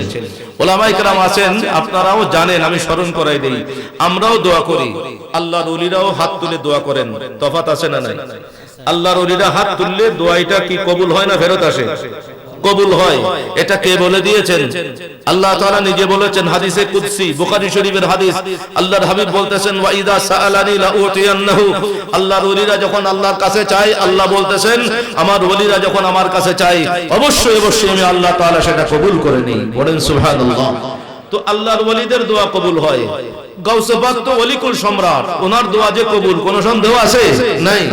ওলামায়ে কেরাম আছেন, আপনারাও জানেন, আমি স্মরণ করাই দেই, আমরাও দোয়া করি, আল্লাহর ওলিরাও হাত তুলে দোয়া করেন। তফাৎ আছে না নাই? আল্লাহর ওলিরা হাত তুললে দোয়াটা কি কবুল হয় না ফেরত আসে? কবুল হয়। এটা কে বলে দিয়েছেন? আল্লাহ তাআলা নিজে বলেছেন হাদিসে কুদসি, বুখারী শরীফের হাদিস। আল্লাহর হাবিব বলতেছেন ওয়া ইযা সাআলানি লা উতিয়ান্নাহু। আল্লাহর ওলিরা যখন আল্লাহর কাছে চায়, আল্লাহ বলতেছেন আমার ওলিরা যখন আমার কাছে চায় অবশ্যই অবশ্যই আমি আল্লাহ তাআলা সেটা কবুল করে নিই। বলেন সুবহানাল্লাহ। তো আল্লাহর ওলিদের দোয়া কবুল হয়। গাউসে পাক তো ওলিকুল সম্রাট, ওনার দোয়া যে কবুল কোনো সন্দেহ আছে? নাই।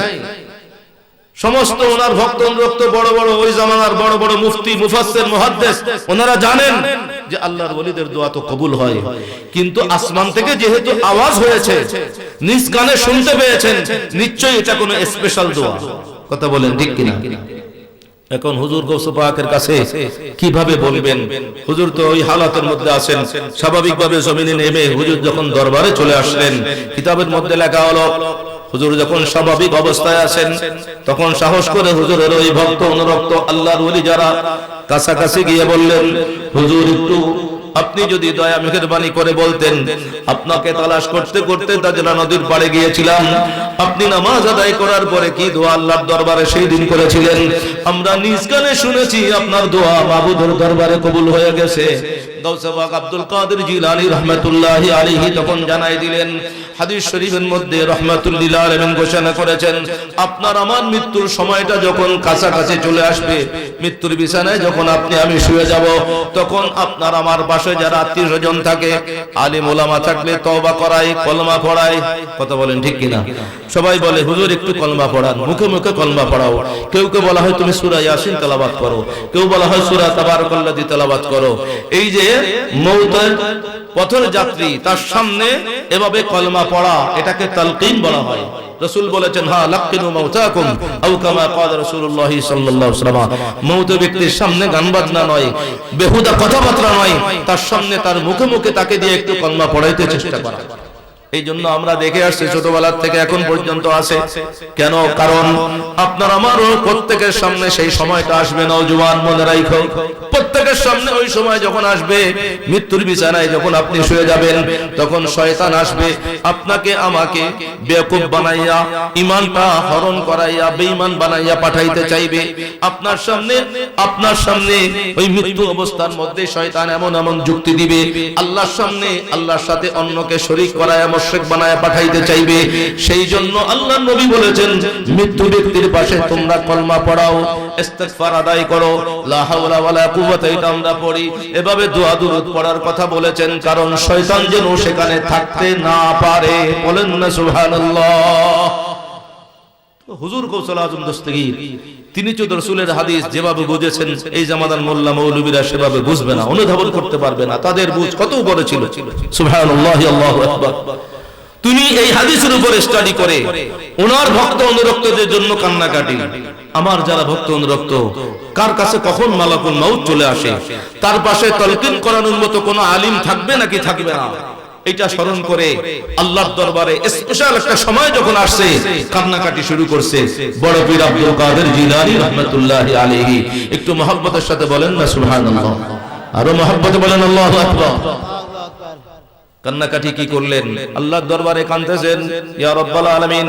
সমস্ত ওনার ভক্ত অনুরক্ত বড় বড় ওই জামানার বড় বড় মুফতি, মুফাসসির, মুহাদ্দিস ওনারা জানেন যে আল্লাহর ওলিদের দোয়া তো কবুল হয়। কিন্তু আসমান থেকে যেহেতু আওয়াজ হয়েছে, নিজ কানে শুনতে পেয়েছেন, নিশ্চয়ই এটা কোনো স্পেশাল দোয়া। কথা বলেন ঠিক কিনা? এখন হুজুর গৌস পাকের কাছে কিভাবে বলবেন? হুজুর তো ওই হালাতের মধ্যে আছেন। স্বাভাবিকভাবে জমিনে নেমে হুজুর যখন দরবারে চলে আসলেন, কিতাবের মধ্যে লেখা হলো হুজুর যখন স্বাভাবিক অবস্থায় আছেন তখন সাহস করে হুজুরের ওই ভক্ত অনুরক্ত আল্লাহর ওলি যারা কাছাকাছি গিয়ে বললেন হুজুর একটু আপনি যদি দয়া মেহেরবানি করে বলতেন, আপনাকে তালাশ করতে করতে দাজলা নদীর পাড়ে গিয়েছিলাম, আপনি নামাজ আদায় করার পরে কি দোয়া আল্লাহর দরবারে সেই দিন করেছিলেন, আমরা নিজ কানে শুনেছি আপনার দোয়া মাবুদের দরবারে কবুল হয়ে গেছে। গাউসে পাক আব্দুল কাদের জিলানী রাহমাতুল্লাহি আলাইহি তখন জানাই দিলেন, হাদিস শরীফের মধ্যে রাহমাতুল লিল আলামিন ঘোষণা করেছেন আপনার আমার মৃত্যুর সময়টা যখন কাছাকাছি চলে আসবে, মৃত্যুর বিছানায় যখন আপনি আমি শুয়ে যাব, তখন আপনার আমার পাশে যারা আত্মীয়স্বজন থাকে, আলিম ওলামা থাকলে তওবা করায়, কলমা পড়ায়। কথা বলেন ঠিক কিনা? সবাই বলে হুজুর একটু কলমা পড়ান, মুখে মুখে কলমা পড়াও। কেউ কেউ বলা হয় তুমি সূরা ইয়াসিন তেলাওয়াত করো, কেউ বলা হয় সূরা তাবারাকাল্লাযী তেলাওয়াত করো। এই যে মওতের পথের যাত্রী তার সামনে এভাবে কলমা পড়া, এটাকে তালকিন বলা হয়। রাসূল বলেছেন হা লাকিনু মাউতাকুম আও কামা ক্বালা রাসূলুল্লাহ সাল্লাল্লাহু আলাইহি ওয়াসাল্লাম। মওত ব্যক্তির সামনে গান বাজনা নয়, বেহুদা কথাবার্তা নয়, তার সামনে তার মুখে মুখে তাকে দিয়ে একটু কলমা পড়াইতে চেষ্টা করা। এই জন্য আমরা দেখে আসছি ছোটবেলা থেকে এখন পর্যন্ত আছে। কেন? কারণ আপনার আমারও প্রত্যেকের সামনে সেই সময়টা আসবে, নওজোয়ান মনে রাখো, প্রত্যেকের সামনে ওই সময় যখন আসবে, মৃত্যুর বিছানায় যখন আপনি শুয়ে যাবেন, তখন শয়তান আসবে আপনাকে আমাকে বেয়াকুব বানাইয়া, ঈমানটা হরণ করাইয়া, বেঈমান বানাইয়া পাঠাইতে চাইবে আপনার সামনে ওই মৃত্যু অবস্থার মধ্যে শয়তান এমন এমন যুক্তি দিবে, আল্লাহর সামনে আল্লাহর সাথে অন্যকে শরীক করায় মুশরিক বানায় পাঠাইতে চাইবে। সেই জন্য আল্লাহর নবী বলেছেন মৃত্যু ব্যক্তির পাশে তোমরা কলমা পড়াও, ইস্তিগফার আদায় করো, লা হাওলা ওয়ালা কুওয়াতা, এটা আমরা পড়ি। এভাবে দোয়া দুরূদ পড়ার কথা বলেছেন, কারণ শয়তান যেন সেখানে থাকতে না পারে। বলেন না সুবহানাল্লাহ। হুজুর গৌসুল আজম দস্তগীর তিনি তো রাসূলের হাদিস যেভাবে বুঝেছেন, এই জামানার মোল্লা মৌলবীরা সেভাবে বুঝবে না, অনুধাবন করতে পারবে না। তাদের বুঝ কত বড় ছিল। সুবহানাল্লাহ, আল্লাহু আকবার। তিনি এই হাদিসের উপর স্টাডি করে ওনার ভক্ত অনুরক্তদের জন্য কান্নাকাটি। আমার যারা ভক্ত অনুরক্ত, কার কাছে কখন মালাকুল মাউত চলে আসে, তার পাশে তালকিন করানোর মতো কোনো আলিম থাকবে নাকি থাকবে না, এটা স্মরণ করে আল্লাহর দরবারে স্পেশাল একটা সময় যখন আসছে, কান্নাকাটি শুরু করছে। বড় পীর আব্দুল কাদের জিলানী রাহমাতুল্লাহি আলাইহি। একটু মহব্বতের সাথে বলেন না সুবহানাল্লাহ, আরো মহব্বতে বলেন আল্লাহু আকবার। কান্নাকাটি কি করলেন? আল্লাহর দরবারে কাঁদতেছেন, ইয়া রাব্বাল আলামিন,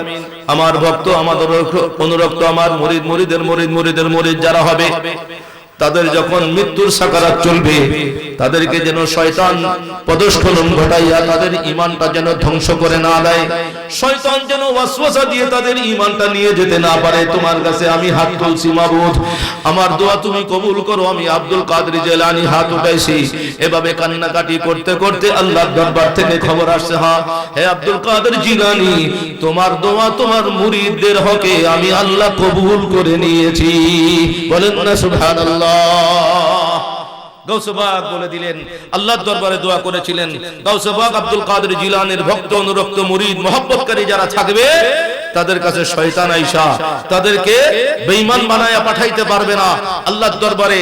আমার ভক্ত, আমার অনুরক্ত, আমার মুরিদ, মুরিদের মুরিদ, মুরিদের মুরিদ যারা হবে, তাদের যখন মৃত্যুর সাকারাত চলবে, তাদেরকে যেন শয়তান পদস্খলন ঘটাইয়া তাদের ঈমানটা যেন ধ্বংস করে না দেয়, শয়তান যেন ওয়াসওয়াসা দিয়ে তাদের ঈমানটা নিয়ে যেতে না পারে। তোমার কাছে আমি হাত তুলছি মাবুদ, আমার দোয়া তুমি কবুল করো। আমি আব্দুল কাদের জিলানী হাত উঠাইছি। এভাবে কান্নাকাটি করতে করতে আল্লাহর দরবার থেকে খবর আসছে, হ্যাঁ হে আব্দুল কাদের জিলানী, তোমার দোয়া তোমার মুরিদদের হকে আমি আল্লাহ কবুল করে নিয়েছি। বলেন না সুবহানাল্লাহ। গাউসে পাক বলে দিলেন, আল্লাহর দরবারে দোয়া করেছিলেন। গাউসে পাক আব্দুল কাদের জিলানীর ভক্ত অনুরক্ত মুরিদ মহব্বতকারী যারা থাকবে, তাদের কাছে শয়তান আইসা তাদেরকে বেঈমান বানায়া পাঠাইতে পারবে না। আল্লাহর দরবারে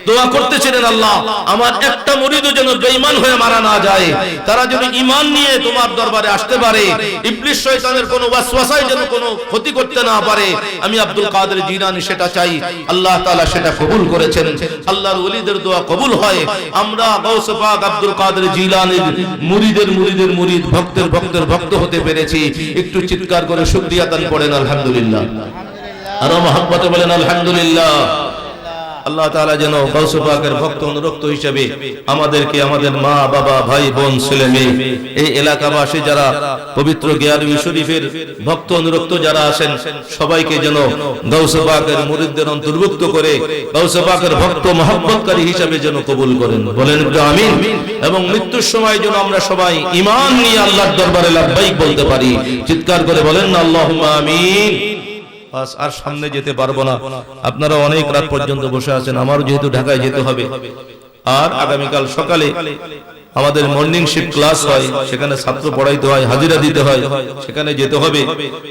দোয়া করতেছিলেন, আল্লাহ আমার একটা মুরিদও যেন বেঈমান হয়ে মারা না যায়, তারা যেন ঈমান নিয়ে তোমার দরবারে আসতে পারে, ইবলিস শয়তানের কোনো ওয়াসওয়াসায় যেন কোনো ক্ষতি করতে না পারে। আমি আব্দুল কাদের জিলানী সেটা চাই। আল্লাহ তাআলা সেটা কবুল করেছেন। আল্লাহর ওলিদের দোয়া কবুল হয়। আমরা গাউসে পাক আব্দুল কাদের জিলানীর মুরিদের মুরিদের মুরিদ, ভক্তের ভক্তের ভক্ত হতে পেরেছি। একটু চিৎকার করে শুকরিয়া দান করেন আলহামদুলিল্লাহ, আরো মহব্বতে বলেন আলহামদুলিল্লাহ। আল্লাহ তাআলা যেন গাউসে পাকের ভক্ত অনুরক্ত হিসেবে আমাদেরকে, আমাদের মা বাবা ভাই বোন ছেলে মেয়ে, এই এলাকাবাসী যারা পবিত্র গিয়ারবি শরীফের ভক্ত অনুরক্ত যারা আছেন সবাইকে যেন গাউসে পাকের মুরিদদের অন্তর্ভুক্ত করে গাউসে পাকের ভক্ত মহব্বতকারী হিসেবে যেন কবুল করেন। বলেন একটু আমিন। এবং মৃত্যুর সময় যেন আমরা সবাই ঈমান নিয়ে আল্লাহর দরবারে লাব্বাইক বলতে পারি। চিৎকার করে বলেন না আল্লাহুম্মা আমিন। বাস, আর সামনে যেতে পারবো না। আপনারা অনেক রাত পর্যন্ত বসে আছেন, আমারও যেহেতু ঢাকায় যেতে হবে। আর আগামীকাল সকালে আমাদের মর্নিং শিফট ক্লাস হয়, সেখানে ছাত্র পড়াইতে হয়, হাজিরা দিতে হয়, সেখানে যেতে হবে।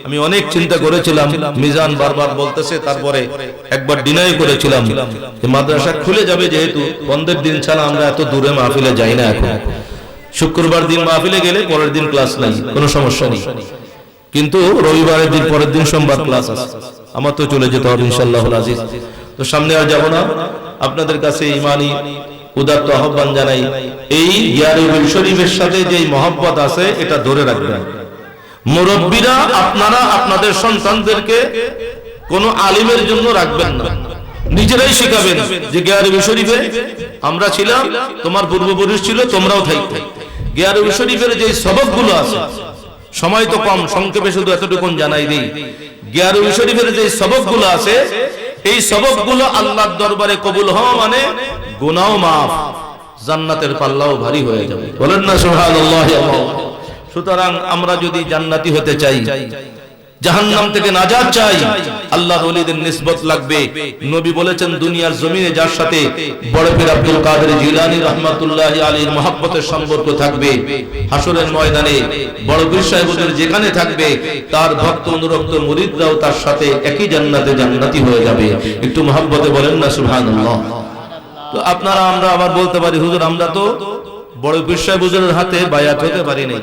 আমি অনেক চিন্তা করেছিলাম, মিজান বারবার বলতেছে, তারপরে একবার ডিনাই করেছিলাম যে মাদ্রাসা খুলে যাবে, যেহেতু বন্ধের দিন ছাড়া আমরা এত দূরে মাহফিলে যাই না। এখন শুক্রবার দিন মাহফিলে গেলে পরের দিন ক্লাস নাই, কোনো সমস্যা নেই, কিন্তু রবিবারের দিন পরের দিন সোমবার ক্লাস আছে। আমার তো চলে যেতে হবে ইনশাআল্লাহুল আজিজ। তো সামনে আর যাব না, আপনাদের কাছে ঈমানি উদাত্ত আহ্বান জানাই, এই গিয়ারবি শরীফের সাথে যে মহব্বত আছে এটা ধরে রাখবেন। মুরব্বীরা আপনারা আপনাদের সন্তানদেরকে কোন আলিমের জন্য রাখবেন না, নিজেরাই শিখাবেন যে গিয়ারবি শরীফে আমরা ছিলাম, তোমার পূর্বপুরুষ ছিল, তোমরাও থাকবে। গিয়ারবি শরীফের যে সবকগুলো আছে, সময় তো কম, সংক্ষেপে শুধু এতটুকু জানাই দিই। গিয়ারবি শরীফের যে সবকগুলো আছে, এই সবকগুলো আল্লাহর দরবারে কবুল হওয়া মানে গুনাহ মাফ, জান্নাতের পাল্লাও ভারী হয়ে যাবে। বলেন না সুবহানাল্লাহ। সুতরাং আমরা যদি জান্নাতি হতে চাই, জাহান্নাম থেকে নাজাত চাই, আল্লাহর ওলিদের নিসবত লাগবে। নবী বলেছেন, দুনিয়ার জমিনে যার সাথে বড় পীর আব্দুল কাদের জিলানী রাহমাতুল্লাহি আলাইহির মহব্বতের সম্পর্ক থাকবে, হাসরের ময়দানে বড় পীর সাহেবদের যেখানে থাকবে, তার ভক্ত অনুরক্ত মুরিদরাও তার সাথে একই জান্নাতে জান্নাতি হয়ে যাবে। একটু মহব্বতে বলেন না সুবহানাল্লাহ। তো আপনারা, আমরা আবার বলতে পারি, হুজুর আমরা তো বড় পীর সাহেব হুজুরের হাতে বায়াত হতে পারি নাই,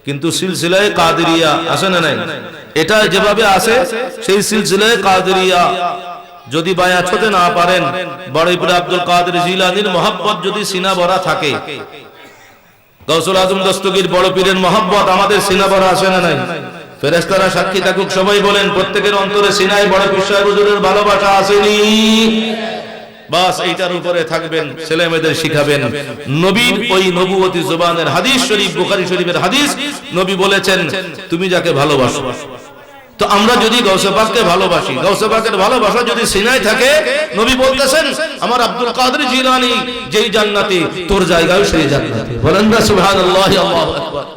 কিন্তু সিলসিলায়ে কাদেরিয়া আছে না নাই? এটা যেভাবে আছে, সেই সিলসিলায়ে কাদেরিয়া যদি বায়াত হতে না পারেন, বড় পীর আব্দুল কাদের জিলানীর মহব্বত যদি সিনা ভরা থাকে, গাউসুল আজম দস্তগীর বড় পীরের মহব্বত আমাদের সিনা ভরা আছে না নাই? ফেরেশতারা সাক্ষী থাকুক, সবাই বলেন, প্রত্যেকের অন্তরে সিনায় বড় পীর সাহেব হুজুরের ভালোবাসা আসেনি? বাস এইটার উপরে থাকবেন, ছেলে মেয়েদের শিখাবেন। নবীর ওই নবুয়তি জবানের হাদিস শরীফ, বুখারী শরীফের হাদিস, নবী বলেছেন, তুমি যাকে ভালোবাসো। তো আমরা যদি গাউসে পাককে ভালোবাসি, গাউসে পাকের ভালোবাসা যদি সিনায় থাকে, নবী বলতেছেন, আমার আব্দুল কাদের জিলানী যেই জান্নাতে, তোর জায়গাও সেই জান্নাতে। বলেন না সুবহানাল্লাহ। আল্লাহু আকবার।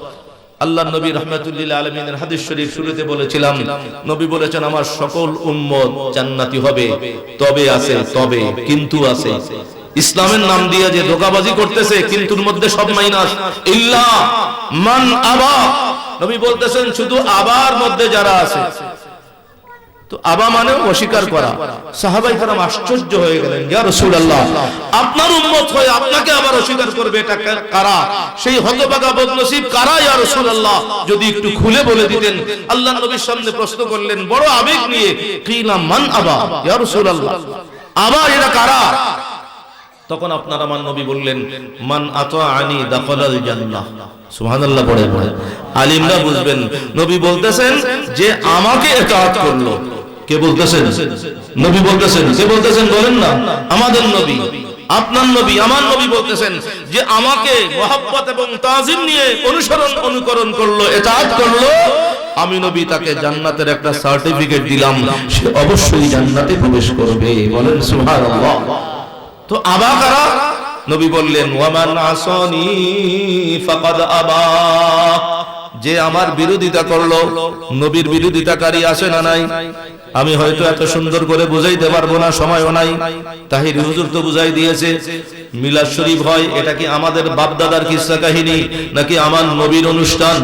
আল্লাহর নবী রাহমাতুল লিল আলামিনের হাদিস শরীফ শুরুতে বলেছিলাম, নবী বলেছেন, আমার সকল উম্মত জান্নাতি হবে, তবে আছে, তবে কিন্তু আছে। ইসলামের নাম দিয়ে যে ধোঁকাবাজি করতেছে, কিন্তুর মধ্যে সব মাইনাস, ইল্লা মান আবা। নবী বলতেছেন, শুধু আবার মধ্যে যারা আছে। তো আবা মানে অস্বীকার করা। সাহাবায়ে কেরাম আশ্চর্য হয়ে গেলেন, ইয়া রাসূলুল্লাহ, আপনার উম্মত হয়ে আপনাকে আবার অস্বীকার করবে, এটা কারা? সেই হতভাগা বদনসিব কারা ইয়া রাসূলুল্লাহ? যদি একটু খুলে বলে দিতেন। আল্লাহর নবীর সামনে প্রশ্ন করলেন বড় আবেগ নিয়ে, কিলা মান আবা ইয়া রাসূলুল্লাহ, আবা এরা কারা? তখন আপনার আমার নবী বললেন, মান আতাআনি দাখালাল জান্নাহ। সুবহানাল্লাহ। পড়ে পড়ে আলিমরা বুঝবেন, নবী বলতেছেন যে আমাকে ইতাআত করলো। কে বলতেছেন? নবী বলতেছেন। কে বলতেছেন বলেন না? আমাদের নবী, আপনার নবী, আমার নবী বলতেছেন যে আমাকে মহব্বত এবং তাজিম নিয়ে অনুকরণ করলো, ইতাআত করলো, আমি নবী তাকে জান্নাতের একটা সার্টিফিকেট দিলাম, সে অবশ্যই জান্নাতে প্রবেশ করবে। বলেন সুবহানাল্লাহ। তো আবা কারা? নবী বললেন, ওয়ামান আসানি ফাকাদ আবা। যে আমার বিরোধিতা করলো, নবীর বিরোধিতাকারী আছে না নাই? আমি হয়তো এত সুন্দর করে বুঝাইতে পারবো না, সময়ও নাই। তাহির হুজুর তো বুঝাই দিয়েছে। মিলাদ শরীফ হয়, এটা কি আমাদের বাপ দাদার কিসসা কাহিনী, নাকি আমার নবীর অনুষ্ঠান,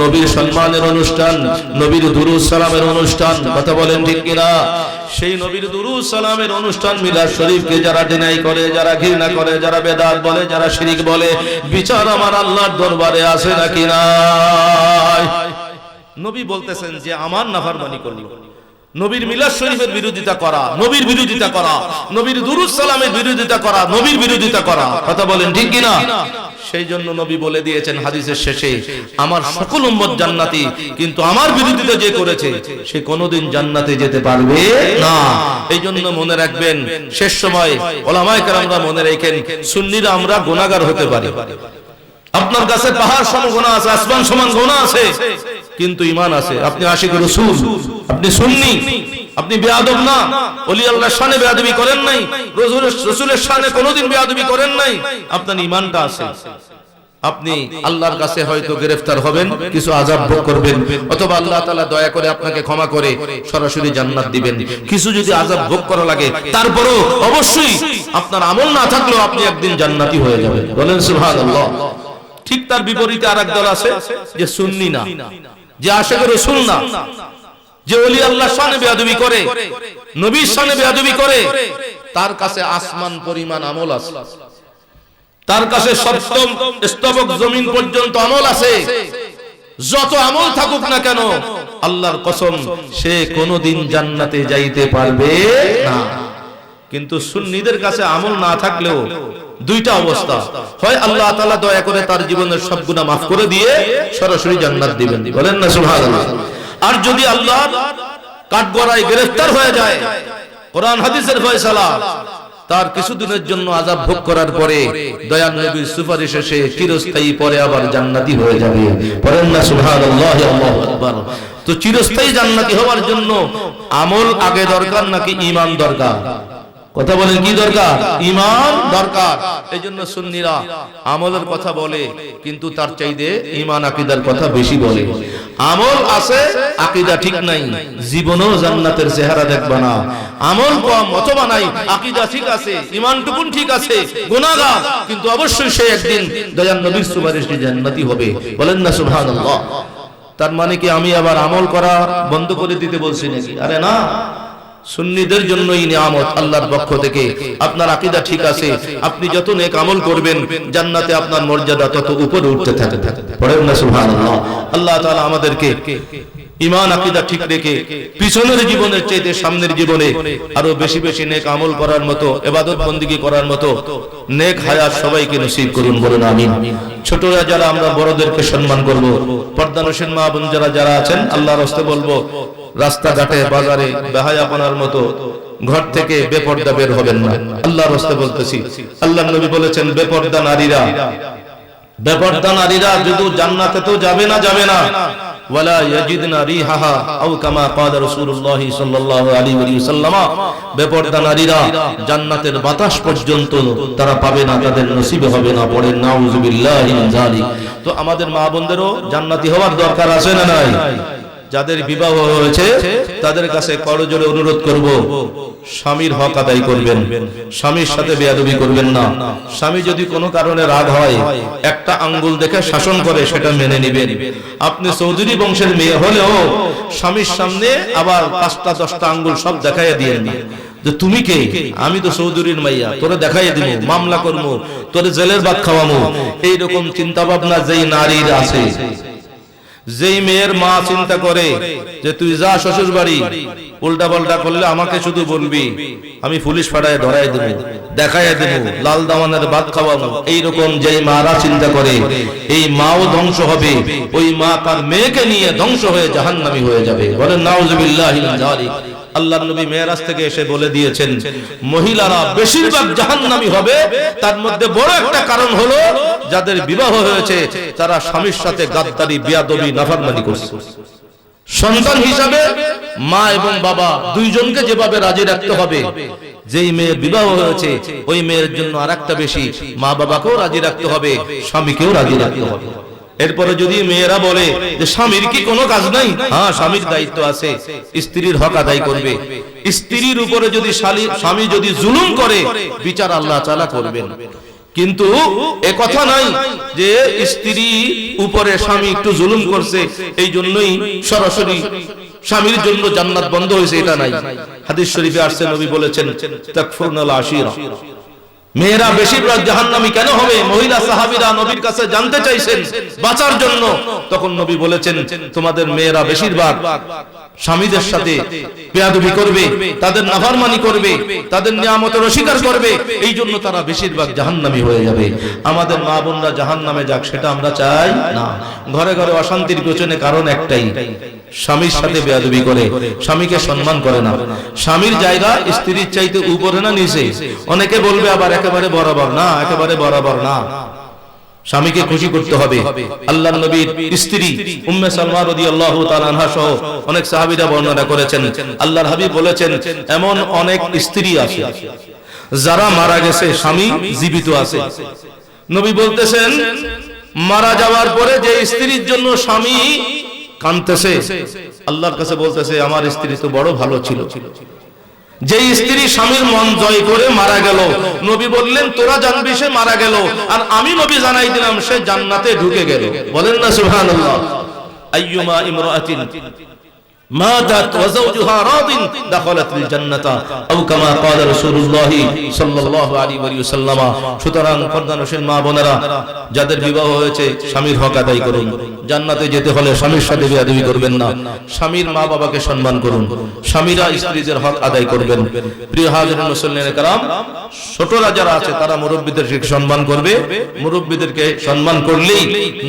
নবীর সম্মানের অনুষ্ঠান, নবীর দুরূদ সালামের অনুষ্ঠান? কথা বলেন ঠিক কিনা? সেই নবীর দুরূদ সালামের অনুষ্ঠান মিলাদ শরীফকে যারা ডিনাই করে, যারা ঘৃণা করে, যারা বেদাত বলে, যারা শিরক বলে, বিচার আমার আল্লাহর দরবারে আছে নাকি নাই? নবী বলতেছেন যে আমার নাফরমানি করলো, নবীর মিলাদ শরীফের বিরোধিতা করা, নবীর বিরোধিতা করা, নবীর দুরূদ সালামের বিরোধিতা করা, নবীর বিরোধিতা করা। কথা বলেন ঠিক কি না? সেই জন্য নবী বলে দিয়েছেন হাদিসের শেষে, আমার সকল উম্মত জান্নাতি, কিন্তু আমার বিরোধিতা যে করেছে সে কোনোদিন জান্নাতে যেতে পারবে না। এই জন্য মনে রাখবেন, শেষ সময় ওলামায়ে কেরামরা মনে রাখেন, সুন্নিরা আমরা গুনাহগার হতে পারি। আপনার কাছে পাহাড় সম গুনাহ আছে, আসমান সমান গুনাহ আছে, কিন্তু ঈমান আছে। আপনি আশিক রাসূল, আপনি সুন্নি, আপনি বেয়াদব না, ওলি আল্লাহর শানে বেয়াদবি করেন নাই, রাসূলের শানে কোনোদিন বেয়াদবি করেন নাই, আপনার ঈমানটা আছে। আপনি আল্লাহর কাছে হয়তো গ্রেফতার হবেন, কিছু আযাব ভোগ করবেন, অথবা আল্লাহ তাআলা দয়া করে আপনাকে ক্ষমা করে সরাসরি জান্নাত দিবেন। কিছু যদি আযাব ভোগ করা লাগে, তারপরেও অবশ্যই আপনার আমল না থাকলেও আপনি একদিন জান্নাতি হয়ে যাবেন। বলেন সুবহানাল্লাহ। ঠিক তার বিপরীতে আরেক দল আছে যে সুন্নি না, যে আশিক রাসূল না, যে ওলি আল্লাহর শানে বেয়াদবি করে, নবীর শানে বেয়াদবি করে, তার কাছে আসমান পরিমাণ আমল আছে, তার কাছে সপ্তম স্তবক জমিন পর্যন্ত আমল আছে। যত আমল থাকুক না কেন, আল্লাহর কসম, সে কোনোদিন জান্নাতে যাইতে পারবে না। কিন্তু সুন্নিদের কাছে আমল না থাকলেও দুইটা অবস্থা, হয় আল্লাহ তাআলা দয়া করে তার জীবনের সব গুনাহ মাফ করে দিয়ে সরাসরি জান্নাত দিবেন। বলেন না সুবহানাল্লাহ। আর যদি আল্লাহ কাঠগড়ায় গ্রেফতার হয়ে যায়, কোরআন হাদিসের ফয়সালা, তার কিছুদিনের জন্য আযাব ভোগ করার পরে দয়ার নবীর সুপারিশে সে চিরস্থায়ী পরে আবার জান্নাতি হয়ে যাবে। বলেন না সুবহানাল্লাহ, আল্লাহু আকবার। তো চিরস্থায়ী জান্নাতি হওয়ার জন্য আমল আগে দরকার নাকি ঈমান দরকার? কথা বলেন, কি দরকার? ঈমান দরকার। এইজন্য সুন্নিরা আমলের কথা বলে, কিন্তু তার চাইতে ঈমান আকীদার কথা বেশি বলে। আমল আছে, আকীদা ঠিক নাই, জীবনেও জান্নাতের চেহারা দেখবা না। আমল কম অথবা নাই, আকীদা ঠিক আছে, ঈমানটুকুন ঠিক আছে, গুনাহগার, কিন্তু অবশ্যই সে একদিন দয়ার নবীর সুপারিশে জান্নাতি হবে। বলেন না সুবহানাল্লাহ। তার মানে কি আমি আবার আমল করা বন্ধ করে দিতে বলছি নাকি? আরে না, সুন্নিদের জন্যই নিয়ামত আল্লাহর পক্ষ থেকে। আপনার আকীদা ঠিক আছে, আপনি যত নেক আমল করবেন, জান্নাতে আপনার মর্যাদা তত উপরে উঠতে থাকে। পড়েন না সুবহানাল্লাহ। আল্লাহ তাআলা আমাদেরকে ঈমান আকীদা ঠিক রেখে পিছনের জীবনের চাইতে সামনের জীবনে আরো বেশি বেশি নেক আমল করার মতো, ইবাদত বন্দেগী করার মতো নেক হায়াত সবাইকে নসিব করুন। বলুন আমিন। ছোটরা যারা আমরা বড়দেরকে সম্মান করব, পর্দানশীল মা বোন যারা আছেন, আল্লাহর রাস্তায় বলবো, রাস্তাঘাটে বাজারে বেহায়াপনার মতো ঘর থেকে বেপর্দা বের হবেন না। আল্লাহর রাস্তায় বলতেছি, আল্লাহর নবী বলেছেন, বেপর্দা নারীরা যদি জান্নাতে তো যাবে না, ওয়ালা ইয়াজিদনা রিহাহা আও কামা ক্বালা রাসূলুল্লাহ সাল্লাল্লাহু আলাইহি ওয়াসাল্লাম, বেপর্দা নারীরা জান্নাতের বাতাস পর্যন্ত তারা পাবে না, তাদের নসিবে হবে না। পড়েন নাউযুবিল্লাহি মিন যালিক। তো আমাদের মা বোনদেরও জান্নাতি হওয়ার দরকার আছে না নাই? যাদের বিবাহ হয়েছে তাদের কাছে করজোড়ে অনুরোধ করব, স্বামীর হক আদায় করবেন, স্বামীর সাথে বেয়াদবি করবেন না। স্বামী যদি কোনো কারণে রাগ হয়, একটা আঙ্গুল দেখে শাসন করে, সেটা মেনে নেবেন। আপনি চৌধুরী বংশের মেয়ে হলেও স্বামীর সামনে আবার 5টা 10টা আঙ্গুল সব দেখাইয়া দিয়েন না যে তুমি কে, আমি তো চৌধুরীর মাইয়া, তোরে দেখাইয়া দিব, মামলা করবো, তোরে জেলের ভাত খাওয়াবো। এইরকম চিন্তা ভাবনা যেই নারীর আছে, যেই মেয়ের মা চিন্তা করে যে তুই যা শ্বশুর বাড়ি, উল্টা পাল্টা করলে আমাকে শুধু বলবি, আমি পুলিশ পাঠায় ধরাই দেব, দেখাইয়া দেব, লাল দামানের ভাত খাওয়াবো, এইরকম যেই মারা চিন্তা করে, এই মাও ধ্বংস হবে। ওই মা তার মেয়েকে নিয়ে ধ্বংস হয়ে জাহান্নামী হয়ে যাবে। বলেন নাউযুবিল্লাহি মিন যালিক। আল্লাহর নবী মেরাজ থেকে এসে বলে দিয়েছেন, মহিলারা বেশিরভাগ জাহান্নামী হবে। তার মধ্যে বড় একটা কারণ হলো যাদের বিবাহ হয়েছে তারা স্বামীর সাথে গাদ্দারি, বেয়াদবি, নাফরমানি করছে। সন্তান হিসাবে মা এবং বাবা দুইজনকে যেভাবে রাজি রাখতে হবে, যেই মেয়ের বিবাহ হয়েছে ওই মেয়ের জন্য আরেকটা বেশি, মা বাবাকেও রাজি রাখতে হবে, স্বামীকেও রাজি রাখতে হবে। এরপরে যদি মেয়েরা বলে যে স্বামীর কি কোনো কাজ নাই, হ্যাঁ স্বামীর দায়িত্ব আছে, স্ত্রীর হক আদায় করবে। স্ত্রীর উপরে যদি স্বামী যদি জুলুম করে, বিচার আল্লাহ তাআলা করবেন। কিন্তু এ কথা নাই যে স্ত্রী উপরে স্বামী একটু জুলুম করছে এই জন্যই সরাসরি স্বামীর জন্য জান্নাত বন্ধ হয়েছে, এটা নাই। হাদিস শরীফে আসছে, নবী বলেছেন, তাকফুরনাল আশিরা, মেয়েরা বেশিরভাগ জাহান্নামী কেন হবে? মহিলা সাহাবীরা নবীর কাছে জানতে চাইছেন বাঁচার জন্য। তখন নবী বলেছেন, তোমাদের মেয়েরা বেশিরভাগ স্বামীদের সাথে বেয়াদবি করবে, তাদের নাফরমানি করবে, তাদের নিয়ামতের অস্বীকার করবে, এই জন্য তারা বেশিরভাগ জাহান্নামী হয়ে যাবে। আমাদের মা বোনরা জাহান্নামে যাক সেটা আমরা চাই না। ঘরে ঘরে অশান্তির পেছনে কারণ একটাই, স্বামীর সাথে বেয়াদবি করে, স্বামীকে সম্মান করে না। স্বামীর জায়গা স্ত্রীর চাইতে উপরে না নিচে? অনেকে বলবে আবার একেবারে বরাবর না, একেবারে বরাবর না। স্বামীকে খুশি করতে হবে। আল্লাহর নবীর স্ত্রী উম্মে সালমা রাদিয়াল্লাহু তাআলা আনহা সহ অনেক সাহাবীরা বর্ণনা করেছেন, আল্লাহর হাবিব বলেছেন, এমন অনেক স্ত্রী আছে যারা মারা গেছে, স্বামী জীবিত আছে। নবী বলতেছেন, মারা যাওয়ার পরে যে স্ত্রীর জন্য স্বামী কাঁদতেছে, আল্লাহর কাছে বলতেছে, আমার স্ত্রী তো বড় ভালো ছিল। যে স্ত্রী স্বামীর মন জয় করে মারা গেল, নবী বললেন, তোরা জানবি সে মারা গেল, আর আমি নবী জানাই দিলাম সে জান্নাতে ঢুকে গেল। বলেন না সুবহানাল্লাহ। আইয়ুমা ইমরাআতিন মাতাত ওয়া যাওজুহা রাদিন দাখালাতিল জান্নাতা আও কামা ক্বালা রাসূলুল্লাহ সাল্লাল্লাহু আলাইহি ওয়াসাল্লাম। সুতরাং পর্দানশীল মা বোনেরা, যাদের বিবাহ হয়েছে স্বামীর হক আদায় করুন। জান্নাতে যেতে হলে স্বামীর সাথে বেয়াদবি করবেন না, স্বামীর মা বাবাকে সম্মান করুন, স্বামীরা স্ত্রীদের হক আদায় করবেন। প্রিয় হাজিরিন মুসল্লিনে কেরাম, ছোটরা যারা আছে তারা মুরব্বিদেরকে সম্মান করবে। মুরব্বিদেরকে সম্মান করলেই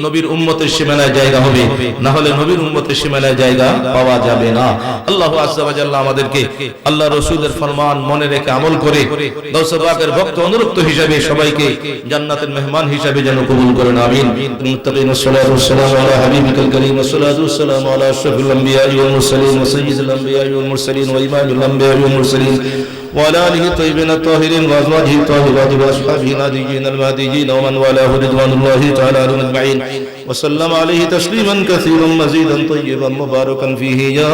নবীর উম্মতের সীমানায় জায়গা হবে, না হলে নবীর উম্মতের সীমানায় জায়গা পাওয়া যাবে না। আল্লাহ আযজা ওয়া জাল্লা আমাদেরকে আল্লাহ রাসূলের ফরমান মনে রেখে আমল করে গাউসে পাকের ভক্ত অনুরক্ত হিসেবে সবাইকে জান্নাতের মেহমান হিসেবে যেন কবুল করেন। আমিন। মুত্তাকিন সাল্লাল্লাহু আলাইহি على حبيبك الكريم والصلاة والسلام على أشرف الأنبياء والمرسلين وسيد الأنبياء والمرسلين وإمام الأنبياء والمرسلين وعلى آله الطيبين الطاهرين وأزواجه الطاهرات وأصحابه النبيين المهديين ومن والاه رضوان الله تعالى عليهم أجمعين وسلم عليه تسليما كثيرا مزيدا طيبا مباركا فيه يا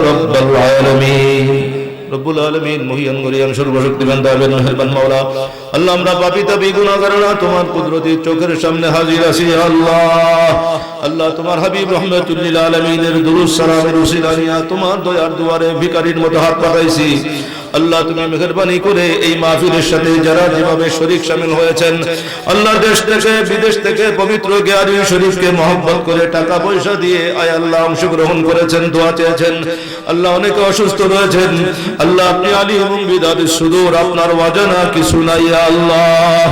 رب العالمين। রব্বুল আলামিন মহিয়ান গরিয়ান সর্বশক্তিমান দয়াবান মেহেরবান মাওলা, আল্লাহ আমরা পাপী তাপী গুনাহগার না, তোমার কুদরতি চোখের সামনে হাজির আছি আল্লাহ। আল্লাহ তোমার হাবিব রাহমাতুল লিল আলামিনের দুরূদ সালামের উসিলা নিয়া তোমার দয়ার দুয়ারে ভিখারির মতো হাত পাতাইছি। আল্লাহ তুমি মেহেরবানি করে এই মাহফিলের সাথে যারা যেভাবে শরীক শামিল হয়েছেন, আল্লাহ দেশ থেকে বিদেশ থেকে পবিত্র গিয়ারি শরীফকে মহব্বত করে টাকা পয়সা দিয়ে আয় আল্লাহ অংশগ্রহণ করেছেন, দোয়া চেয়েছেন। আল্লাহ অনেকে অসুস্থ রয়েছেন, আল্লাহ আপনি আলিমুন বিদাতিস সুদূর, আপনার অজানা কিছু নাই আল্লাহ।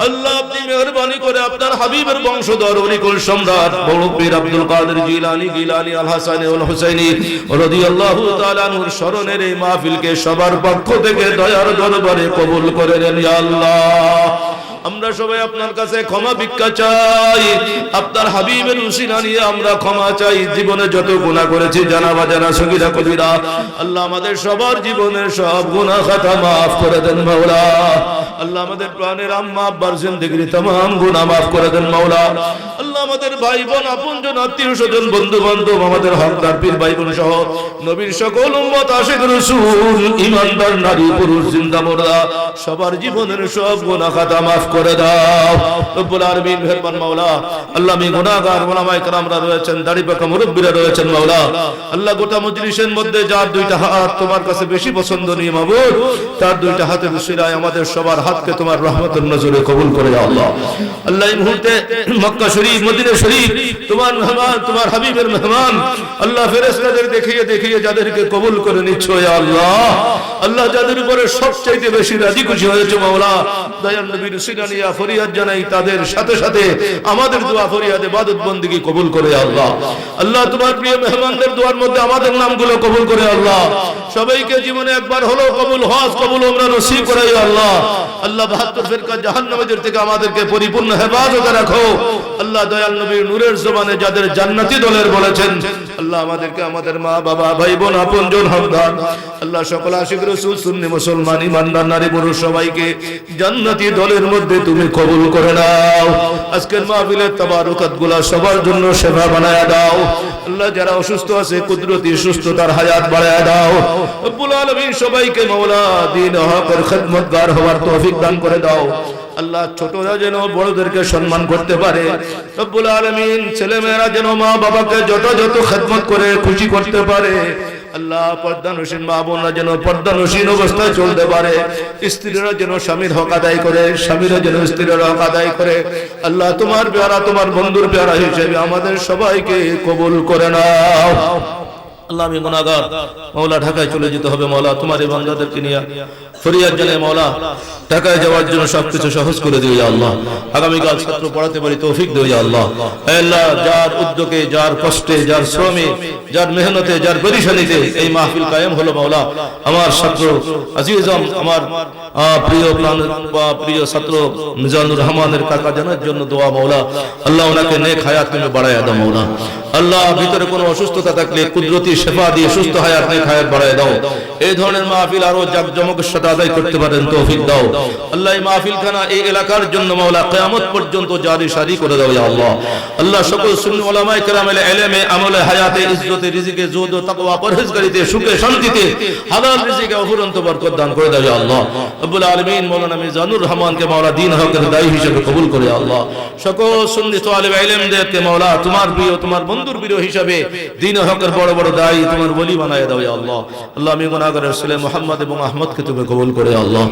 আল্লাহ আপনি মেহেরবানি করে আপনার হাবিবের বংশধর অলিকুল সম্রাট বড় পীর আব্দুল কাদের জিলানী গিলানী আল হাসানী ওয়াল হুসাইনী রাদিয়াল্লাহু তাআলা আনহুর স্মরণের এই মাহফিলকে সবার পক্ষ থেকে দয়ার দরবারে কবুল করে নেন ইয়া আল্লাহ। আমরা সবাই আপনার কাছে ক্ষমা ভিক্ষা চাই, আপনার হাবিবের উসিলা নিয়ে আমরা ক্ষমা চাই। জীবনে যত গুনাহ করেছি জানা বাজানা সগীরা কবিরা, আল্লাহ আমাদের সবার জীবনের সব গুনাহ খাতা maaf করে দেন মাওলা। আল্লাহ আমাদের প্রাণের আম্মা আব্বার জিন্দেগির तमाम গুনাহ maaf করে দেন মাওলা। আল্লাহ আমাদের ভাই বোন আপনজন আত্মীয় স্বজন বন্ধু বান্ধব আমাদের হকদার পীর ভাই বোন সহ নবীর সকল উম্মত আশিক রাসূল ঈমানদার নারী পুরুষ জিন্দা মুর্দা সবার জীবনের সব গুনাহ খাতা maaf করে দাও রব্বুল আলামিন। মেহেরবান মাওলা, আল্লাহ আমি গুনাহগার ওলামায়ে কেরামরা রয়েছেন, দাড়ি পাকা মুরব্বিরা রয়েছেন মাওলা। আল্লাহ গোটা মজলিসের মধ্যে যার দুইটা হাত তোমার কাছে বেশি পছন্দনীয় মাবুদ, তার দুইটা হাতের উসিলায় আমাদের সবার হাতকে তোমার রহমতের নজরে কবুল করে দাও আল্লাহ। আল্লাহ এই মুহূর্তে মক্কা শরীফ মদিনা শরীফ তোমার মেহমান, তোমার হাবিবের মেহমান, আল্লাহ ফেরেশতাদের দেখিয়ে দেখিয়ে যাদেরকে কবুল করে নিচ্ছ ইয়া আল্লাহ। আল্লাহ যাদের উপরে সবচেয়ে বেশি রাজি খুশি হয়েছে মাওলা, দয়ার নবীর উসিলা নিয়ে ফরিয়াদ জানাই, তাদের সাথে সাথে আমাদের দোয়া ফরিয়াদ ইবাদত বندگی কবুল করে আল্লাহ। আল্লাহ তোমার প্রিয় মেহমানদের দোয়ার মধ্যে আমাদের নামগুলো কবুল করে আল্লাহ। সবাইকে জীবনে একবার হলো কবুল হজ কবুল উমরা নসিব করে আল্লাহ। আল্লাহ 72 ফিরকা জাহান্নামীদের থেকে আমাদেরকে পরিপূর্ণ হেফাজতে রাখো আল্লাহ। দয়াল নবীর নূরের জবানে যাদের জান্নাতি দলের বলেছেন আল্লাহ, আমাদেরকে আমাদের মা বাবা ভাই বোন আপনজন হকদার আল্লাহ সকল আশিক রাসূল সুন্নি মুসলমান ইমানদার নারী পুরুষ সবাইকে জান্নাতি দলের মধ্যে তুমি কবুল করে নাও। আজকের মাহফিলের তাবারুকাতগুলো সবার জন্য সেবা বানায়া দাও আল্লাহ। যারা অসুস্থ আছে কুদরতি সুস্থতার হায়াত বাড়ায়া দাও রব্বুল আলামিন। সবাইকে মাওলা দ্বীন হকের খিদমতগার হওয়ার তৌফিক দান করে দাও আল্লাহ। ছোটরা যেন বড়দেরকে সম্মান করতে পারে রব্বুল আলামিন। ছেলেমেয়েরা যেন মা বাবাকে যথাযথ খিদমত করে খুশি করতে পারে আল্লাহ পর্দানসীন মা বোনরা যেন পর্দানসীন অবস্থায় চলতে পারে, স্ত্রীরা যেন স্বামীর হক আদায় করে, স্বামীরা যেন স্ত্রীর হক আদায় করে। আল্লাহ তোমার পেয়ারা, তোমার বন্ধুর পেয়ারা হিসেবে আমাদের সবাইকে কবুল করে নাও। আল্লাহ আমি গুনাহগার, মাওলা ঢাকায় চলে যেতে হবে, মাওলা তোমার এই বান্দাদেরকে নিয়ে ফরিয়াদ জানাই, মাওলা ঢাকায় যাওয়ার জন্য সবকিছু সহজ করে দিও ইয়া আল্লাহ। আগামীকাল ছাত্র পড়াতে পারি তৌফিক দিও ইয়া আল্লাহ। হে আল্লাহ, যার উদ্যোগে, যার কষ্টে, যার শ্রমে, যার মেহনতে, যার পরিশ্রমীতে এই মাহফিল কায়েম হলো, মাওলা আমার ছাত্র আজিজম, আমার প্রিয় ছাত্র মিজানুর রহমানের কাকা জানার জন্য দোয়া, মাওলা আল্লাহ ওনাকে নেক হায়াত তুমি বাড়ায়া দাও মাওলা। আল্লাহ ভিতরে কোনো অসুস্থতা থাকলে কুদরতি শেফা দিয়ে সুস্থ হায়াত, নেক হায়াত বাড়ায়া দাও। এই ধরনের মাহফিল আরো জাকজমকের সাথে আদায় করতে পারেন তৌফিক দাও আল্লাহ। এই মাহফিলখানা এই এলাকার জন্য মাওলা কিয়ামত পর্যন্ত জারি সারি করে দাও ইয়া আল্লাহ। আল্লাহ সকল সুন্নি উলামায়ে কেরামের ইলমে, আমলে, হায়াতে, ইজ্জতে, রিজিকে, জুহদ ও তাকওয়া, পরহেজগারিতে, সুখে, শান্তিতে, হালাল রিজিকে অফুরন্ত বরকত দান করে দাও ইয়া আল্লাহ। রব্বুল আলামিন মাওলানা মিজানুর রহমানকে মাওলা দ্বীন হকের দায়ী হিসেবে কবুল করে ইয়া আল্লাহ। সকল সুন্নি তালিব ইলমদেরকে মাওলা তোমার প্রিয়, তোমার বন্ধুর প্রিয় হিসেবে দ্বীন হকের বড় বড় দায়ী, তোমার ওলি বানায় দাও ইয়া আল্লাহ। আল্লাহ আমি গুনাহগার রাসূল মুহাম্মদ এবং আহমদকে তুমি কবুল করে আল্লাহ।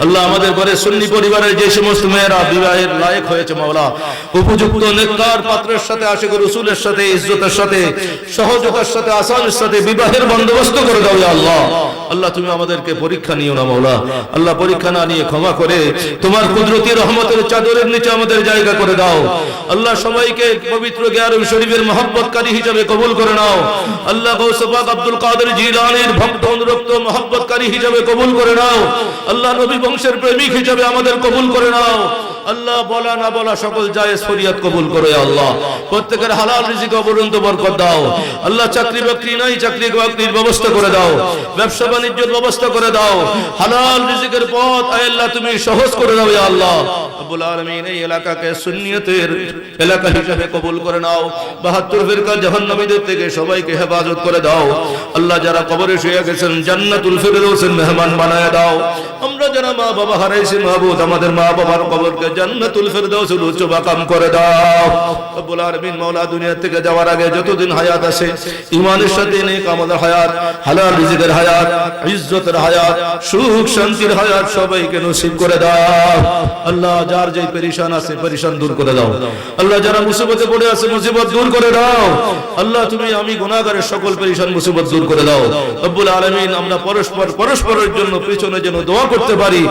আল্লাহ আমাদের ঘরে সুন্নি পরিবারের যে সমস্ত মেয়েরা বিবাহের লায়ক হয়েছে মাওলা, উপযুক্ত নেককার পাত্রের সাথে, আশিক রাসূলের সাথে, ইজ্জতের সাথে, সহজতার সাথে, আসানের সাথে বিবাহের বন্দোবস্ত করে দাও ইয়া আল্লাহ। আল্লাহ তুমি আমাদেরকে পরীক্ষা নিও না মাওলা। আল্লাহ পরীক্ষা না নিয়ে ক্ষমা করে তোমার কুদরতি রহমতের চাদরের নিচে আমাদের জায়গা করে দাও আল্লাহ। সবাইকে পবিত্র গিয়ারুম শরীফের মহব্বতকারী হিসেবে কবুল করে নাও আল্লাহ। গৌস পাক আব্দুল কাদের জিলানীর ভক্ত অনুরক্ত মহব্বতকারী হিসেবে কবুল করে নাও আল্লাহ। নবী বংশের প্রেমিক হিসেবে আমাদের কবুল করে নাও আল্লাহ। বলা না বলা সকল জায়েজ ফরিয়াদ কবুল করে আল্লাহ। প্রত্যেকের হালাল রিজিকে অপরন্ত বরকত দাও আল্লাহ। চাকরি বাকরি নাই, চাকরি বাকরির ব্যবস্থা করে দাও। ব্যবসা বাণিজ্যের ব্যবস্থা করে দাও। হালাল রিজিকের পথ আয় আল্লাহ তুমি সহজ করে দাও ইয়া আল্লাহ। রব্বুল আলামিন এই এলাকাকে সুন্নিয়তের এলাকা হিসেবে কবুল করে নাও। ৭২ ফিরকা জাহান্নামীদের থেকে সবাইকে হেফাজত করে দাও আল্লাহ। যারা কবরে শুয়ে গেছেন জান্নাতুল ফিরদৌসের মেহমান বানায় দাও। আমরা যারা মা বাবা হারাইছি মাহবুব আমাদের মা বাবার কবরকে জান্নাতুল ফিরদৌসের উচ্চ মাকাম করে দাও রব্বুল আলামিন। মাওলা দুনিয়া থেকে যাওয়ার আগে যতদিন হায়াত আছে ঈমানের সাথে নেক আমলের হায়াত, হালাল রিজিকের হায়াত, ইজ্জতের হায়াত, সুখ শান্তির হায়াত সবাইকে নসিব করে দাও আল্লাহ। যার যেই পেরেশান আছে পেরেশান দূর করে দাও আল্লাহ। যারা মুসিবতে পড়ে আছে মুসিবত দূর করে দাও আল্লাহ। তুমি আমি গুনাহগারের সকল পেরেশান মুসিবত দূর করে দাও রব্বুল আলামিন। আমরা পরস্পরের জন্য পিছনে যেন দোয়া করতে পারি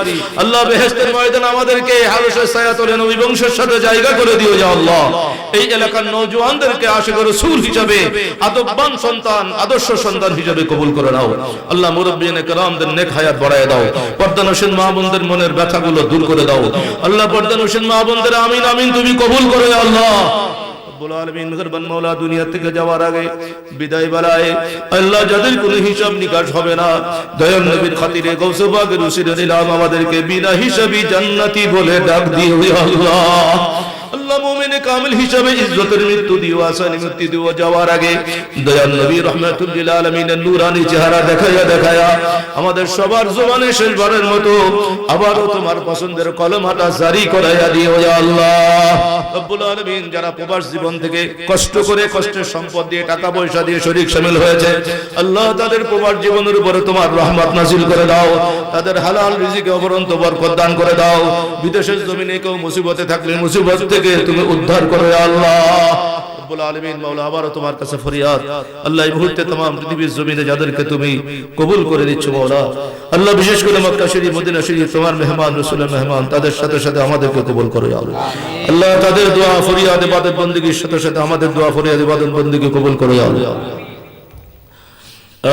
আল্লাহ। বেহেশতের ময়দানে আমাদেরকে হারসে ছায়াতলে নবী বংশের সাথে জায়গা করে দিও ইয়া আল্লাহ। এই এলাকার নওজওয়ানদেরকে আশিক রাসূল হিসেবে আদববান সন্তান, আদর্শ সন্তান হিসেবে কবুল করে নাও আল্লাহ। মুরব্বিয়ানে কেরামদের নেক হায়াত বাড়ায় দাও। পর্দানশীল মা বোনদের মনের ব্যথাগুলো দূর করে দাও আল্লাহ। পর্দানশীল মা বোনদের আমিন আমিন তুমি কবুল করো ইয়া আল্লাহ। রব্বুল আলামিন মেহেরবান মাওলা দুনিয়া থেকে যাওয়ার আগে বিদায় বেলায় আল্লাহ যাদের কোনো হিসাব নিকাশ হবে না দয়াল নবীর খাতিরে গৌসে পাকের উসিলে নিলাম আমাদেরকে বিনা হিসাবি জান্নাতি বলে ডাক দিও ইয়া আল্লাহ। আল্লাহ মুমিনে কামিল হিসাবে ইজ্জতের মৃত্যু দিও, আসানি মৃত্যু দিও। যাওয়ার আগে দয়াল নবী রাহমাতুল লিল আলামিনের নূরানি চেহারা দেখায়া আমাদের সবার জবানে শেষবারের মতো আবারও তোমার পছন্দের কলমাটা জারি করাইয়া দিও ইয়া আল্লাহ। রব্বুল আলামিন যারা প্রবাস জীবন থেকে কষ্ট করে কষ্টের সম্পদ দিয়ে টাকা পয়সা দিয়ে শরীক শামিল হয়েছে আল্লাহ, তাদের প্রবাস জীবনের উপরে তোমার রহমত নাযিল করে দাও। তাদের হালাল রিজিকে অপরন্ত বরকত দান করে দাও। বিদেশের জমিনে কেউ মুসিবতে থাকলে মুসিবত থেকে তুমি উদ্ধার করো ইয়া আল্লাহ। রব্বুল আলামিন মাওলা আবারও তোমার কাছে ফরিয়াদ আল্লাহ। এই মুহূর্তে तमाम পৃথিবীর জমিনে যাদেরকে তুমি কবুল করে দিচ্ছ মাওলা আল্লাহ, বিশেষ করে মক্কা শরীফ, মদিনা শরীফ তোমার মেহমান, রাসূলের মেহমান, তাদের সাথে সাথে আমাদেরকে কবুল করো ইয়া আল্লাহ। আল্লাহ তাদের দোয়া ফরিয়াদ ইবাদত বندگির সাথে সাথে আমাদের দোয়া ফরিয়াদ ইবাদত বندگি কবুল করো ইয়া আল্লাহ।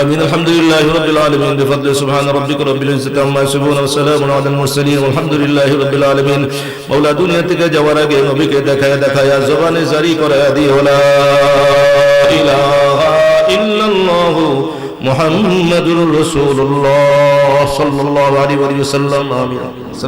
آمين. الحمد لله رب العالمين بفضل سبحان ربك رب العزة عما يصفون وسلام على المرسلين والحمد لله رب العالمين. مولا দুনিয়া থেকে যাওয়ার আগে নবীকে দেখায়া জবানে জারি করে দিও লা ইলাহা ইল্লাল্লাহ মুহাম্মাদুর রাসূলুল্লাহ সাল্লাল্লাহু আলাইহি ওয়াসাল্লাম। আমিন।